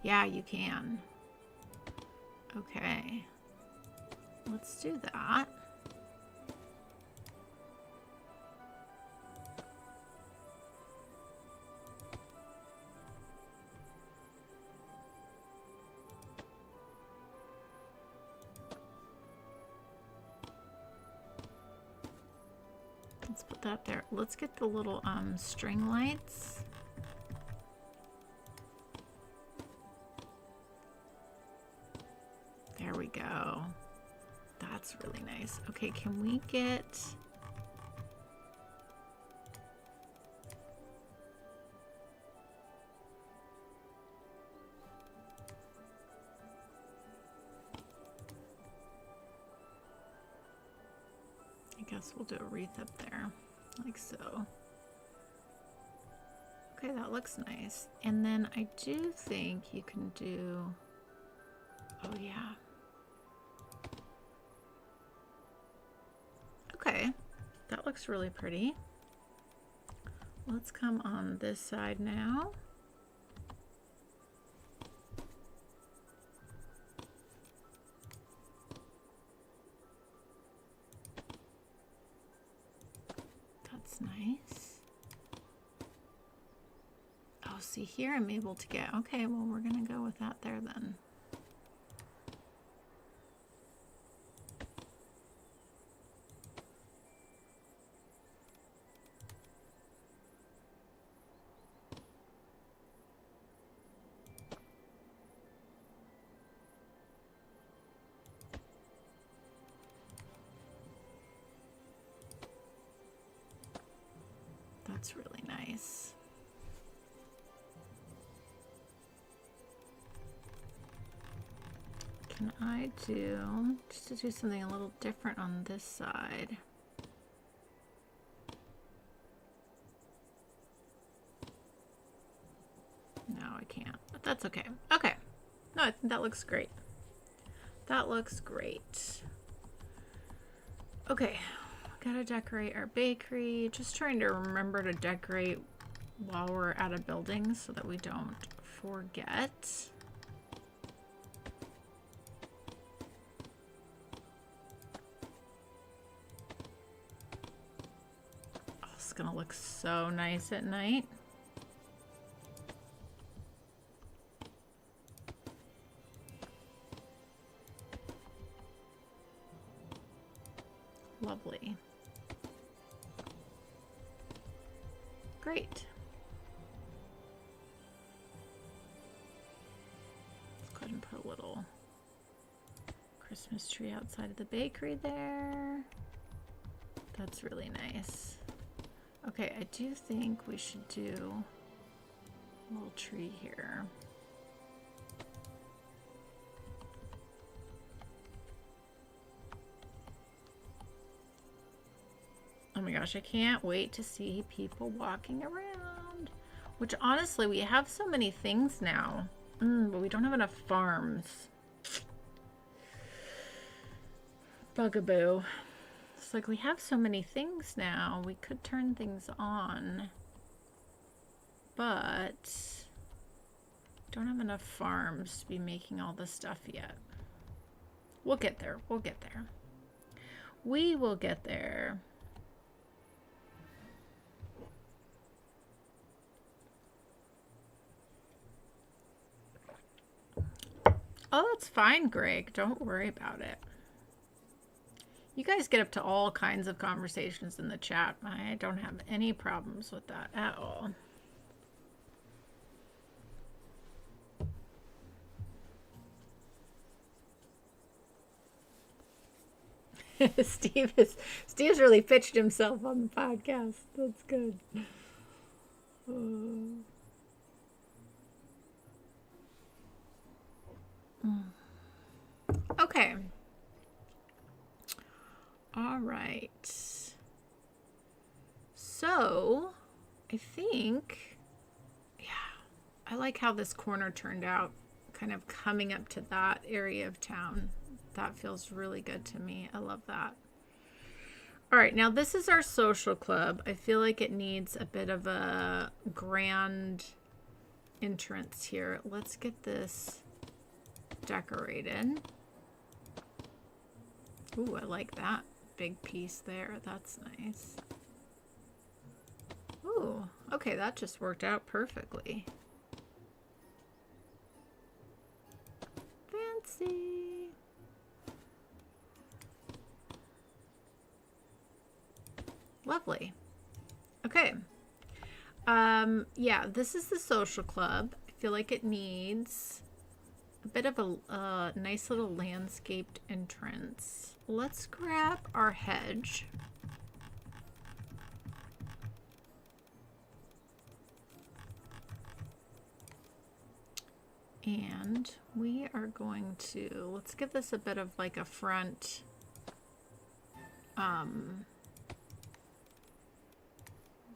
Yeah, you can. Okay. Let's do that. Let's put that there. Let's get the little string lights. There we go. That's really nice. Okay, can we get... I guess we'll do a wreath up there, like so. Okay, that looks nice. And then I do think you can do... Oh, yeah. Okay, that looks really pretty. Let's come on this side now. That's nice. Oh, see here I'm able to get, okay, well, we're going to go with that there then. That's really nice. Can I do, just to do something a little different on this side? No, I can't, but that's okay. Okay. No, I think that looks great. That looks great. Okay. Gotta decorate our bakery. Just trying to remember to decorate while we're at a building so that we don't forget. Oh, it's gonna look so nice at night. Lovely. Great. Let's go ahead and put a little Christmas tree outside of the bakery there. That's really nice. Okay, I do think we should do a little tree here. Oh my gosh, I can't wait to see people walking around. Which honestly, we have so many things now. But we don't have enough farms. Bugaboo. It's like we have so many things now. We could turn things on. But don't have enough farms to be making all this stuff yet. We'll get there. We'll get there. We will get there. Oh, that's fine, Greg. Don't worry about it. You guys get up to all kinds of conversations in the chat. I don't have any problems with that at all. Steve's really pitched himself on the podcast. That's good. Okay. All right. So, I think, yeah, I like how this corner turned out, kind of coming up to that area of town. That feels really good to me. I love that. All right, now this is our social club. I feel like it needs a bit of a grand entrance here. Let's get this decorated. Ooh, I like that big piece there. That's nice. Ooh, okay, that just worked out perfectly. Fancy. Lovely. Okay. Yeah, this is the social club. I feel like it needs a bit of a nice little landscaped entrance. Let's grab our hedge. And we are going to, let's give this a bit of like a front,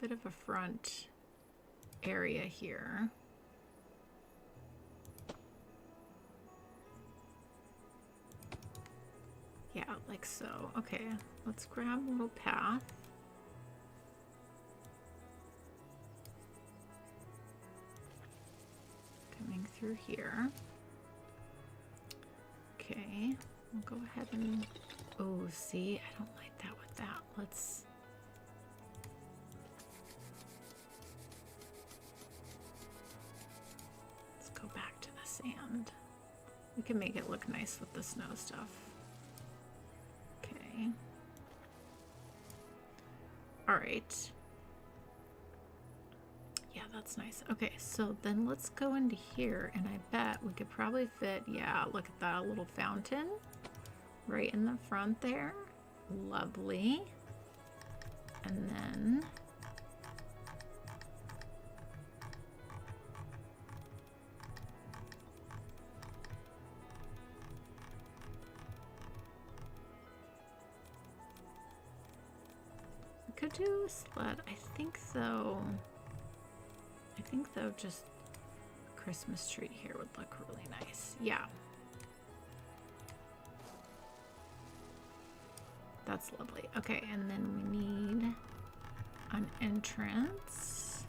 bit of a front area here. Yeah, like so. Okay, let's grab a little path. Coming through here. Okay, we'll go ahead and, oh, see, I don't like that with that. Let's, We can make it look nice with the snow stuff. Okay. All right. Yeah, that's nice. Okay, so then let's go into here, and I bet we could probably fit, yeah, look at that little fountain right in the front there. Lovely. And then we could do a sled. I think though just Christmas tree here would look really nice. Yeah. That's lovely. Okay, and then we need an entrance.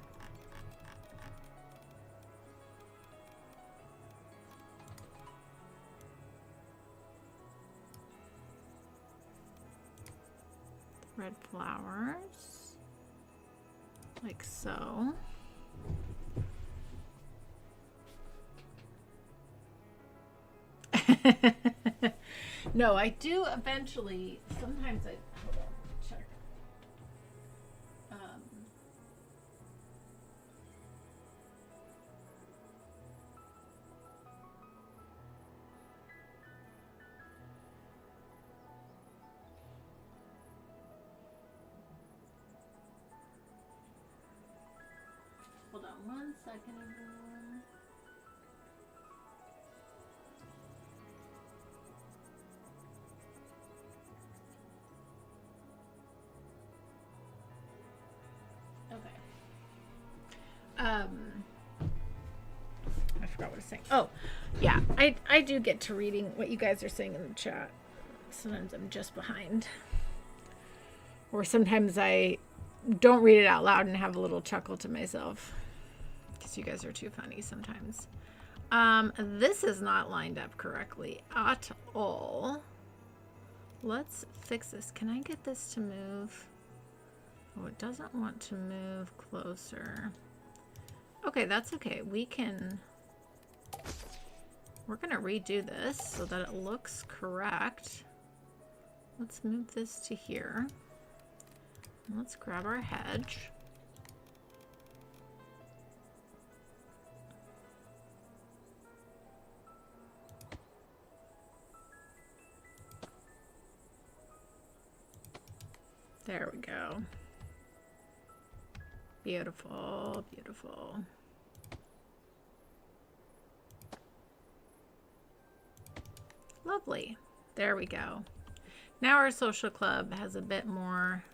Red flowers, like so. No, I do eventually, sometimes I, hold on, check. Hold on 1 second, everyone. I forgot what I was saying. Oh, yeah, I do get to reading what you guys are saying in the chat. Sometimes I'm just behind. Or sometimes I don't read it out loud and have a little chuckle to myself. Because you guys are too funny sometimes. This is not lined up correctly at all. Let's fix this. Can I get this to move? Oh, it doesn't want to move closer. Okay, that's okay. We're gonna redo this so that it looks correct. Let's move this to here. Let's grab our hedge. There we go. Beautiful, beautiful. Lovely. There we go. Now our social club has a bit more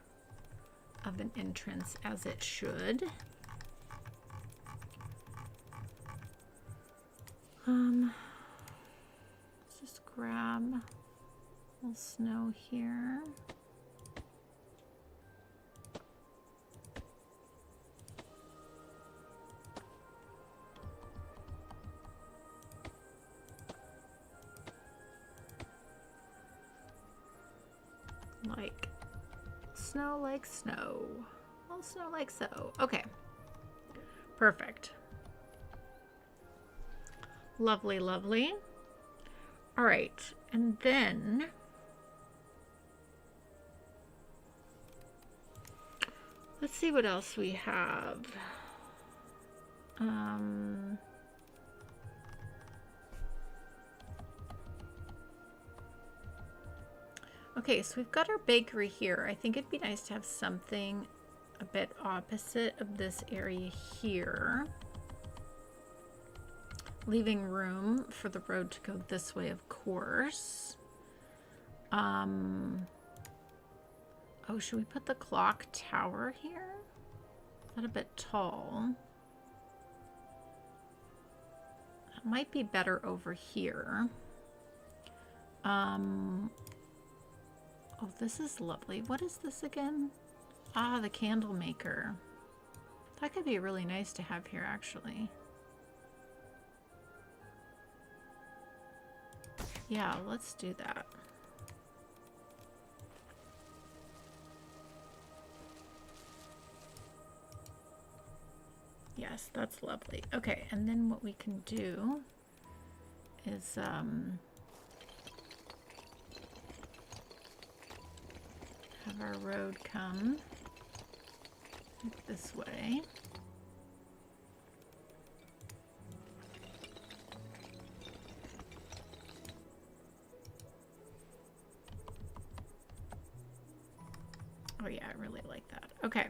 of an entrance, as it should. Let's just grab a little snow here. Like snow, like snow. All snow like so. Okay. Perfect. Lovely, lovely. All right. And then let's see what else we have. Okay, so we've got our bakery here. I think it'd be nice to have something a bit opposite of this area here. Leaving room for the road to go this way, of course. Oh, should we put the clock tower here? Is that a bit tall? It might be better over here. Oh, this is lovely. What is this again? Ah, the candle maker. That could be really nice to have here, actually. Yeah, let's do that. Yes, that's lovely. Okay, and then what we can do is have our road come this way. Oh yeah, I really like that. Okay.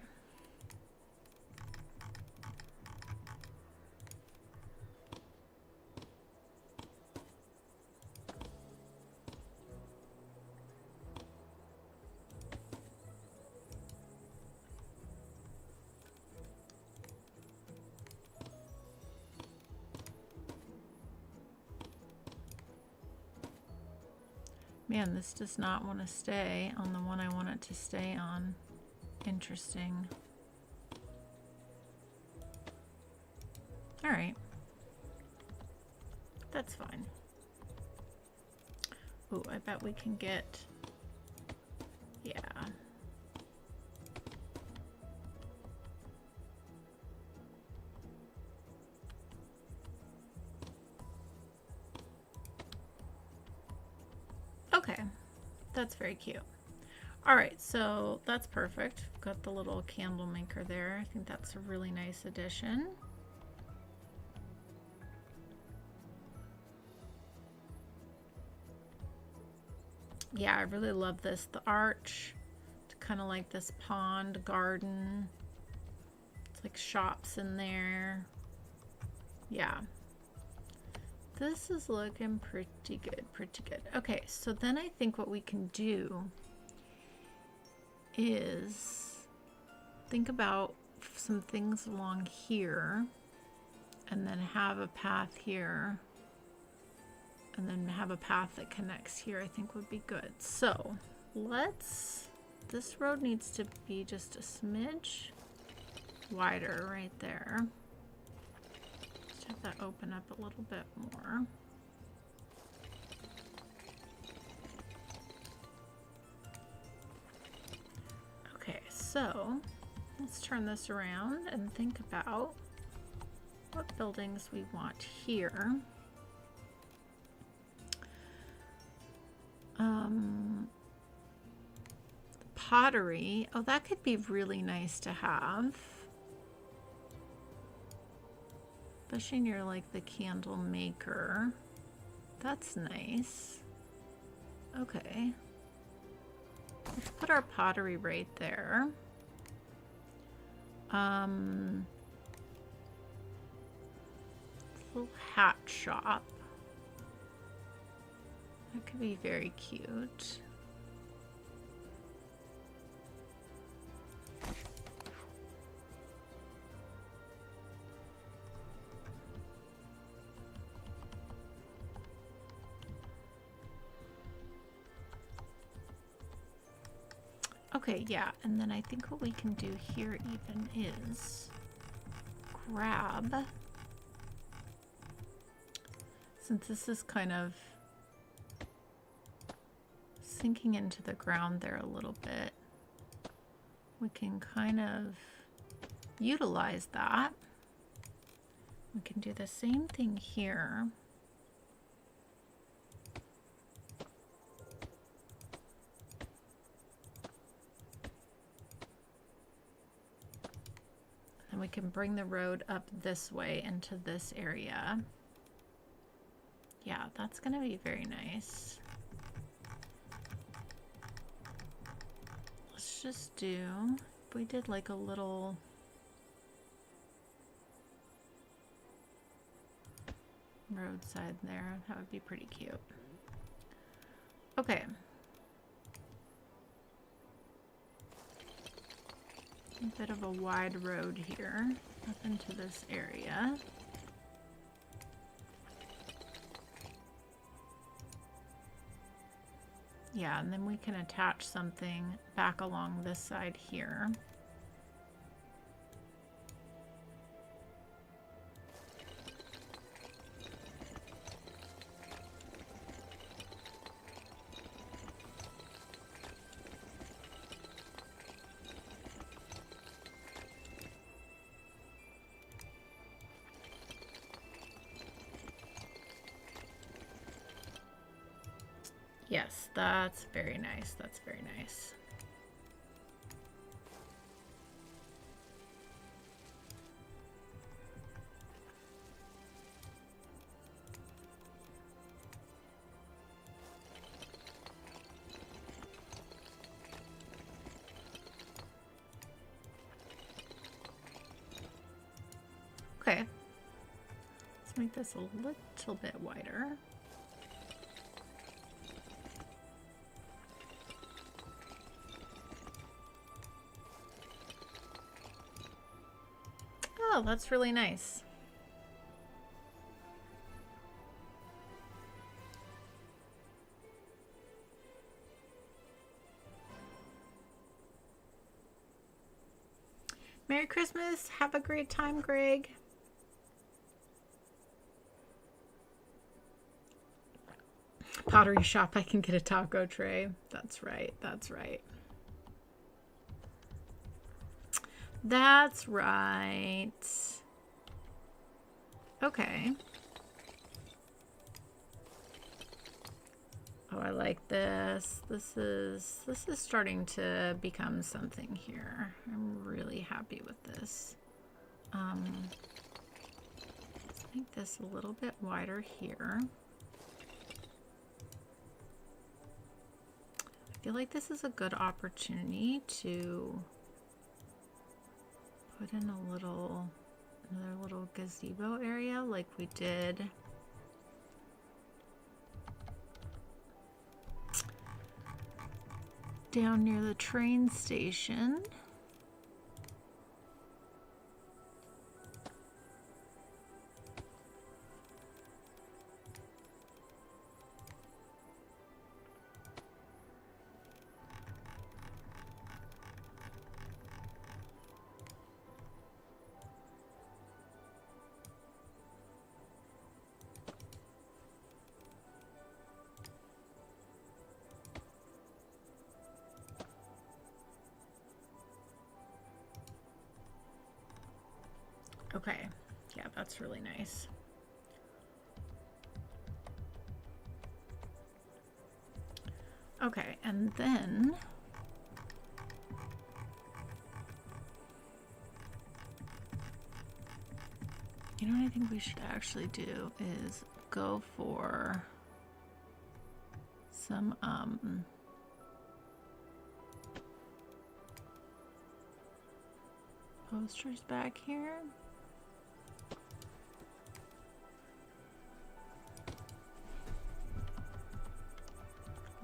Man, this does not want to stay on the one I want it to stay on. Interesting. All right. That's fine. Ooh, I bet we can get... Yeah. Okay, that's very cute. All right, so that's perfect. Got the little candle maker there. I think that's a really nice addition. Yeah, I really love this. The arch, it's kind of like this pond garden. It's like shops in there. Yeah. This is looking pretty good, pretty good. Okay, so then I think what we can do is think about some things along here and then have a path here and then have a path that connects here. I think would be good. So this road needs to be just a smidge wider right there. Have that open up a little bit more. Okay, so let's turn this around and think about what buildings we want here. Pottery. Oh, that could be really nice to have. Especially near like the candle maker. That's nice. Okay. Let's put our pottery right there. Little hat shop. That could be very cute. Okay, yeah, and then I think what we can do here even is grab, since this is kind of sinking into the ground there a little bit, we can kind of utilize that. We can do the same thing here. And we can bring the road up this way into this area. Yeah, that's gonna be very nice. Let's just do, if we did like a little roadside there, that would be pretty cute. Okay. A bit of a wide road here up into this area. Yeah, and then we can attach something back along this side here. Yes, that's very nice. That's very nice. Okay. Let's make this a little bit wider. Oh, that's really nice. Merry Christmas. Have a great time, Greg. Pottery shop, I can get a taco tray. That's right. That's right. That's right. Okay. Oh, I like this. This is starting to become something here. I'm really happy with this. Let's make this a little bit wider here. I feel like this is a good opportunity to put in another little gazebo area like we did down near the train station. Okay, yeah, that's really nice. Okay, and then you know what I think we should actually do is go for some posters back here.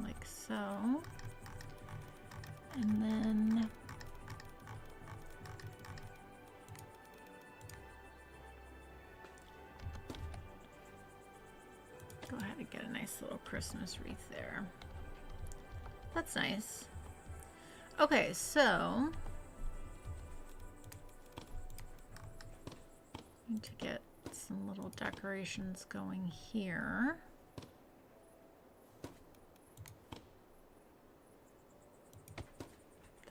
Like so. And then go ahead and get a nice little Christmas wreath there. That's nice. Okay, so need to get some little decorations going here.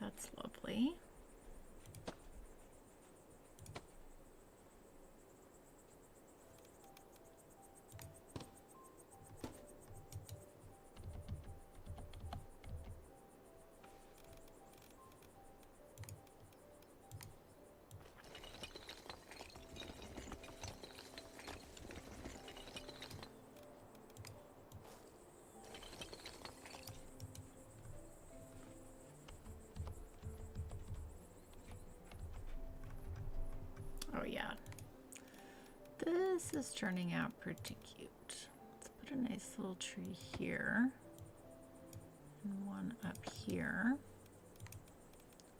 That's lovely. Oh yeah, this is turning out pretty cute. Let's put a nice little tree here and one up here,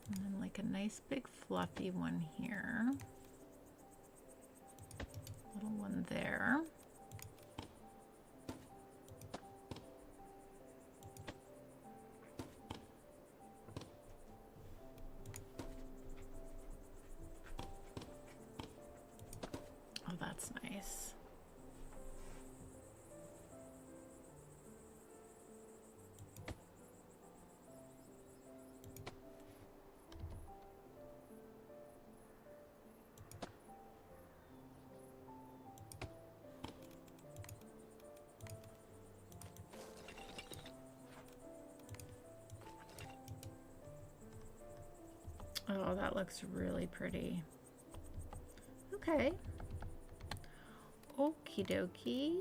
and then like a nice big fluffy one here, little one there. Oh, that's nice. Oh, that looks really pretty. Okay. Okie dokie.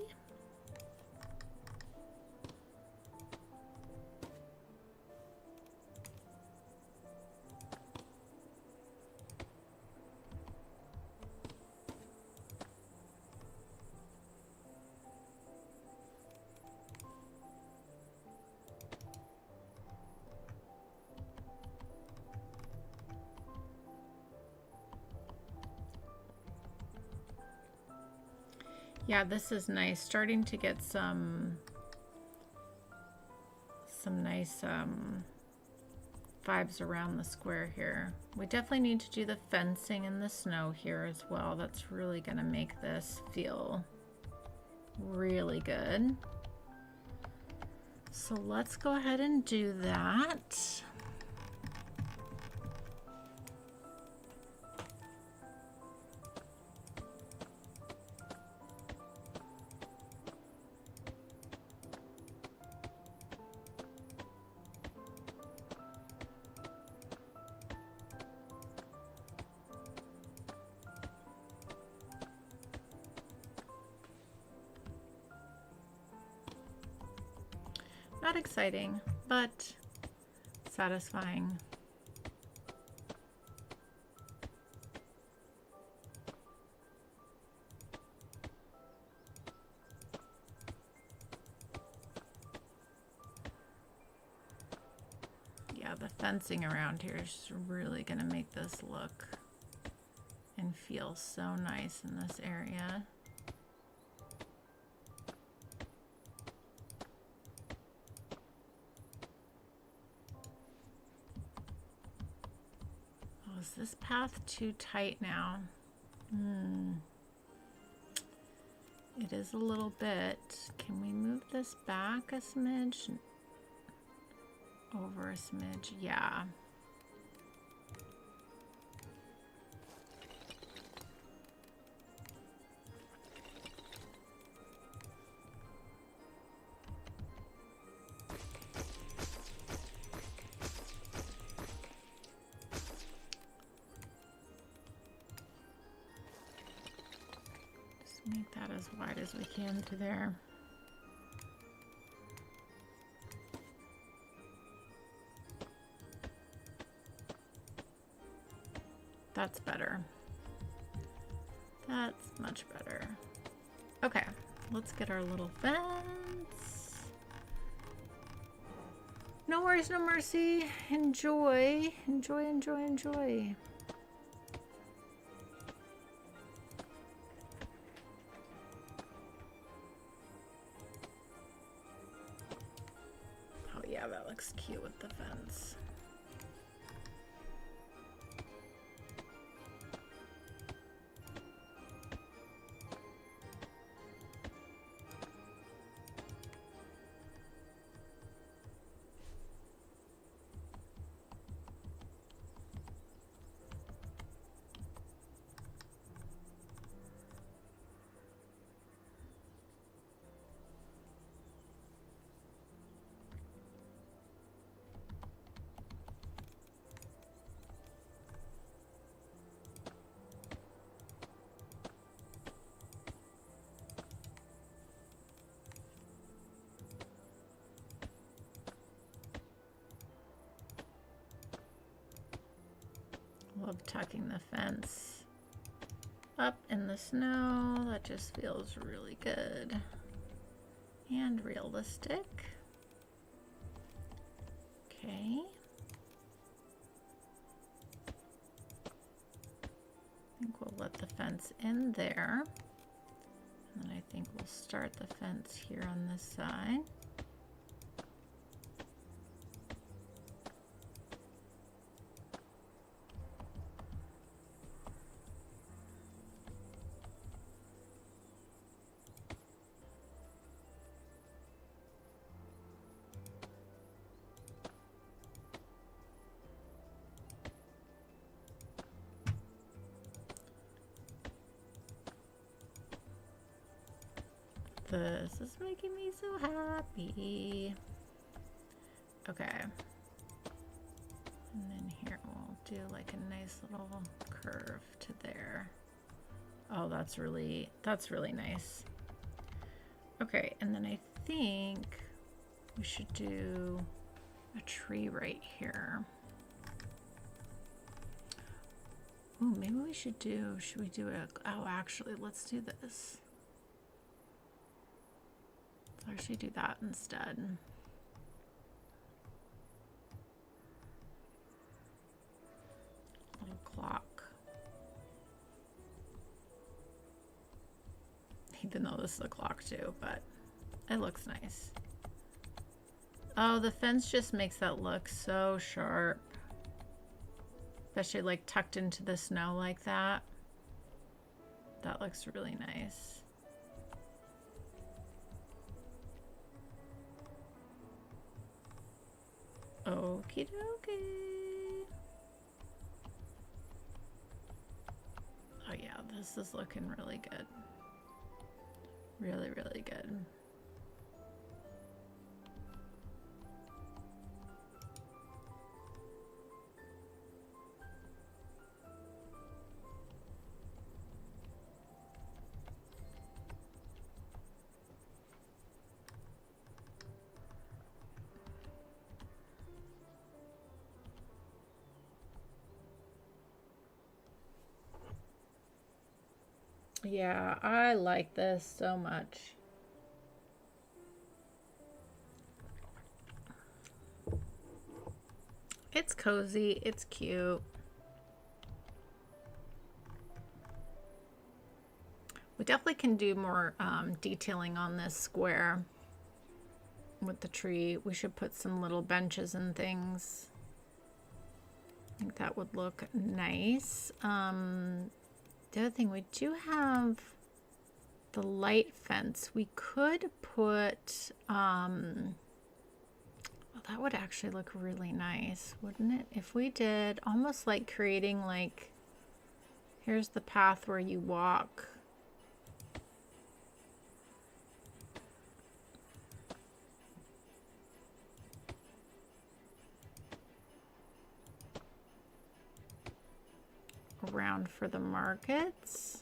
Yeah, this is nice. Starting to get some nice vibes around the square here. We definitely need to do the fencing and the snow here as well. That's really going to make this feel really good. So let's go ahead and do that. Not exciting, but satisfying. Yeah, the fencing around here is really going to make this look and feel so nice in this area. Is this path too tight now? It is a little bit. Can we move this back a smidge? Over a smidge, yeah. Make that as wide as we can through there. That's better. That's much better. Okay, let's get our little fence. No worries, no mercy. Enjoy, enjoy, enjoy, enjoy. Yeah, that looks cute with the fence. Love tucking the fence up in the snow. That just feels really good and realistic. Okay. I think we'll let the fence in there. And then I think we'll start the fence here on this side. This is making me so happy. Okay. And then here we'll do like a nice little curve to there. Oh, that's really nice. Okay, and then I think we should do a tree right here. Ooh, maybe we should do, oh, actually, let's do this. Let's actually do that instead. Little clock. Even though this is a clock too, but it looks nice. Oh, the fence just makes that look so sharp. Especially like tucked into the snow like that. That looks really nice. Okie dokie. Oh yeah, this is looking really good. Really, really good. Yeah, I like this so much. It's cozy, it's cute. We definitely can do more detailing on this square with the tree. We should put some little benches and things. I think that would look nice. The other thing, we do have the light fence. We could put, well, that would actually look really nice, wouldn't it? If we did almost like creating like, here's the path where you walk. Around for the markets.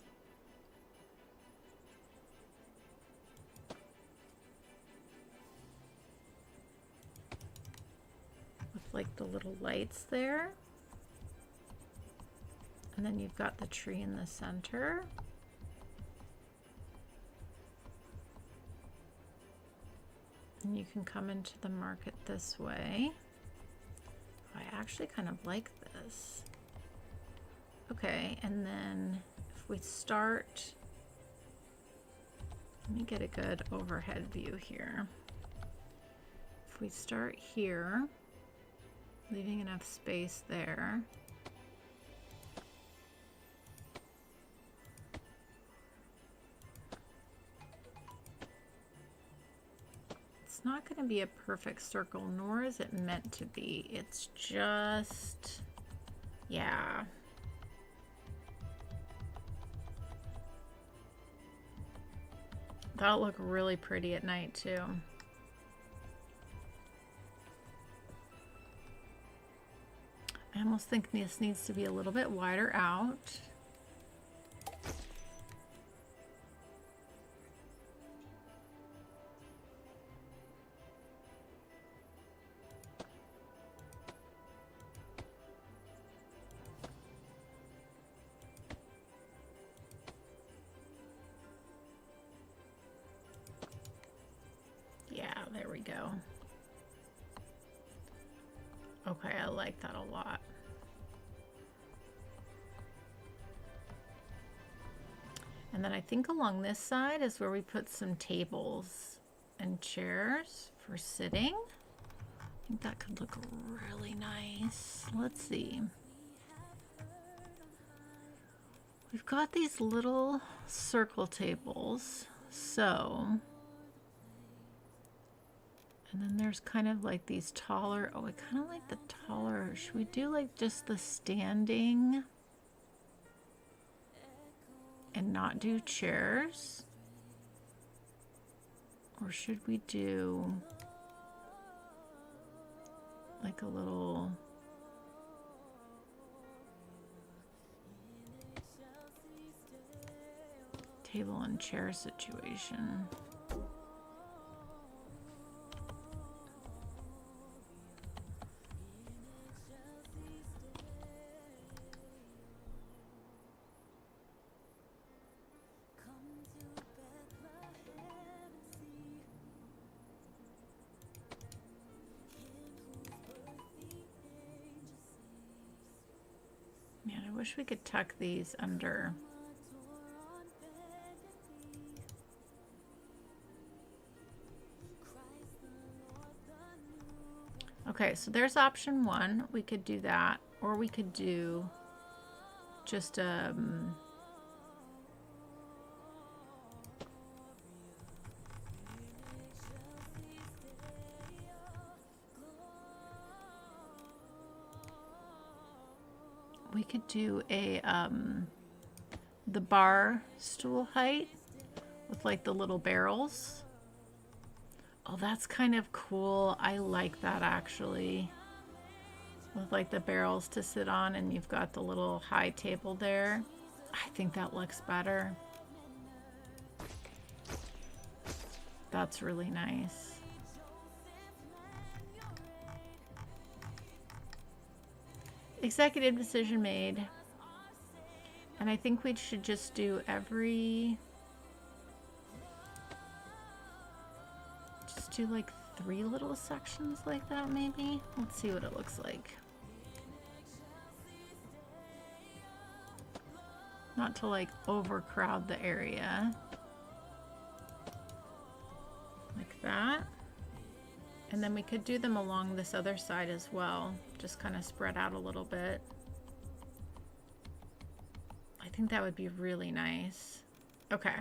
With like the little lights there. And then you've got the tree in the center. And you can come into the market this way. I actually kind of like this. Okay, and then if we start, let me get a good overhead view here. If we start here, leaving enough space there. It's not going to be a perfect circle, nor is it meant to be. It's just, yeah. That'll look really pretty at night too. I almost think this needs to be a little bit wider out. There we go. Okay, I like that a lot. And then I think along this side is where we put some tables and chairs for sitting. I think that could look really nice. Let's see. We've got these little circle tables, so... And then there's kind of like these taller, oh, I kind of like the taller. Should we do like just the standing and not do chairs? Or should we do like a little Table and chair situation. Man, I wish we could tuck these under. Okay, so there's option one. We could do that, or we could do just we could do a the bar stool height with like the little barrels. Oh, that's kind of cool. I like that actually. With like the barrels to sit on, and you've got the little high table there. I think that looks better. That's really nice. Executive decision made. And I think we should just do just do like 3 little sections like that maybe. Let's see what it looks like. Not to like overcrowd the area. Like that. And then we could do them along this other side as well. Just kind of spread out a little bit. I think that would be really nice. Okay.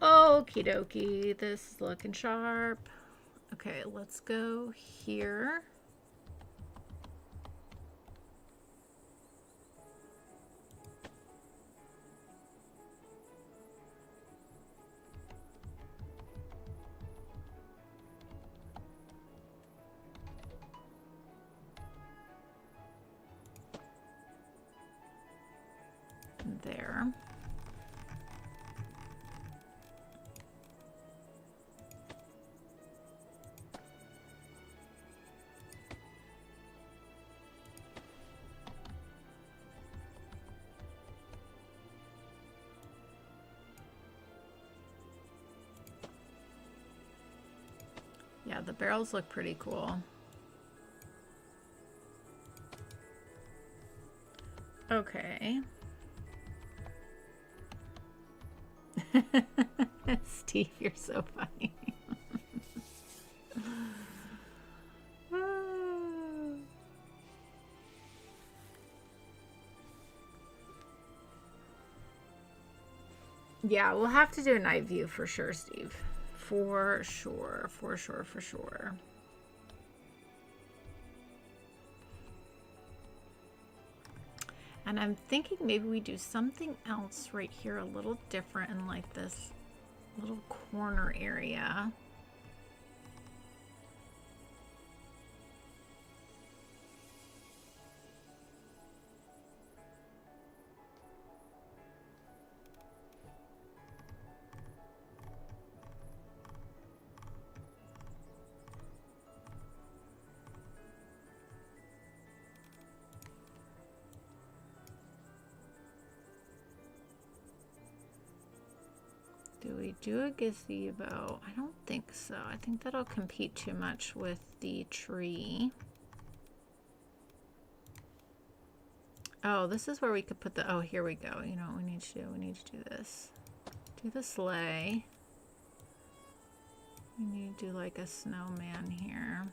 Okie dokie. This is looking sharp. Okay, let's go here. There. Yeah, the barrels look pretty cool. Okay. Steve, you're so funny. Yeah, we'll have to do a night view for sure, Steve. For sure, for sure, for sure. And I'm thinking maybe we do something else right here a little different in like this little corner area. Do we do a gazebo? I don't think so. I think that'll compete too much with the tree. Oh, this is where we could put the, oh, here we go. You know what we need to do? We need to do this. Do the sleigh. We need to do like a snowman here.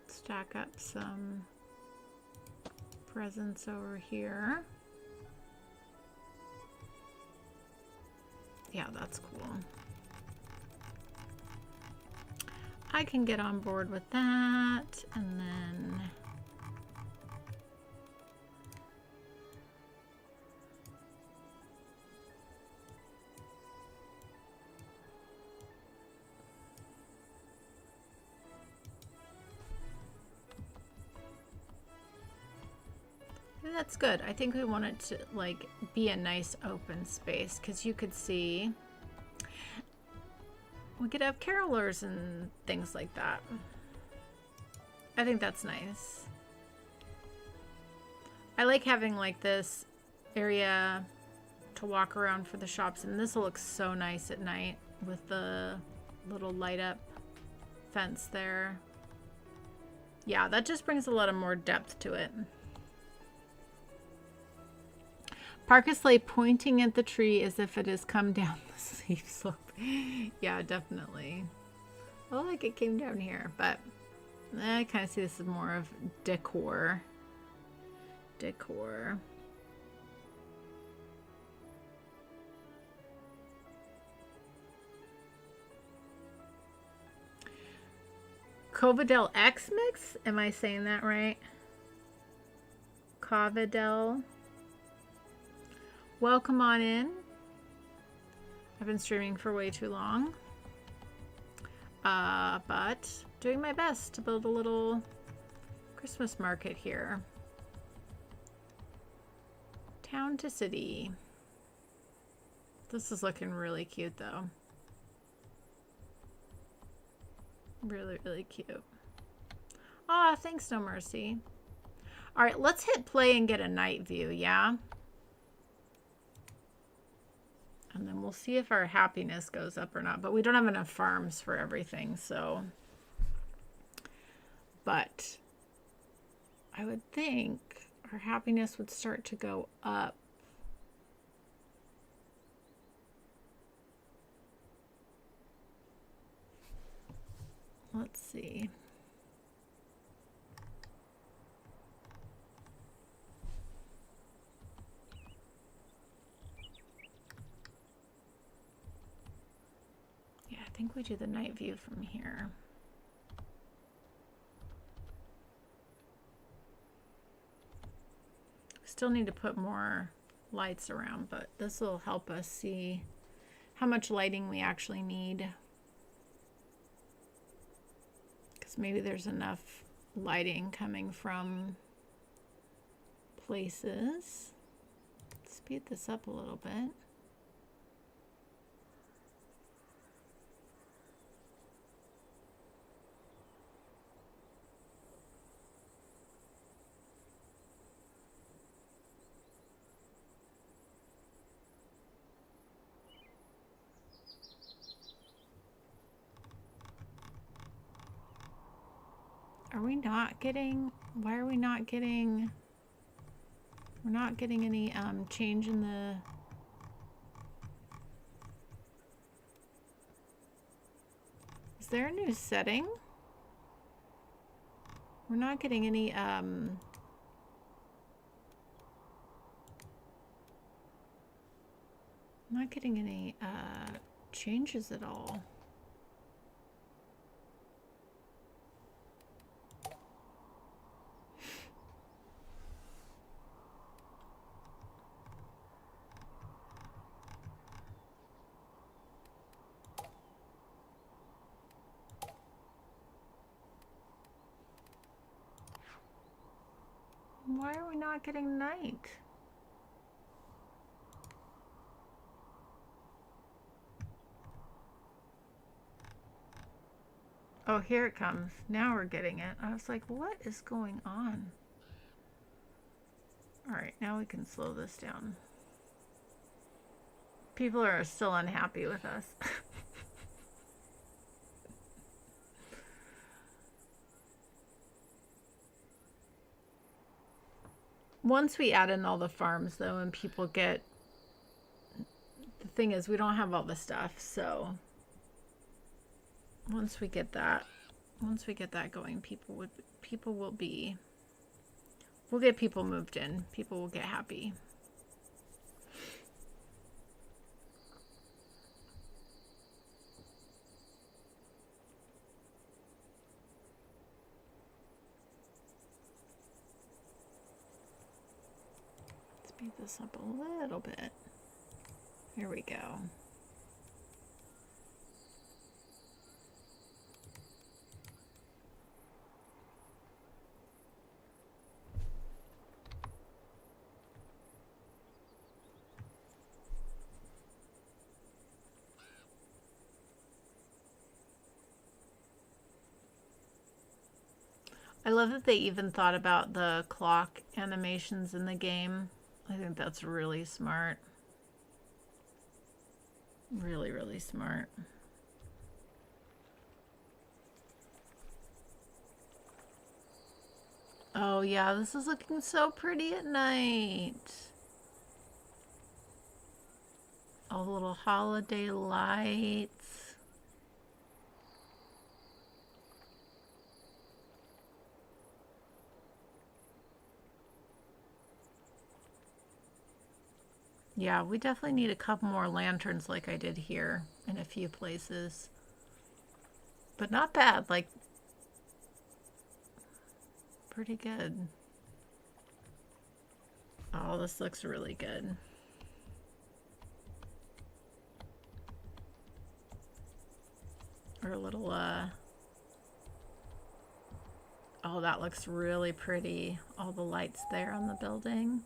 Stack up some presents over here. Yeah, that's cool. I can get on board with that, and then that's good. I think we want it to like be a nice open space because you could see we could have carolers and things like that. I think that's nice. I like having like this area to walk around for the shops, and this will look so nice at night with the little light up fence there. Yeah, that just brings a lot of more depth to it. Parkus lay pointing at the tree as if it has come down the steep slope. Yeah, definitely. Well, like it came down here, but I kind of see this as more of decor. Decor. Covidel X Mix? Am I saying that right? Covidel. Welcome on in. I've been streaming for way too long. But doing my best to build a little Christmas market here. Town to city. This is looking really cute though. Really, really cute. Aw, thanks, No Mercy. All right, let's hit play and get a night view, yeah? And then we'll see if our happiness goes up or not. But we don't have enough farms for everything, so. But I would think our happiness would start to go up. Let's see. Yeah, I think we do the night view from here. Still need to put more lights around, but this will help us see how much lighting we actually need. Maybe there's enough lighting coming from places. Speed this up a little bit. Are we not getting, why are we not getting, we're not getting any change in the, is there a new setting? We're not getting any, not getting any changes at all. Why are we not getting night? Oh, here it comes. Now we're getting it. I was like, what is going on? All right, now we can slow this down. People are still unhappy with us. Once we add in all the farms though, and people get, the thing is we don't have all the stuff, so once we get that going, we'll get people moved in. People will get happy. Speed this up a little bit. Here we go. I love that they even thought about the clock animations in the game. I think that's really smart. Really, really smart. Oh yeah, this is looking so pretty at night. All the little holiday lights. Yeah, we definitely need a couple more lanterns like I did here in a few places. But not bad, like pretty good. Oh, this looks really good. Or a little, oh, that looks really pretty. All the lights there on the building.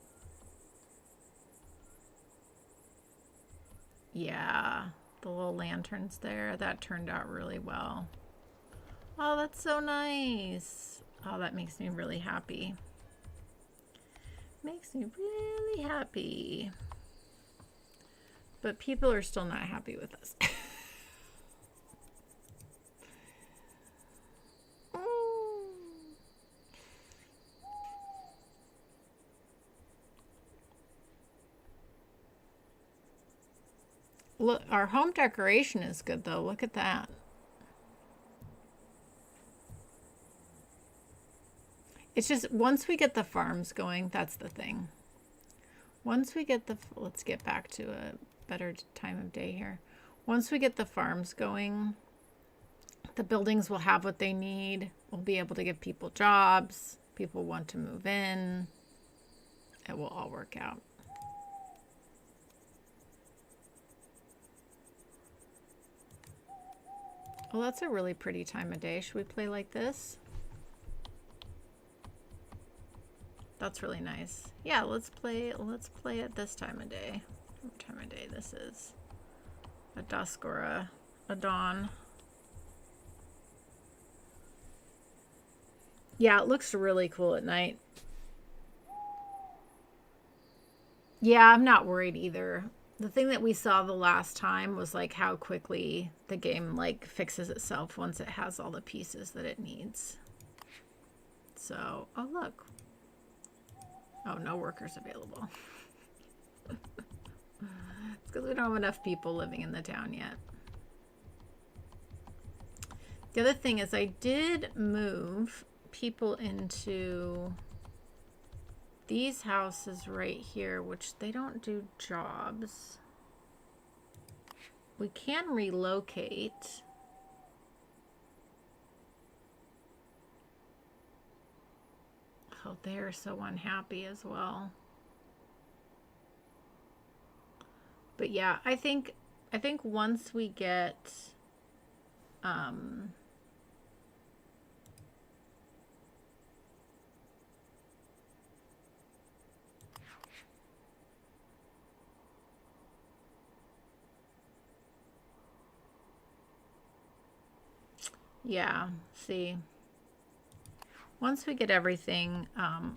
Yeah, the little lanterns there, that turned out really well. Oh, that's so nice. Oh, that makes me really happy. Makes me really happy. But people are still not happy with us. Look, our home decoration is good though. Look at that. It's just once we get the farms going, that's the thing. Once we get the, let's get back to a better time of day here. Once we get the farms going, the buildings will have what they need. We'll be able to give people jobs. People want to move in. It will all work out. Well, that's a really pretty time of day. Should we play like this? That's really nice. Yeah, let's play at this time of day. What time of day this is? A dusk or a dawn. Yeah, it looks really cool at night. Yeah, I'm not worried either. The thing that we saw the last time was like how quickly the game like fixes itself once it has all the pieces that it needs. So, oh look. Oh, no workers available. It's because we don't have enough people living in the town yet. The other thing is I did move people into these houses right here, which they don't do jobs. We can relocate. Oh, they're so unhappy as well. But yeah, I think once we get yeah, see. Once we get everything,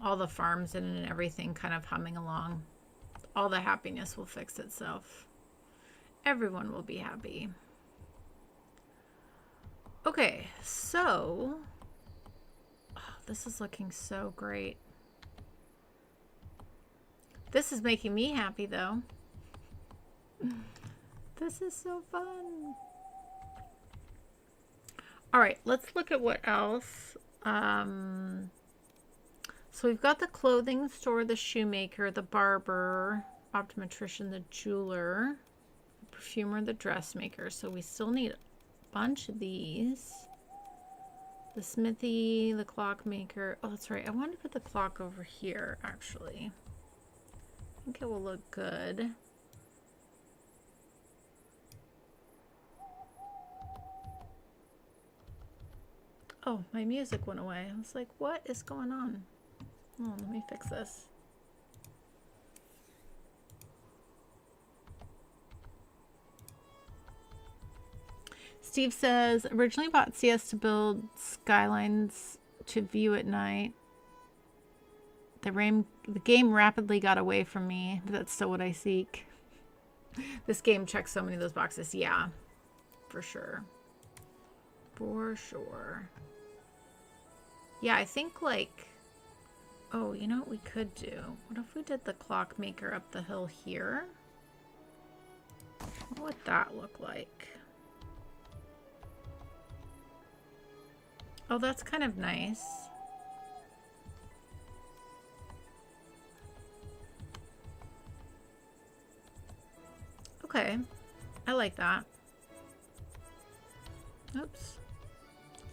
all the farms in and everything kind of humming along, all the happiness will fix itself. Everyone will be happy. Okay, so this is looking so great. This is making me happy though. This is so fun. All right, let's look at what else. So we've got the clothing store, the shoemaker, the barber, optometrician, the jeweler, the perfumer, the dressmaker. So we still need a bunch of these. The smithy, the clockmaker. Oh, that's right. I want to put the clock over here, actually. I think it will look good. Oh, my music went away. I was like, what is going on? Oh, let me fix this. Steve says, originally bought CS to build Skylines to view at night. The game rapidly got away from me, but that's still what I seek. This game checks so many of those boxes. Yeah, for sure. For sure. Yeah, I think like, oh, you know what we could do? What if we did the clockmaker up the hill here? What would that look like? Oh, that's kind of nice. Okay, I like that. Oops.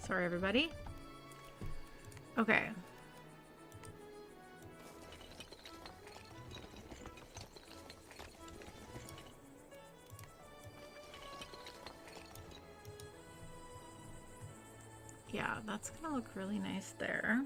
Sorry, everybody. Okay. Yeah, that's gonna look really nice there.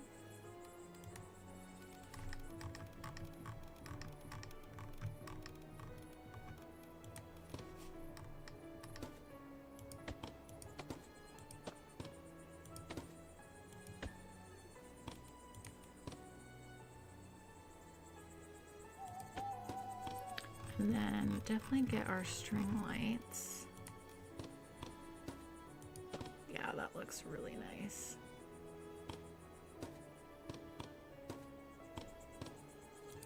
And then definitely get our string lights. Yeah, that looks really nice.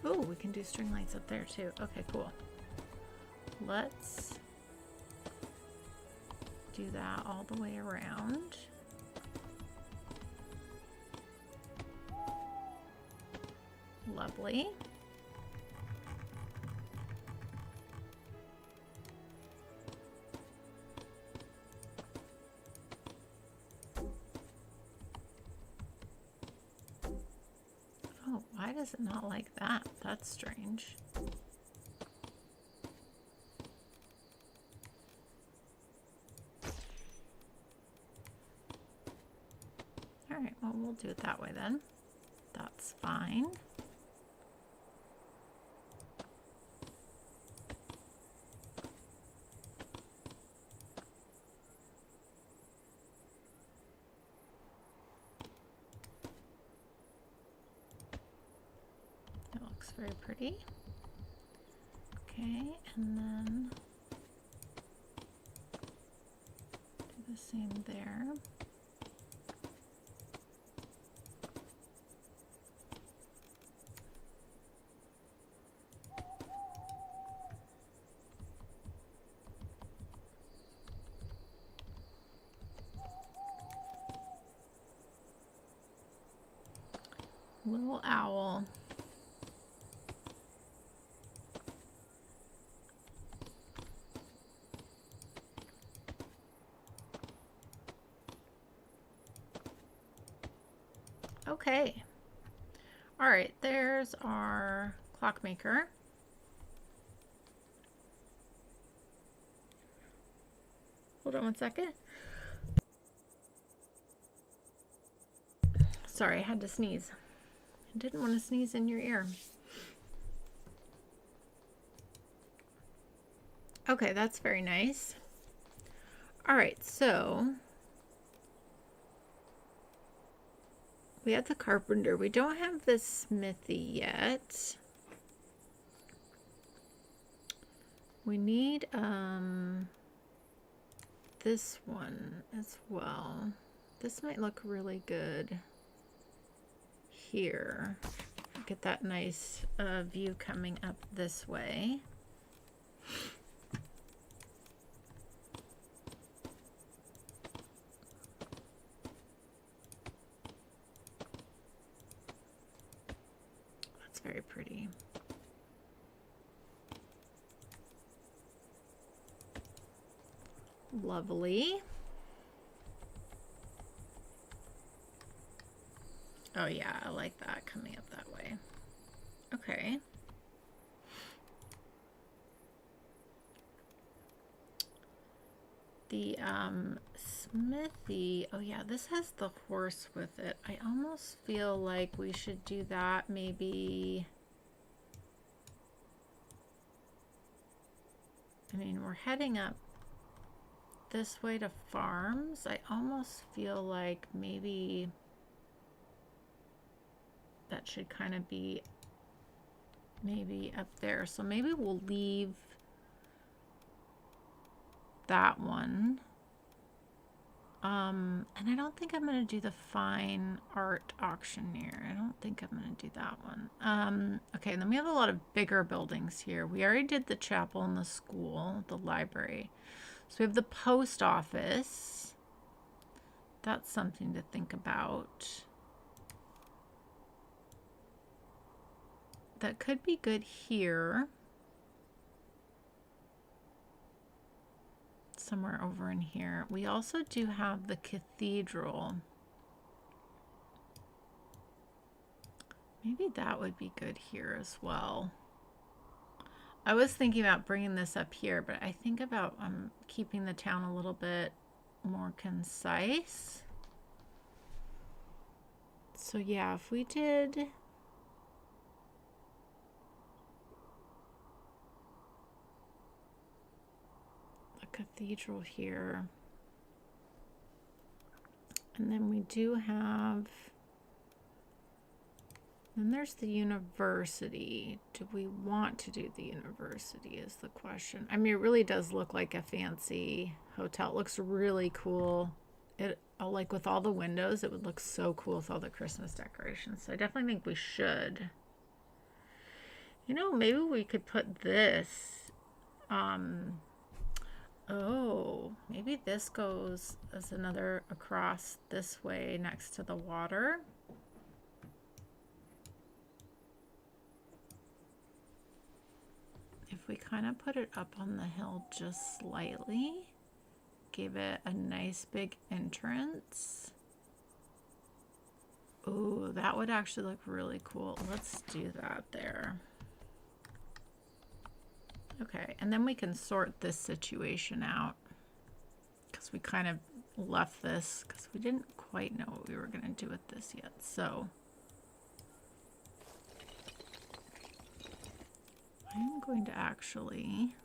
Oh, we can do string lights up there too. Okay, cool. Let's do that all the way around. Lovely. Oh, why does it not like that? That's strange. All right, well, we'll do it that way then. That's fine. That looks very pretty. Okay, and then do the same there. Little owl. Okay. All right, there's our clockmaker. Hold on one second. Sorry, I had to sneeze. I didn't want to sneeze in your ear. Okay, that's very nice. All right, so we have the carpenter. We don't have the smithy yet. We need this one as well. This might look really good here. Get that nice view coming up this way. That's very pretty. Lovely. Oh yeah, I like that coming up that way. Okay. The smithy, oh yeah, this has the horse with it. I almost feel like we should do that maybe. I mean, we're heading up this way to farms. I almost feel like maybe that should kind of be maybe up there. So maybe we'll leave that one. And I don't think I'm going to do the fine art auctioneer. I don't think I'm going to do that one. Okay, and then we have a lot of bigger buildings here. We already did the chapel and the school, the library. So we have the post office. That's something to think about. That could be good here. Somewhere over in here. We also do have the cathedral. Maybe that would be good here as well. I was thinking about bringing this up here, but I think about keeping the town a little bit more concise. So yeah, if we did cathedral here, and then we do have, then there's the university. Do we want to do the university is the question. I mean, it really does look like a fancy hotel. It looks really cool. It, like with all the windows, it would look so cool with all the Christmas decorations. So I definitely think we should. You know, maybe we could put this oh, maybe this goes as another across this way next to the water. If we kind of put it up on the hill just slightly, give it a nice big entrance. Ooh, that would actually look really cool. Let's do that there. Okay, and then we can sort this situation out because we kind of left this because we didn't quite know what we were going to do with this yet. So I'm going to actually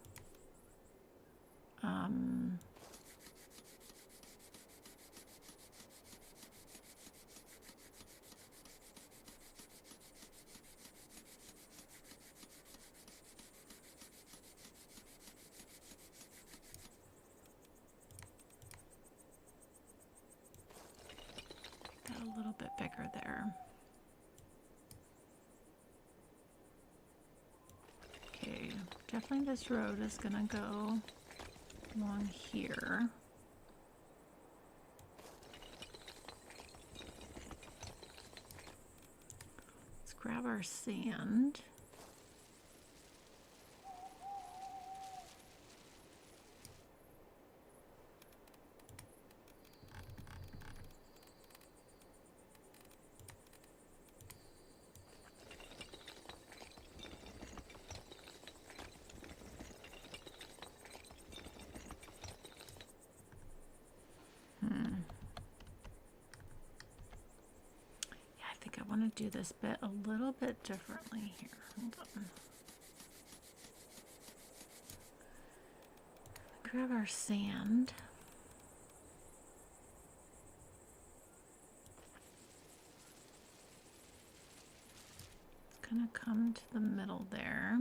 a little bit bigger there. Okay, definitely this road is gonna go along here. Let's grab our sand. To do this bit a little bit differently here. Hold on. Grab our sand. It's gonna come to the middle there.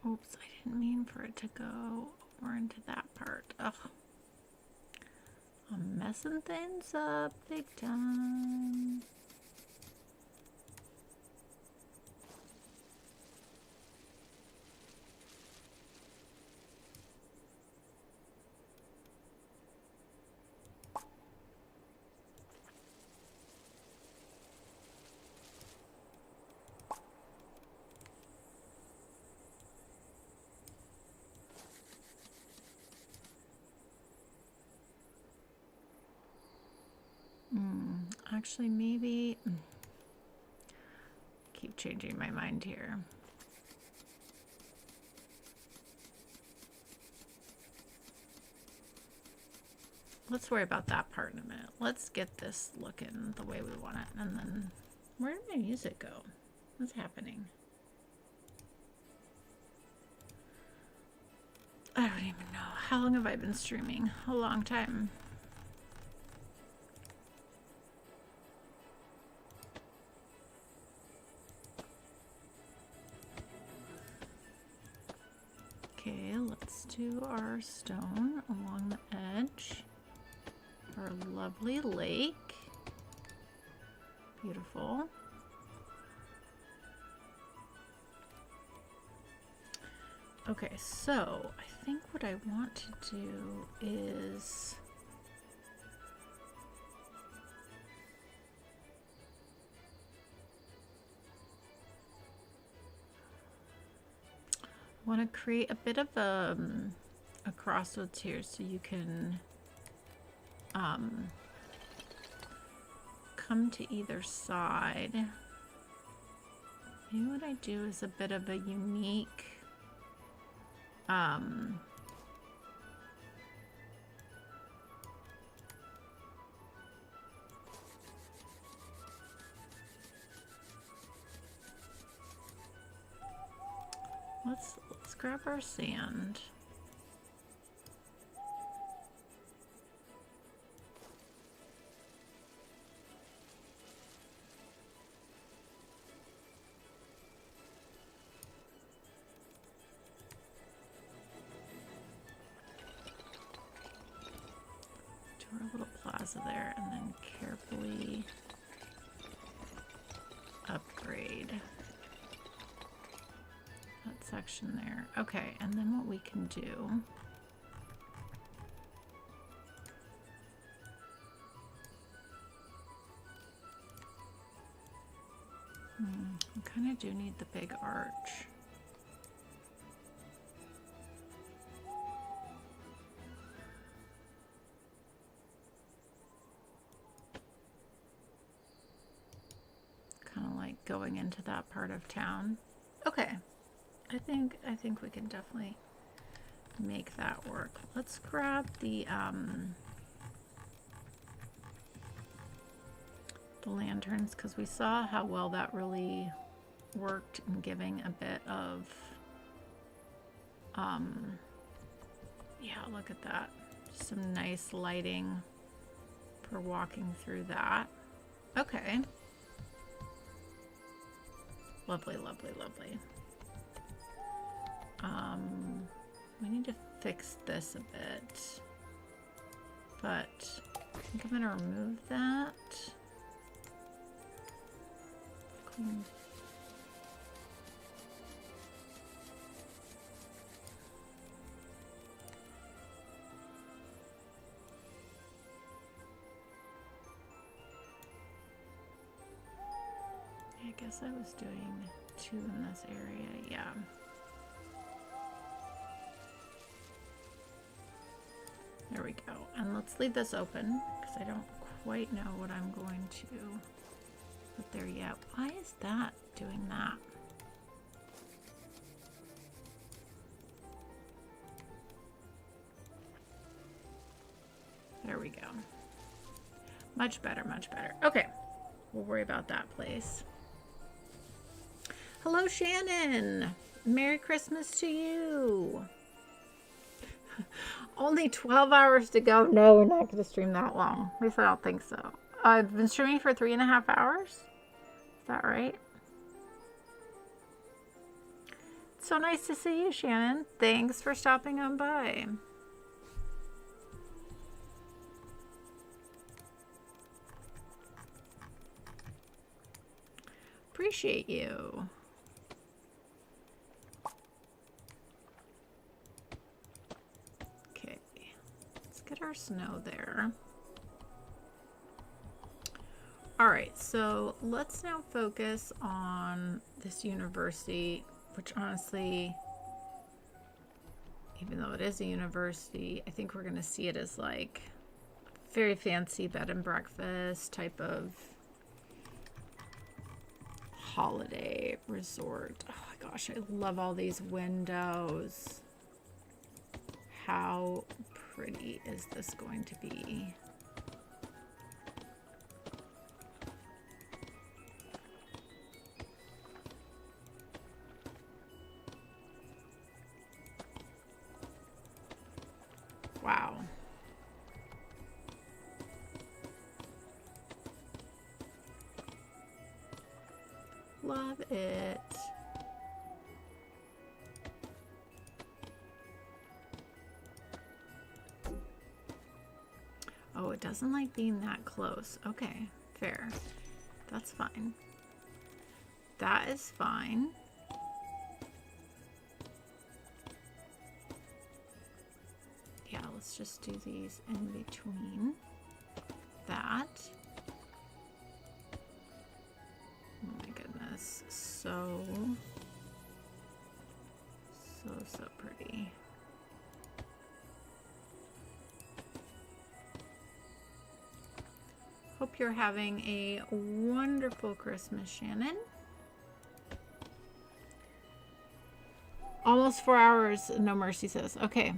Oops, I didn't mean for it to go over into that part. Ugh. I'm messing things up big time. Actually, maybe... Keep changing my mind here. Let's worry about that part in a minute. Let's get this looking the way we want it. And then, where did my music go? What's happening? I don't even know. How long have I been streaming? A long time. Okay, let's do our stone along the edge. Our lovely lake. Beautiful. Okay, so I think what I want to do is I want to create a bit of a crossroads here so you can come to either side. Maybe what I do is a bit of a unique let's grab our sand. Our little plaza there, and then carefully upgrade that section there. Okay, and then what we can do I kind of do need the big arch. Going into that part of town. Okay, I think we can definitely make that work. Let's grab the lanterns, because we saw how well that really worked in giving a bit of yeah, look at that, some nice lighting for walking through that. Okay. Lovely, lovely, lovely. We need to fix this a bit, but I think I'm gonna remove that. Cool. I guess I was doing 2 in this area, yeah. There we go. And let's leave this open because I don't quite know what I'm going to put there yet. Why is that doing that? There we go. Much better, much better. Okay, we'll worry about that place. Hello, Shannon. Merry Christmas to you. Only 12 hours to go. No, we're not going to stream that long. At least I don't think so. I've been streaming for 3.5 hours. Is that right? It's so nice to see you, Shannon. Thanks for stopping on by. Appreciate you. Get our snow there. All right, so let's now focus on this university, which honestly, even though it is a university, I think we're going to see it as like very fancy bed and breakfast type of holiday resort. Oh my gosh, I love all these windows. How pretty is this going to be? Wow. Love it. Oh, it doesn't like being that close. Okay, fair. That's fine. That is fine. Yeah, let's just do these in between that. Oh my goodness, so pretty. Hope you're having a wonderful Christmas, Shannon. Almost 4 hours, No Mercy says. Okay.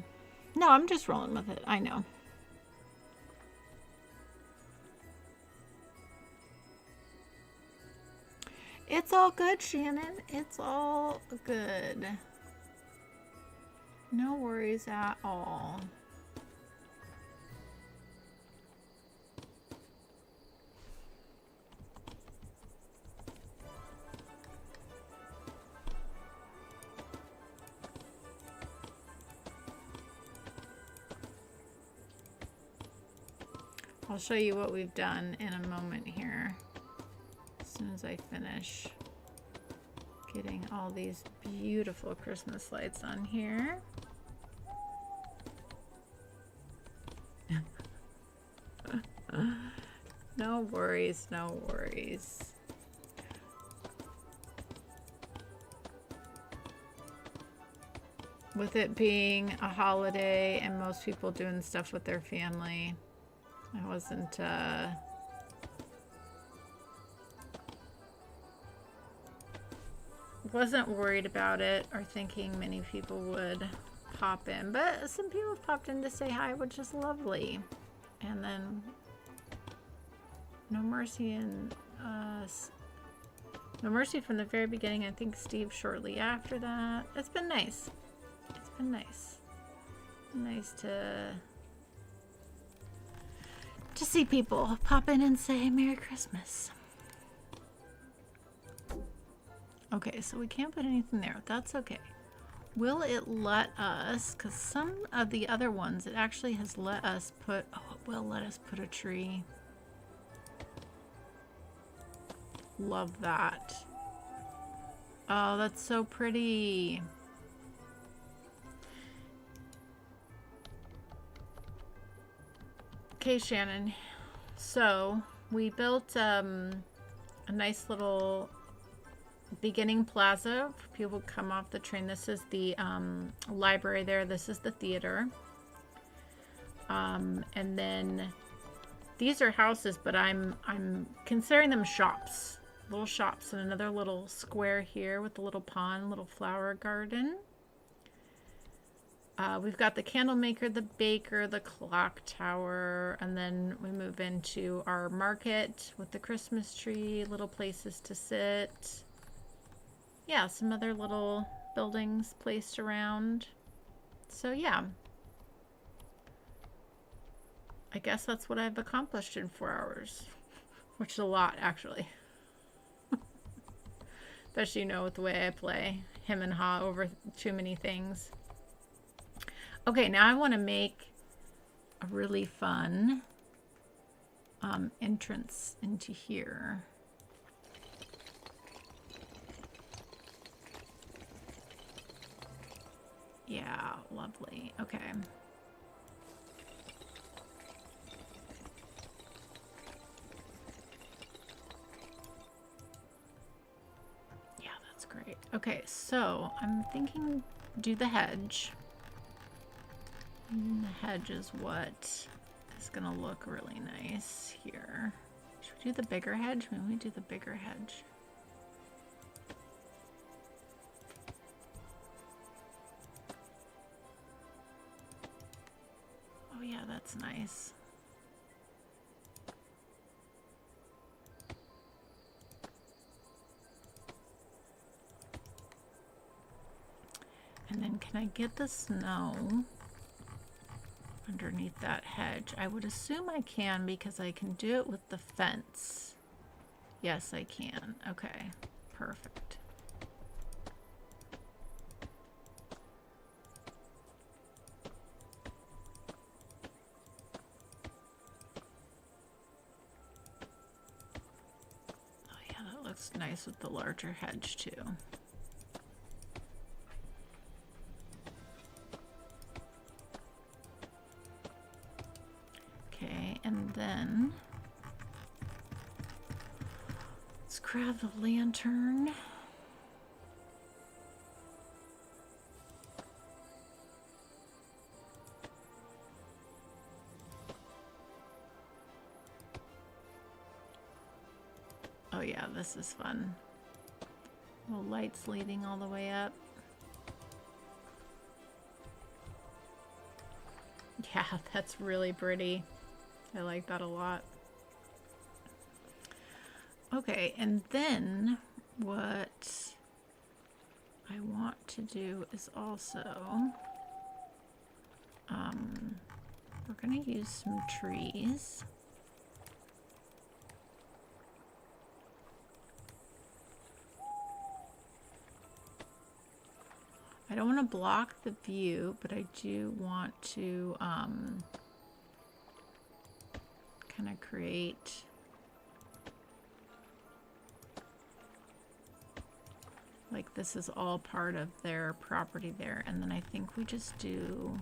No, I'm just rolling with it. I know. It's all good, Shannon. It's all good. No worries at all. I'll show you what we've done in a moment here. As soon as I finish getting all these beautiful Christmas lights on here. No worries, no worries. With it being a holiday and most people doing stuff with their family, I wasn't worried about it or thinking many people would pop in, but some people popped in to say hi, which is lovely. And then No Mercy and No Mercy from the very beginning. I think Steve shortly after that. It's been nice. It's been nice. Nice to see people pop in and say Merry Christmas. Okay, so we can't put anything there. That's okay. Will it let us, because some of the other ones, it actually has let us put, oh, it will let us put a tree. Love that. Oh, that's so pretty. Okay, Shannon. So we built a nice little beginning plaza for people to come off the train. This is the library there. This is the theater. And then these are houses, but I'm considering them shops. Little shops, and another little square here with a little pond, little flower garden. We've got the candle maker, the baker, the clock tower, and then we move into our market with the Christmas tree, little places to sit. Yeah, some other little buildings placed around. So yeah, I guess that's what I've accomplished in 4 hours, which is a lot actually. Especially, you know, with the way I play him and Ha over too many things. Okay, now I want to make a really fun entrance into here. Yeah, lovely. Okay. Yeah, that's great. Okay, so I'm thinking do the hedge. And the hedge is what is gonna look really nice here. Should we do the bigger hedge? Maybe we do the bigger hedge. Oh yeah, that's nice. And then can I get the snow underneath that hedge? I would assume I can because I can do it with the fence. Yes, I can. Okay, perfect. Oh yeah, that looks nice with the larger hedge too. And then let's grab the lantern. Oh yeah, this is fun. Little lights leading all the way up. Yeah, that's really pretty. I like that a lot. Okay, and then what I want to do is also, we're gonna use some trees. I don't want to block the view, but I do want to kind of create like this is all part of their property there, and then I think we just do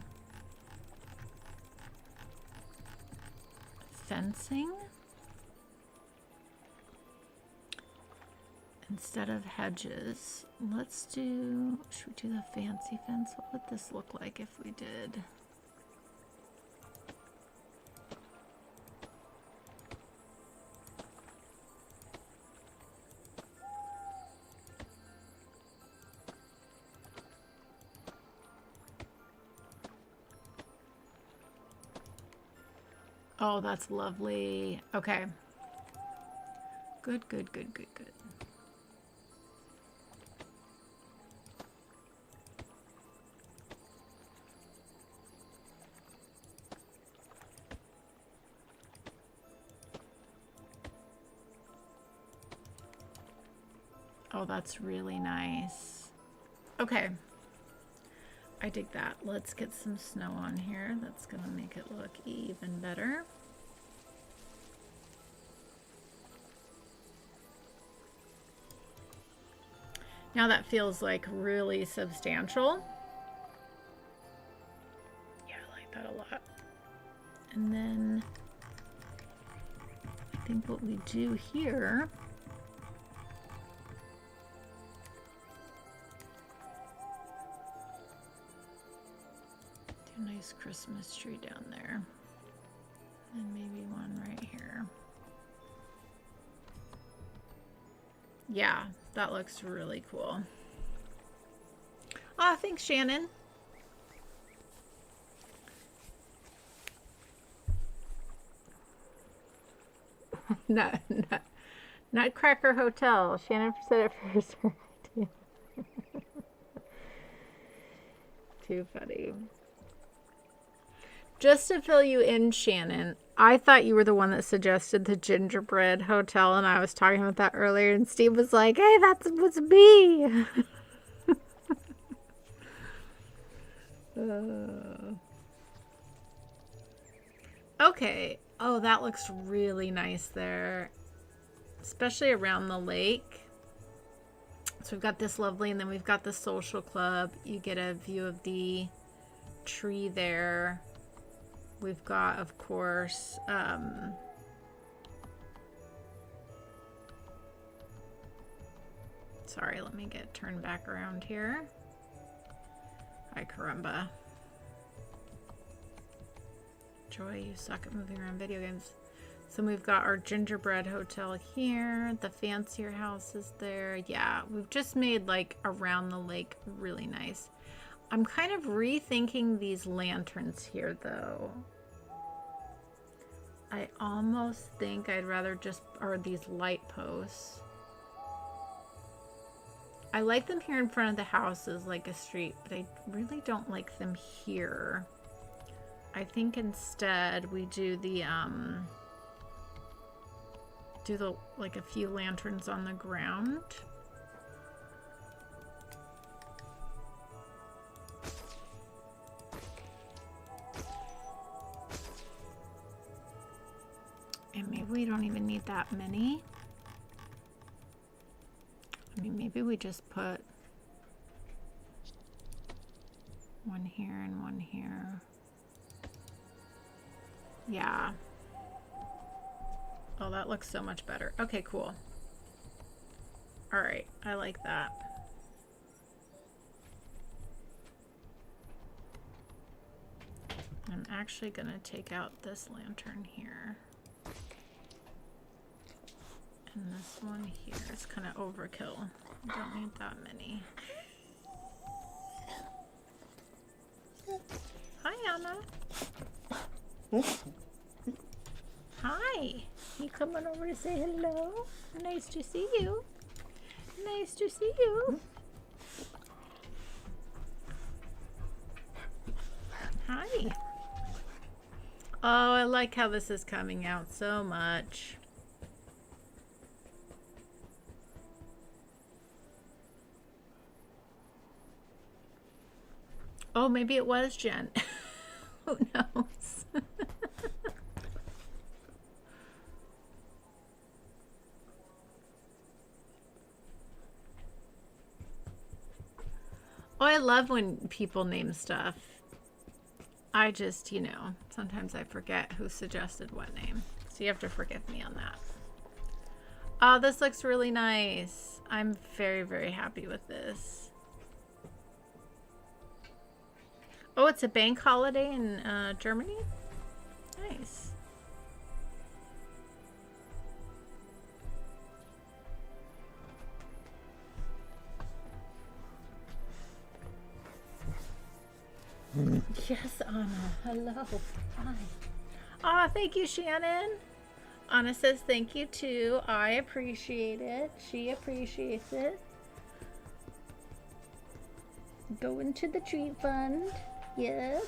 fencing instead of hedges. Let's do, should we do the fancy fence? What would this look like if we did? Oh, that's lovely. Okay. Good, good, good, good, good. Oh, that's really nice. Okay. I dig that. Let's get some snow on here. That's gonna make it look even better. Now that feels like really substantial. Yeah, I like that a lot. And then I think what we do here, do a nice Christmas tree down there. And maybe one right here. Yeah, that looks really cool. Ah, thanks, Shannon. Nutcracker Hotel. Shannon said it first. Too funny. Just to fill you in, Shannon, I thought you were the one that suggested the gingerbread hotel, and I was talking about that earlier, and Steve was like, hey, that was me. Okay. Oh, that looks really nice there, especially around the lake. So we've got this lovely, and then we've got the social club. You get a view of the tree there. We've got, of course, sorry, let me get turned back around here. Hi, caramba. Joy, you suck at moving around video games. So we've got our gingerbread hotel here. The fancier house is there. Yeah, we've just made like around the lake really nice. I'm kind of rethinking these lanterns here though. I almost think I'd rather just, or these light posts. I like them here in front of the house as like a street, but I really don't like them here. I think instead we do the like a few lanterns on the ground. And maybe we don't even need that many. I mean, maybe we just put one here and one here. Yeah. Oh, that looks so much better. Okay, cool. All right, I like that. I'm actually gonna take out this lantern here. And this one here is kind of overkill. I don't need that many. Hi, Anna. Hi. You coming over to say hello? Nice to see you. Nice to see you. Hi. Oh, I like how this is coming out so much. Oh, maybe it was Jen. Who knows? Oh, I love when people name stuff. I just, you know, sometimes I forget who suggested what name. So you have to forgive me on that. Oh, this looks really nice. I'm very, very happy with this. Oh, it's a bank holiday in Germany? Nice. Yes, Anna. Hello. Hi. Oh, thank you, Shannon. Anna says thank you too. I appreciate it. She appreciates it. Going to the treat fund. Yes.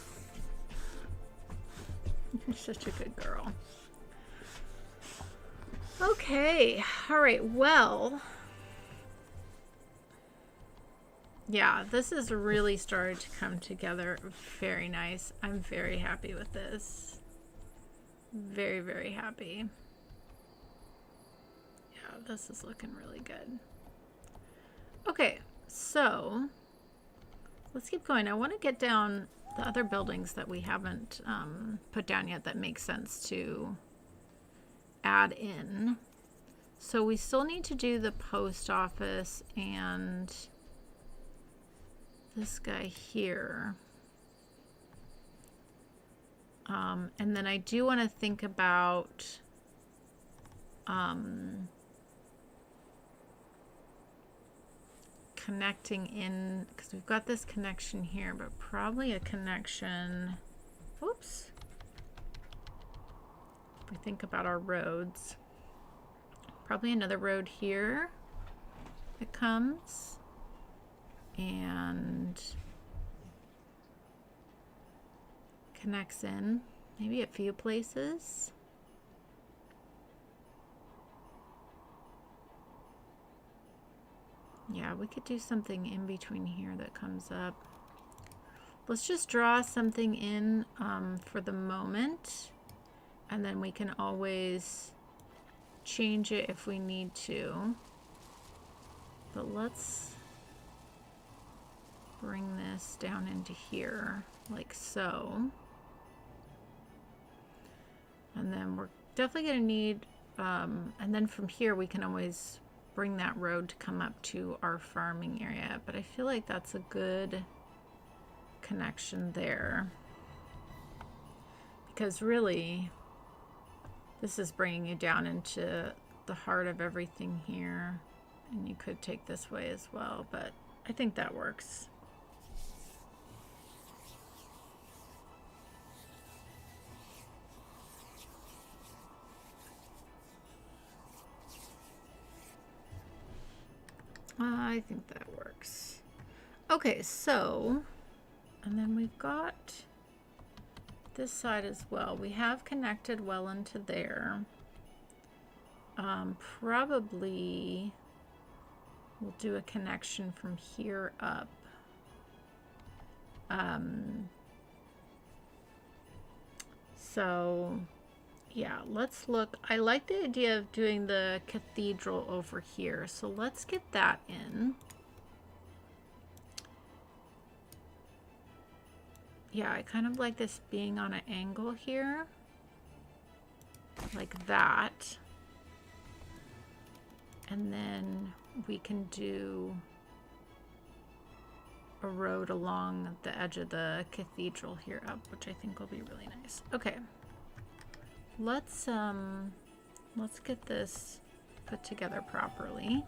You're such a good girl. Okay. All right. Well. Yeah, this has really started to come together very nice. I'm very happy with this. Very, very happy. Yeah, this is looking really good. Okay, so let's keep going. I want to get down the other buildings that we haven't put down yet that make sense to add in. So we still need to do the post office and this guy here. And then I do want to think about connecting in, because we've got this connection here, but probably a connection, whoops, if we think about our roads, probably another road here that comes and connects in maybe a few places. Yeah, we could do something in between here that comes up. Let's just draw something in for the moment, and then we can always change it if we need to. But let's bring this down into here like so. And then we're definitely going to need, and then from here we can always bring that road to come up to our farming area. But I feel like that's a good connection there, because really this is bringing you down into the heart of everything here, and you could take this way as well, but I think that works. I think that works. Okay, so, and then we've got this side as well. We have connected well into there. Probably we'll do a connection from here up. So yeah, let's look. I like the idea of doing the cathedral over here. So let's get that in. Yeah, I kind of like this being on an angle here. Like that. And then we can do a road along the edge of the cathedral here up, which I think will be really nice. Okay. Let's get this put together properly.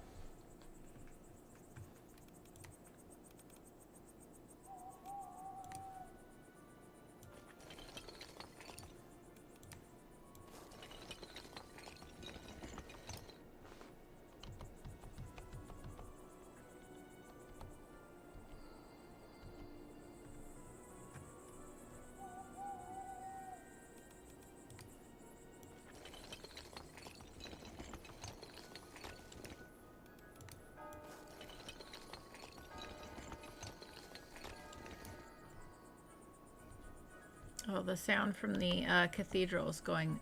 Oh, the sound from the cathedral is going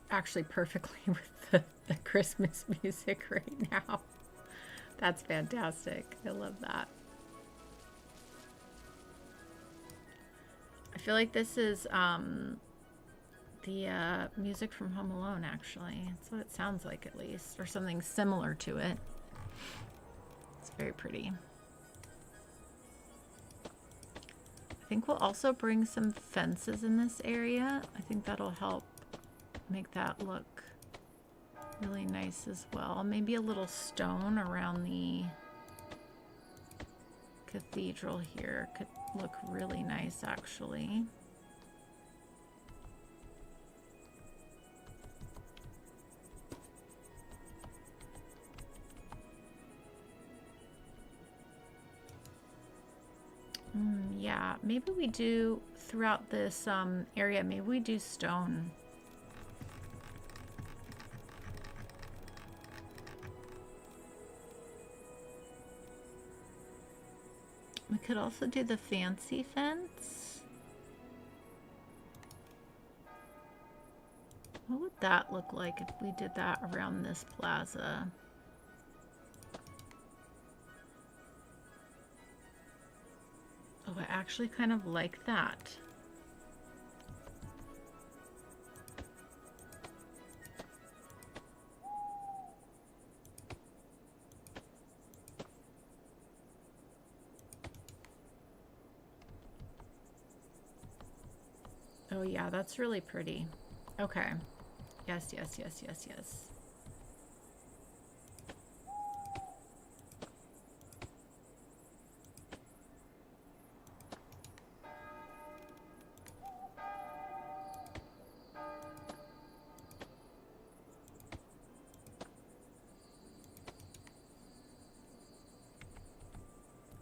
actually perfectly with the Christmas music right now. That's fantastic. I love that. I feel like this is the music from Home Alone, actually. That's what it sounds like, at least, or something similar to it. It's very pretty. I think we'll also bring some fences in this area. I think that'll help make that look really nice as well. Maybe a little stone around the cathedral here could look really nice, actually. Yeah, maybe we do throughout this area, maybe we do stone. We could also do the fancy fence. What would that look like if we did that around this plaza? Oh, I actually kind of like that. Oh yeah, that's really pretty. Okay. Yes, yes, yes, yes, yes.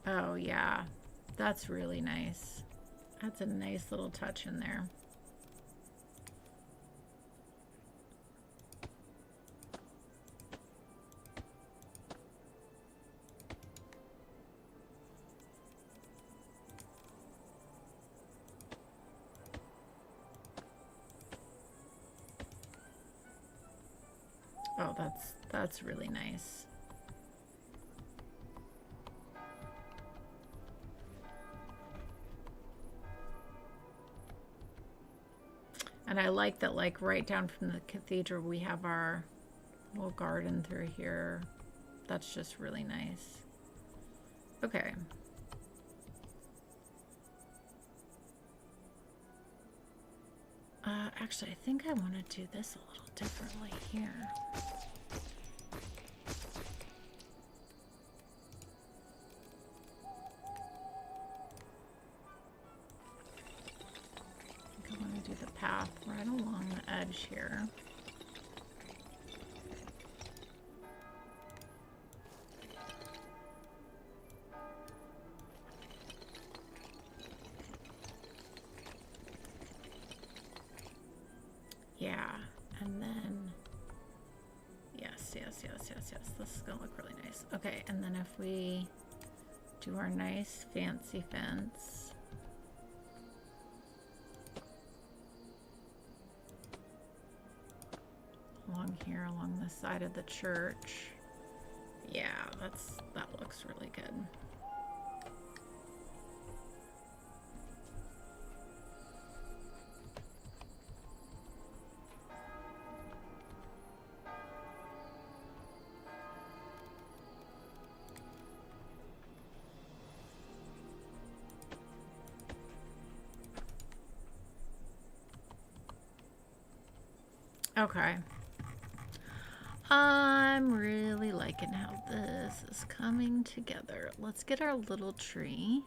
Oh yeah, that's really nice. That's a nice little touch in there. Oh, that's really nice. And I like that, like, right down from the cathedral, we have our little garden through here. That's just really nice. Okay. Actually, I think I want to do this a little differently here. I think I want to do the path right along the edge here. Yeah, and then, yes, this is gonna look really nice. Okay, and then if we do our nice fancy fence. Along here, along the side of the church. Yeah, that looks really good. Okay. I'm really liking how this is coming together. Let's get our little tree.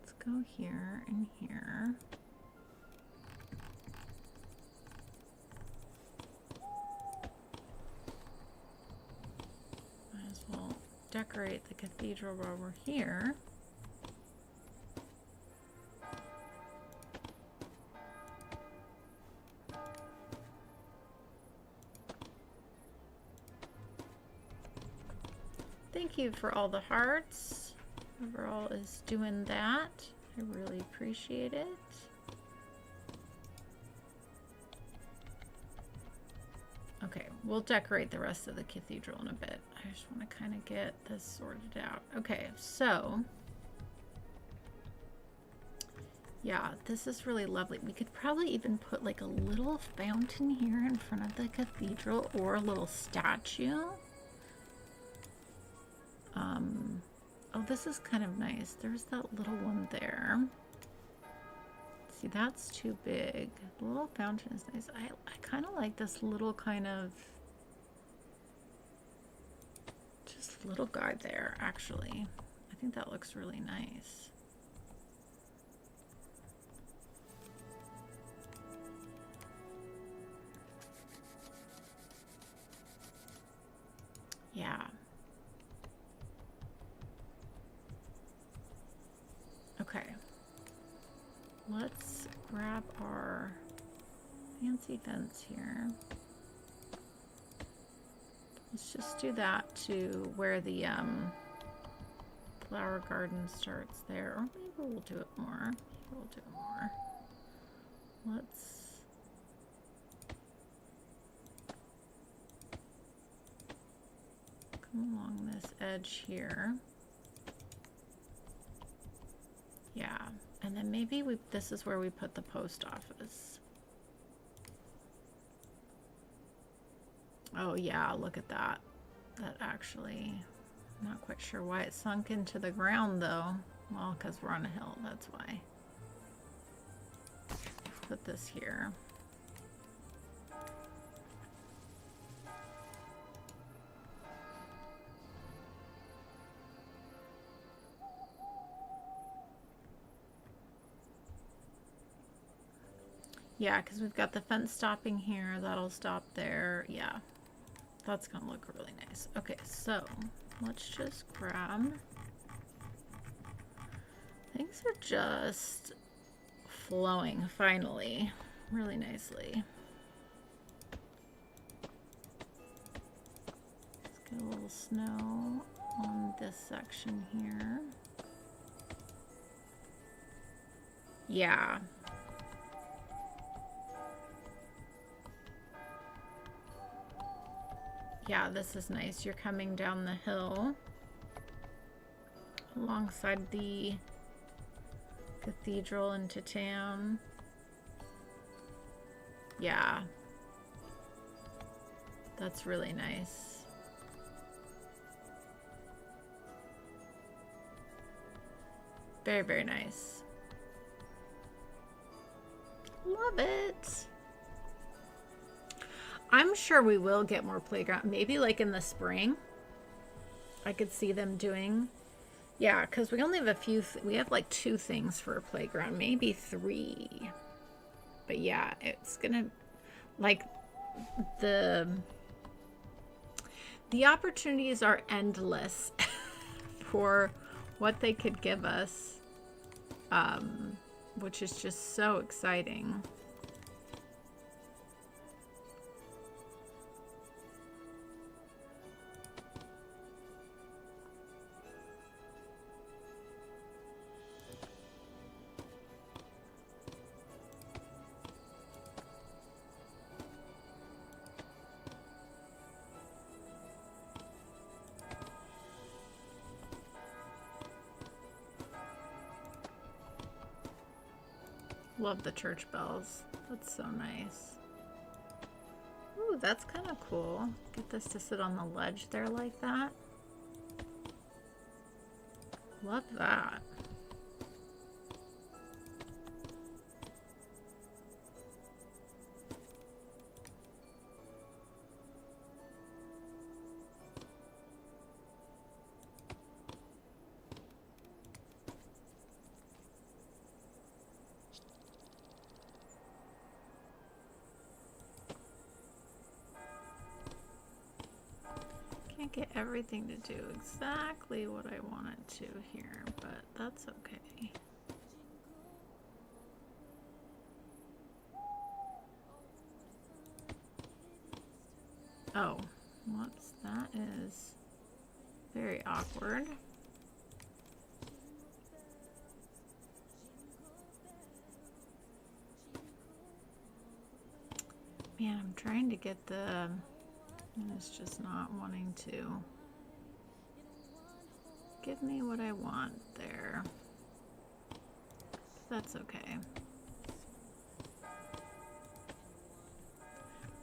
Let's go here and here. Might as well decorate the cathedral while we're here. Thank you for all the hearts. Whoever all is doing that, I really appreciate it. Okay, we'll decorate the rest of the cathedral in a bit. I just want to kind of get this sorted out. Okay, so yeah, this is really lovely. We could probably even put like a little fountain here in front of the cathedral or a little statue. Oh, this is kind of nice. There's that little one there. See, that's too big. The little fountain is nice. I kind of like this little kind of just little guy there, actually. I think that looks really nice. Yeah. Okay, let's grab our fancy fence here. Let's just do that to where the flower garden starts there. Or maybe we'll do it more. Maybe we'll do it more. Let's come along this edge here. Yeah, and then maybe this is where we put the post office. Oh yeah, look at that. That actually, I'm not quite sure why it sunk into the ground though. Well, because we're on a hill, that's why. Let's put this here. Yeah, because we've got the fence stopping here. That'll stop there. Yeah, that's going to look really nice. Okay, so let's just grab. Things are just flowing finally really nicely. Let's get a little snow on this section here. Yeah. Yeah, this is nice. You're coming down the hill alongside the cathedral into town. Yeah. That's really nice. Very, very nice. Love it. I'm sure we will get more playground. Maybe like in the spring. I could see them doing. Yeah, because we only have a few. We have like 2 things for a playground. Maybe 3. But yeah, it's gonna, like, the opportunities are endless for what they could give us, which is just so exciting. Love the church bells. That's so nice. Ooh, that's kind of cool. Get this to sit on the ledge there like that. Love that. Can't get everything to do exactly what I want it to here, but that's okay. Oh, whoops, that is very awkward. Man, I'm trying to get the, and it's just not wanting to give me what I want there. That's okay.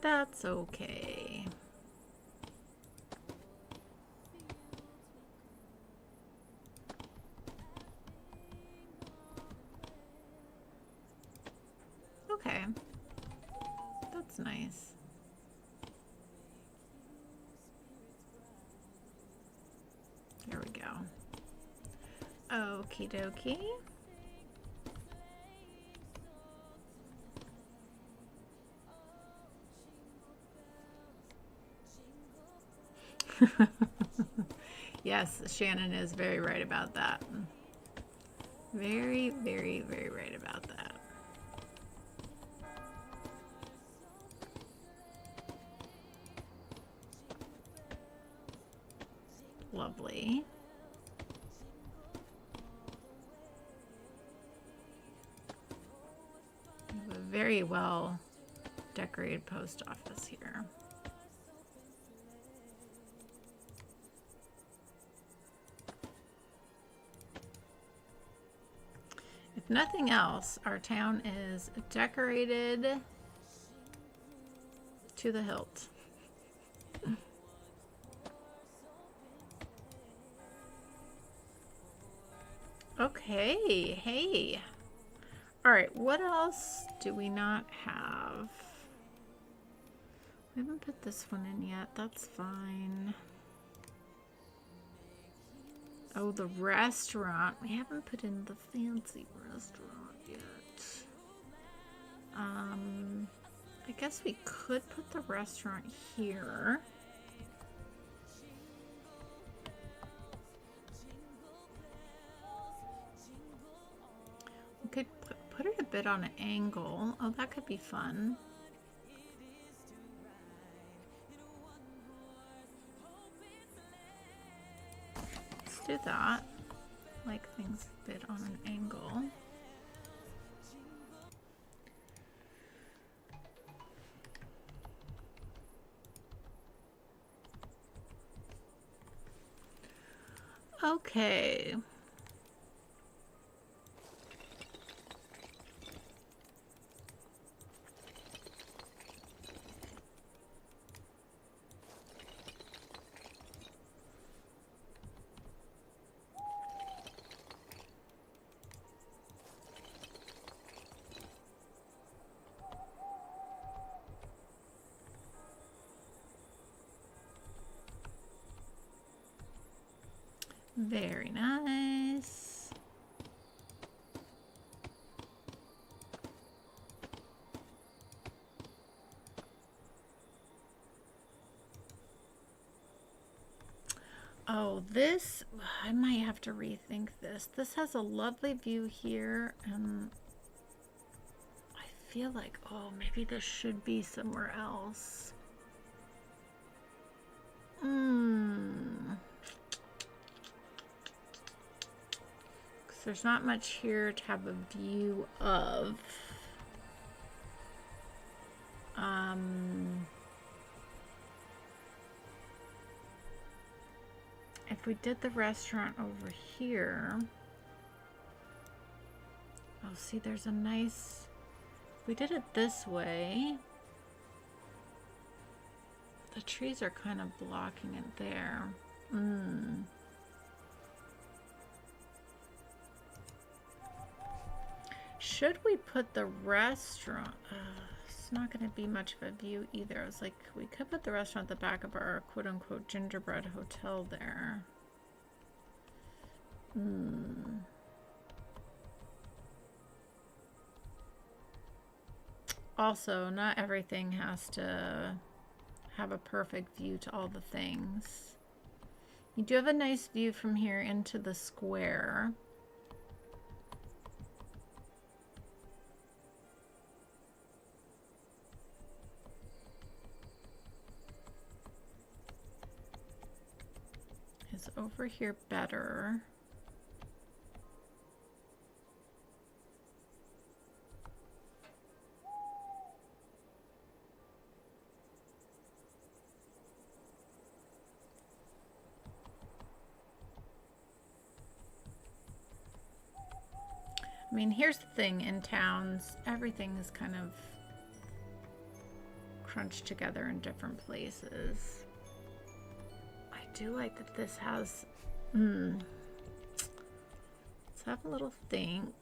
That's okay. Okay. That's nice. There we go. Okie dokie. Yes, Shannon is very right about that. Very, very, very right about that. Lovely. We have a very well decorated post office here. If nothing else, our town is decorated to the hilt. Okay, hey. All right, what else do we not have? We haven't put this one in yet. That's fine. Oh, the restaurant. We haven't put in the fancy restaurant yet. I guess we could put the restaurant here. We could put it a bit on an angle. Oh, that could be fun. Let's do that. Like things a bit on an angle. Okay. Very nice. Oh, this, I might have to rethink this. This has a lovely view here, and I feel like, oh, maybe this should be somewhere else. Because there's not much here to have a view of. If we did the restaurant over here, oh, see, there's a nice, if we did it this way, the trees are kind of blocking it there. Should we put the restaurant? It's not going to be much of a view either. I was like, we could put the restaurant at the back of our quote-unquote gingerbread hotel there. Also, not everything has to have a perfect view to all the things. You do have a nice view from here into the square. Is over here better? I mean, here's the thing, in towns, everything is kind of crunched together in different places. I do like that this has, let's have a little think.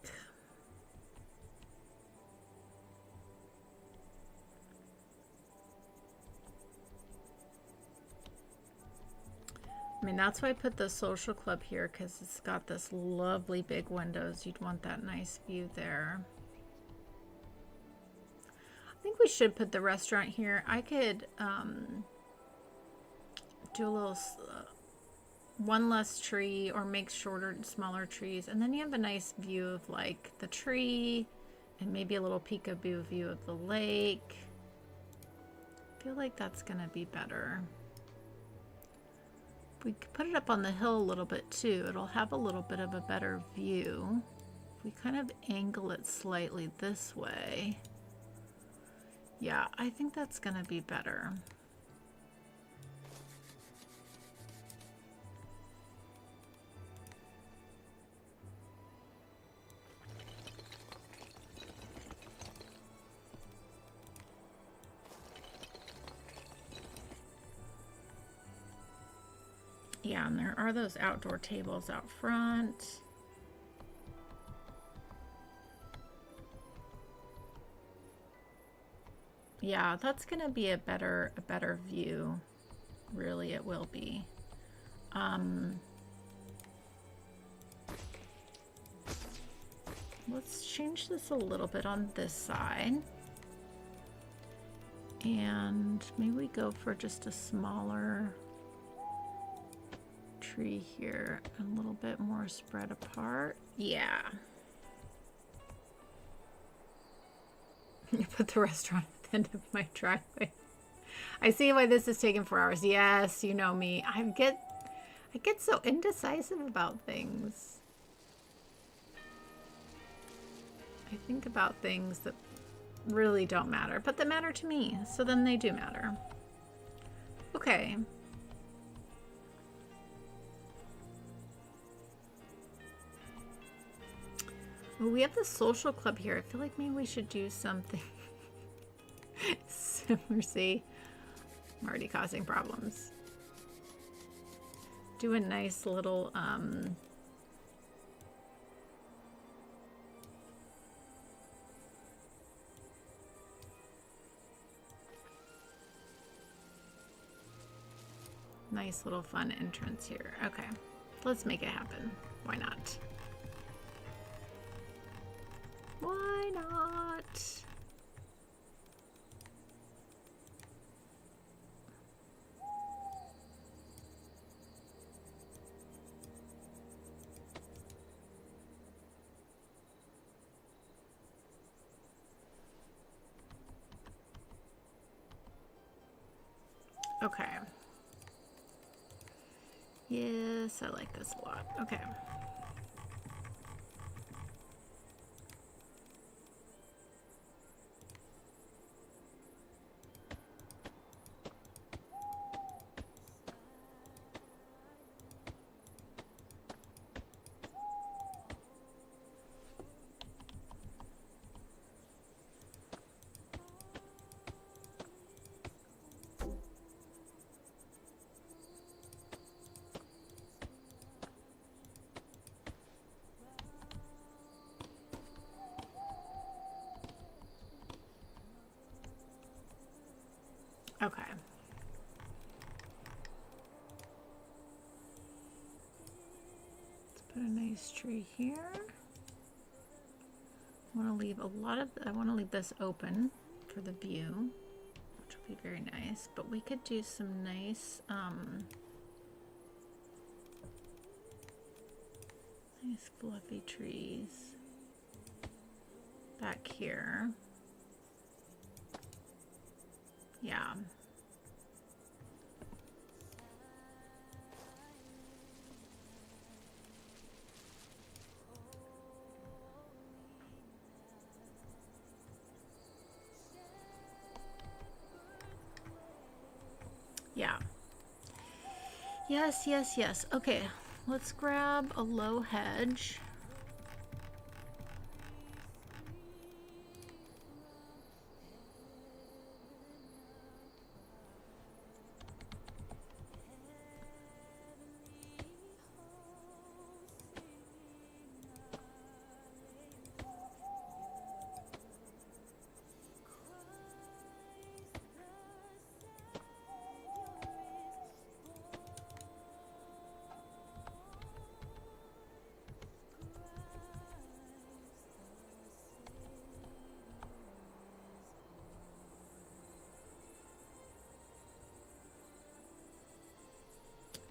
I mean, that's why I put the social club here, because it's got this lovely big windows. You'd want that nice view there. I think we should put the restaurant here. I could do a little one less tree, or make shorter, smaller trees, and then you have a nice view of like the tree and maybe a little peekaboo view of the lake. I feel like that's gonna be better. We could put it up on the hill a little bit too. It'll have a little bit of a better view. If we kind of angle it slightly this way. Yeah, I think that's gonna be better. Yeah, and there are those outdoor tables out front. Yeah, that's gonna be a better view. Really, it will be. Let's change this a little bit on this side. And maybe we go for just a smaller tree here, a little bit more spread apart. Yeah. You put the restaurant at the end of my driveway. I see why this is taking 4 hours. Yes, you know me. I get so indecisive about things. I think about things that really don't matter, but that matter to me. So then they do matter. Okay. Well, we have the social club here. I feel like maybe we should do something similar. See, I'm already causing problems. Do a nice little nice little fun entrance here. Okay. Let's make it happen. Why not? Why not? Okay. Yes, I like this a lot. Okay. Okay. Let's put a nice tree here. I want to leave a lot of, I want to leave this open for the view, which will be very nice, but we could do some nice, nice fluffy trees back here. Yeah. Yeah. Yes, yes, yes. Okay, let's grab a low hedge.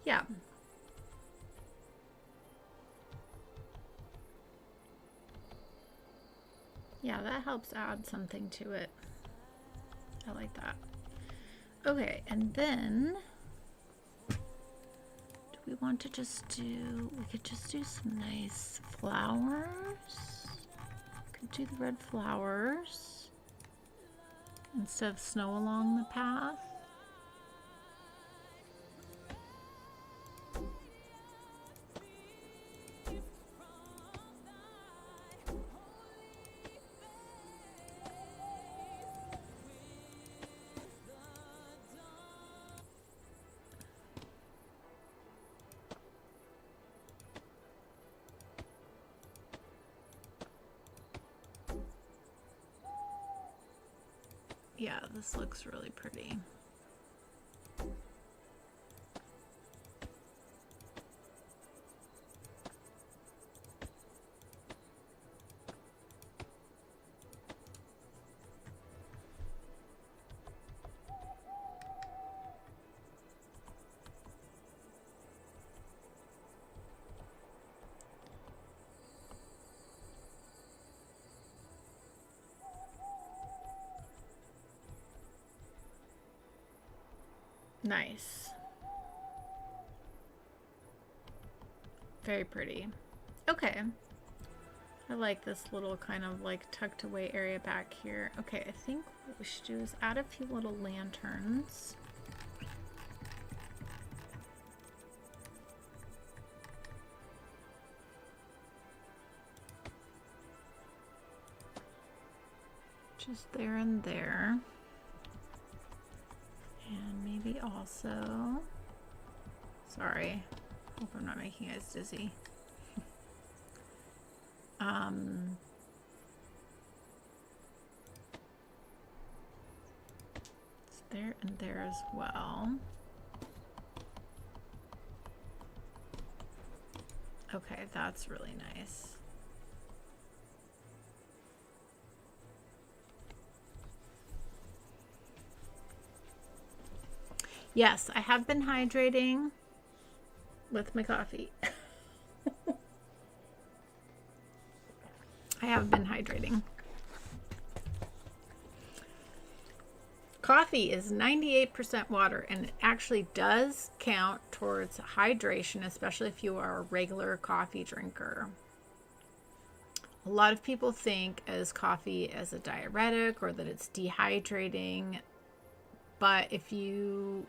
Yeah. Yeah, that helps add something to it. I like that. Okay, and then do we want to just do, we could just do some nice flowers. Could do the red flowers instead of snow along the path. Yeah, this looks really pretty. Nice. Very pretty. Okay. I like this little kind of like tucked away area back here. Okay, I think what we should do is add a few little lanterns. Just there and there. And maybe also, sorry, hope I'm not making you guys dizzy. It's there and there as well. Okay, that's really nice. Yes, I have been hydrating with my coffee. I have been hydrating. Coffee is 98% water, and it actually does count towards hydration, especially if you are a regular coffee drinker. A lot of people think as coffee as a diuretic or that it's dehydrating, but if you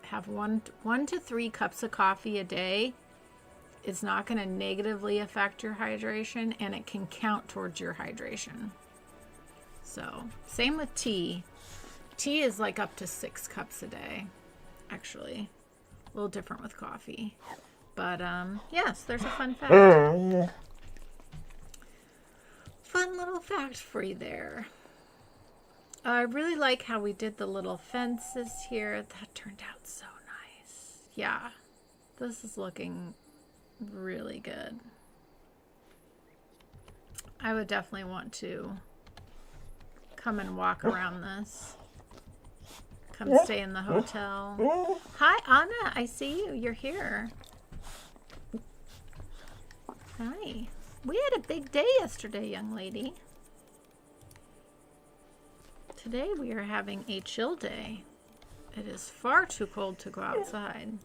have one to 3 cups of coffee a day, it's not going to negatively affect your hydration, and it can count towards your hydration. So same with tea. Tea is like up to 6 cups a day, actually. A little different with coffee. But yes, there's a fun fact. Fun little fact for you there. I really like how we did the little fences here. That turned out so nice. Yeah, this is looking really good. I would definitely want to come and walk around this. Come stay in the hotel. Hi, Anna. I see you. You're here. Hi. We had a big day yesterday, young lady. Today we are having a chill day. It is far too cold to go outside.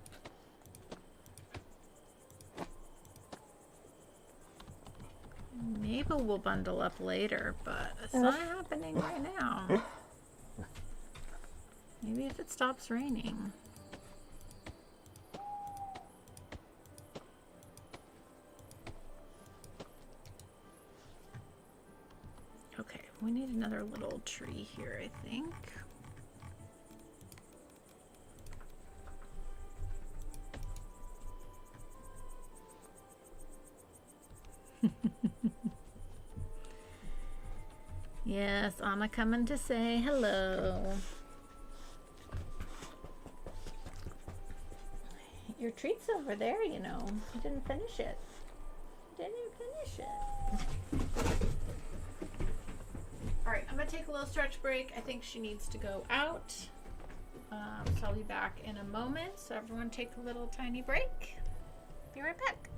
Maybe we'll bundle up later, but it's not happening right now. Maybe if it stops raining. Okay, we need another little tree here, I think. Yes, Anna coming to say hello. Your treat's over there, you know. You didn't finish it. You didn't finish it. All right, I'm gonna take a little stretch break. I think she needs to go out. So I'll be back in a moment. So everyone take a little tiny break. Be right back.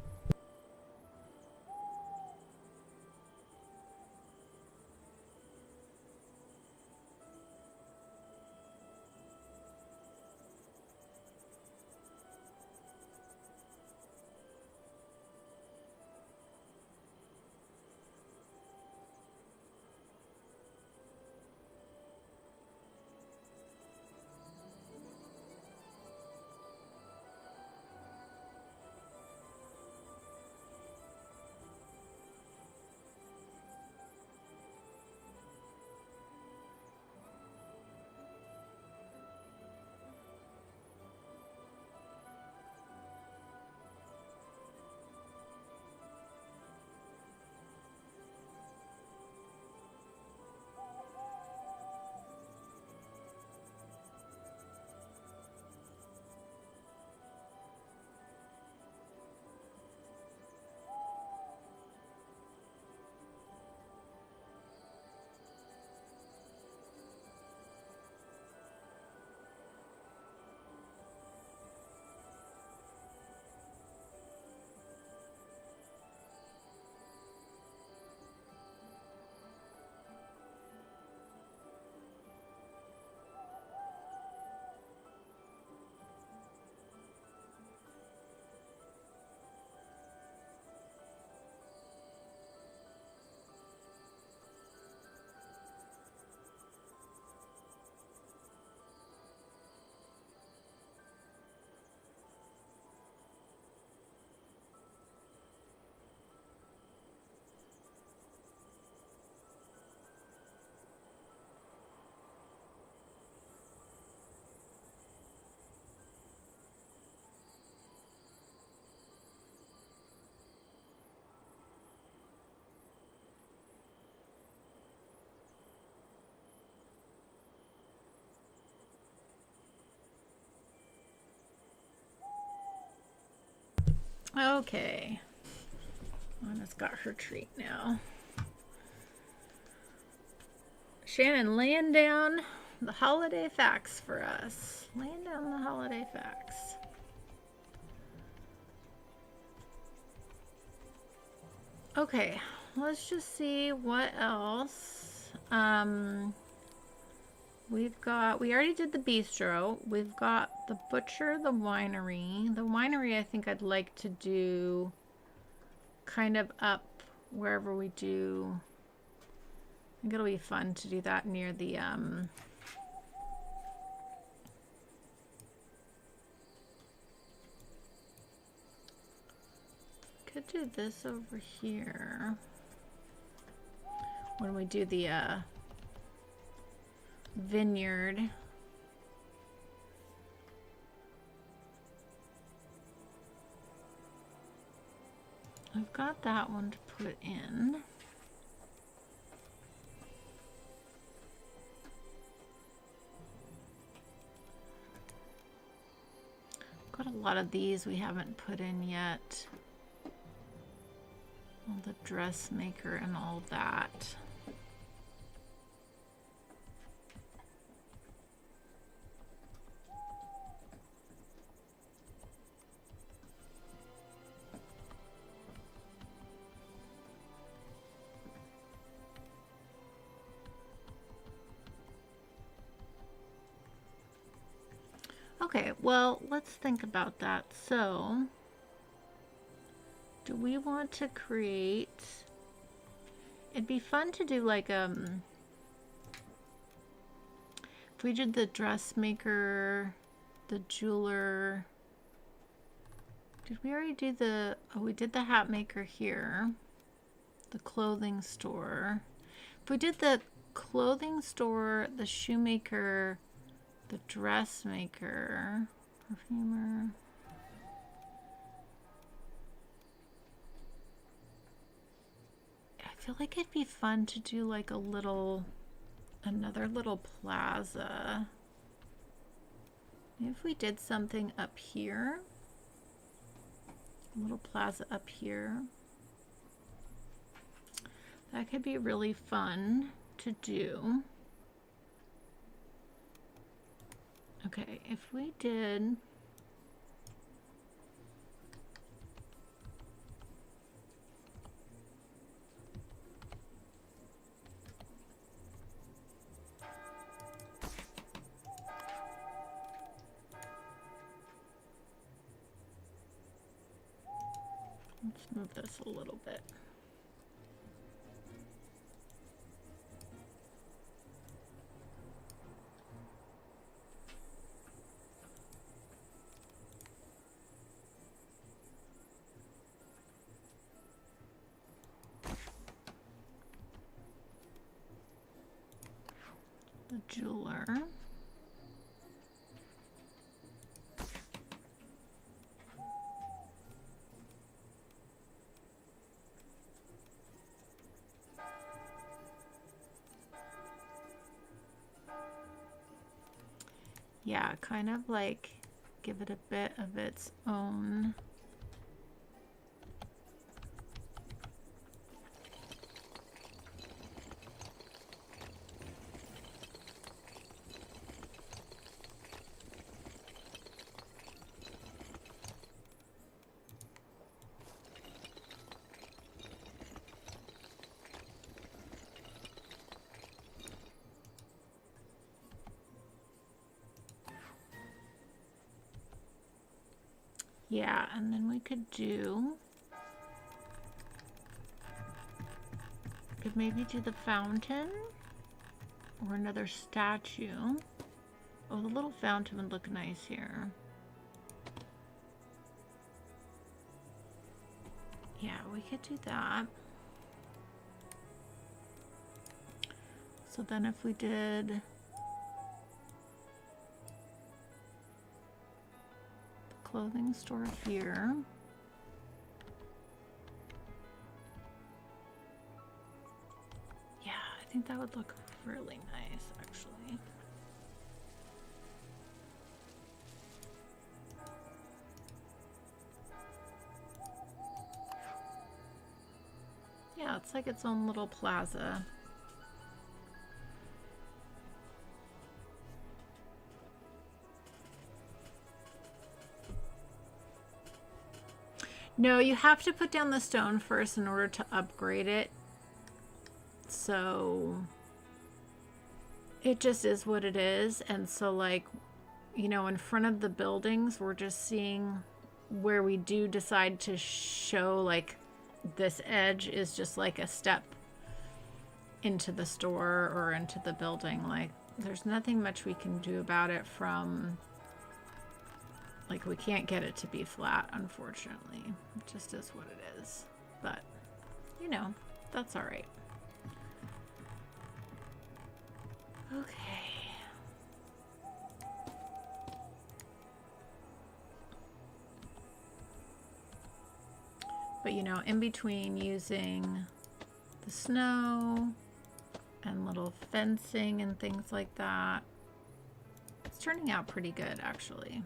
Okay. Anna's got her treat now. Shannon laying down the holiday facts for us. Laying down the holiday facts. Okay, let's just see what else. We already did the bistro. We've got the butcher, the winery. The winery I think I'd like to do kind of up wherever we do. I think it'll be fun to do that near the could do this over here when we do the vineyard. I've got that one to put in. Got a lot of these we haven't put in yet. All the dressmaker and all that. Okay, well, let's think about that. So, do we want to create... It'd be fun to do like, if we did the dressmaker, the jeweler... Did we already do the... Oh, we did the hat maker here. The clothing store. If we did the clothing store, the shoemaker... The dressmaker, perfumer. I feel like it'd be fun to do like a little, another little plaza. Maybe if we did something up here, a little plaza up here. That could be really fun to do. Okay, if we did... Let's move this a little bit. The jeweler. Yeah, kind of like give it a bit of its own. Yeah, and then we could maybe do the fountain or another statue. Oh, the little fountain would look nice here. Yeah, we could do that. So then if we did clothing store here. Yeah, I think that would look really nice, actually. Yeah, it's like its own little plaza. No, you have to put down the stone first in order to upgrade it. So it just is what it is. And so, like, you know, in front of the buildings, we're just seeing where we do decide to show, like, this edge is just like a step into the store or into the building. Like, there's nothing much we can do about it from... Like, we can't get it to be flat, unfortunately. It just is what it is. But, you know, that's all right. Okay. But, you know, in between using the snow and little fencing and things like that, it's turning out pretty good, actually.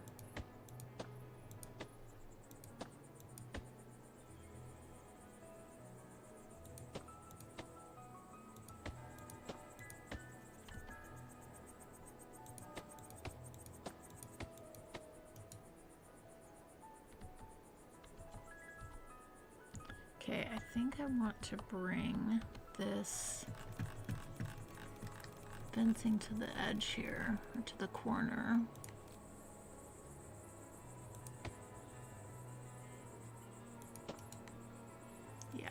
Okay, I think I want to bring this fencing to the edge here, or to the corner. Yeah.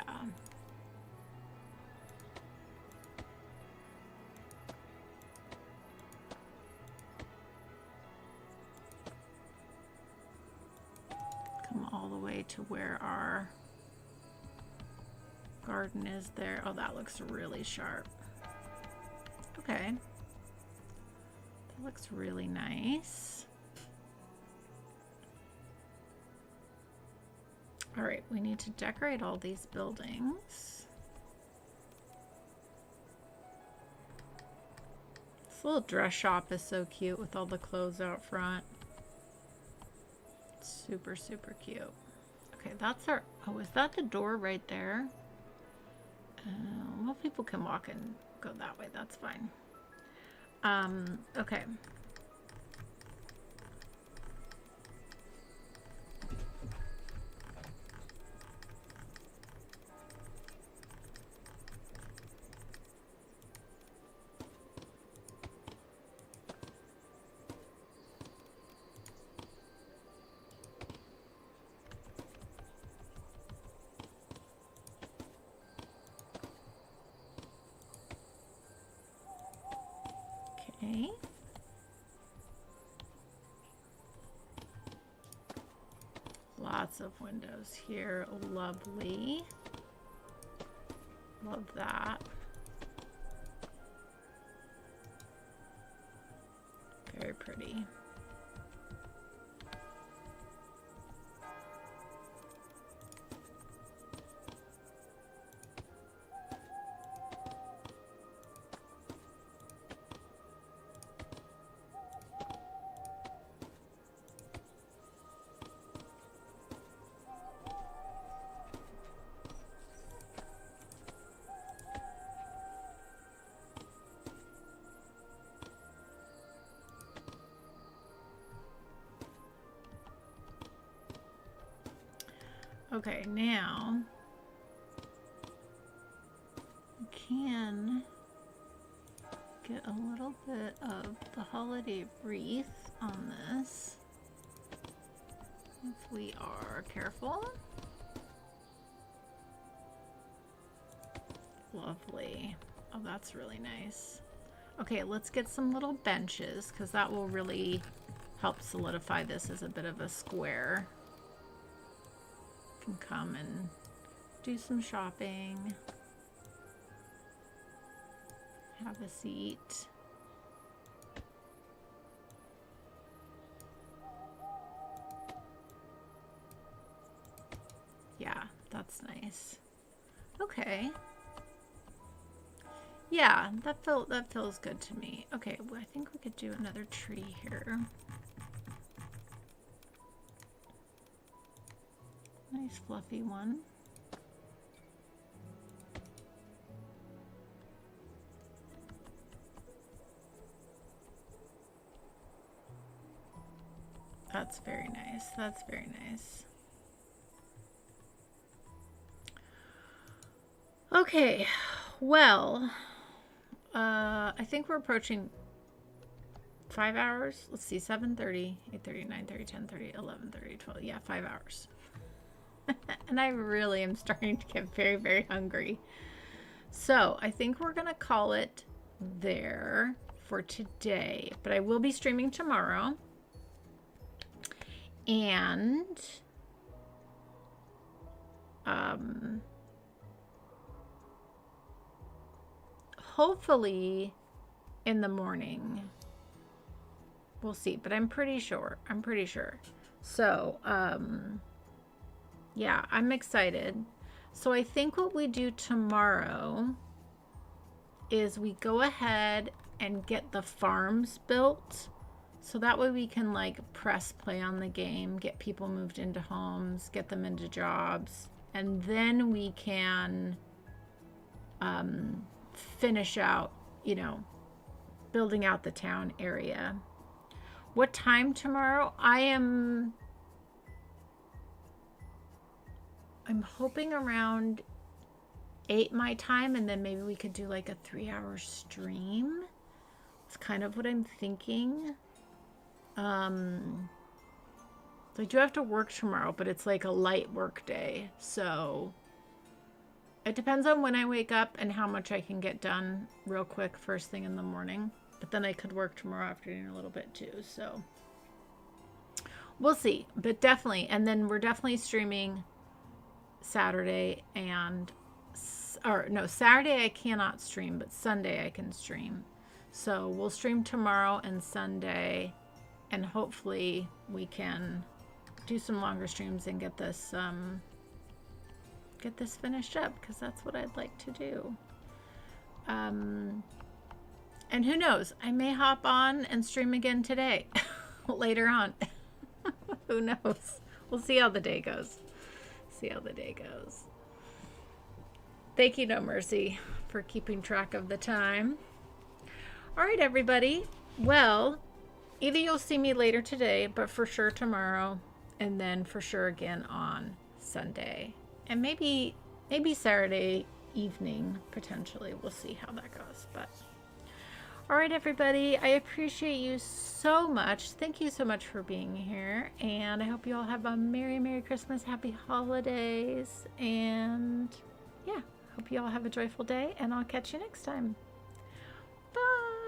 Come all the way to where our garden is there. Oh, that looks really sharp. Okay. That looks really nice. All right, we need to decorate all these buildings. This little dress shop is so cute with all the clothes out front. Super, super cute. Okay, that's our... Oh, is that the door right there? Well, people can walk and go that way. That's fine. Okay. Okay. Lots of windows here. Lovely. Love that. Very pretty. Okay, now we can get a little bit of the holiday wreath on this if we are careful. Lovely. Oh, that's really nice. Okay, let's get some little benches because that will really help solidify this as a bit of a square. Can come and do some shopping, have a seat. Yeah, that's nice. Okay. Yeah, that feels good to me. Okay, well, I think we could do another tree here. Nice fluffy one. That's very nice. That's very nice. Okay, well, I think we're approaching 5 hours. Let's see, 7:30, 8:30, 9:30, 10:30, 11:30, 12. Yeah, 5 hours. And I really am starting to get very, very hungry. So I think we're going to call it there for today. But I will be streaming tomorrow. And hopefully in the morning. We'll see, but I'm pretty sure. So, yeah, I'm excited. So I think what we do tomorrow is we go ahead and get the farms built. So that way we can like press play on the game, get people moved into homes, get them into jobs, and then we can finish out, you know, building out the town area. What time tomorrow? I'm hoping around 8 my time, and then maybe we could do like a 3-hour stream. It's kind of what I'm thinking. I do have to work tomorrow, but it's like a light work day. So it depends on when I wake up and how much I can get done real quick first thing in the morning. But then I could work tomorrow afternoon a little bit too. So we'll see. But definitely. And then we're definitely streaming Saturday and... Or no, Saturday I cannot stream, but Sunday I can stream. So we'll stream tomorrow and Sunday. And hopefully we can do some longer streams and get this finished up, because that's what I'd like to do. And who knows, I may hop on and stream again today later on. Who knows? We'll see how the day goes. Thank you, No Mercy, for keeping track of the time. All right, everybody. Well, either you'll see me later today, but for sure tomorrow, and then for sure again on Sunday. And maybe Saturday evening, potentially. We'll see how that goes. But all right, everybody, I appreciate you so much. Thank you so much for being here. And I hope you all have a Merry, Merry Christmas, Happy Holidays. And yeah, hope you all have a joyful day. And I'll catch you next time. Bye.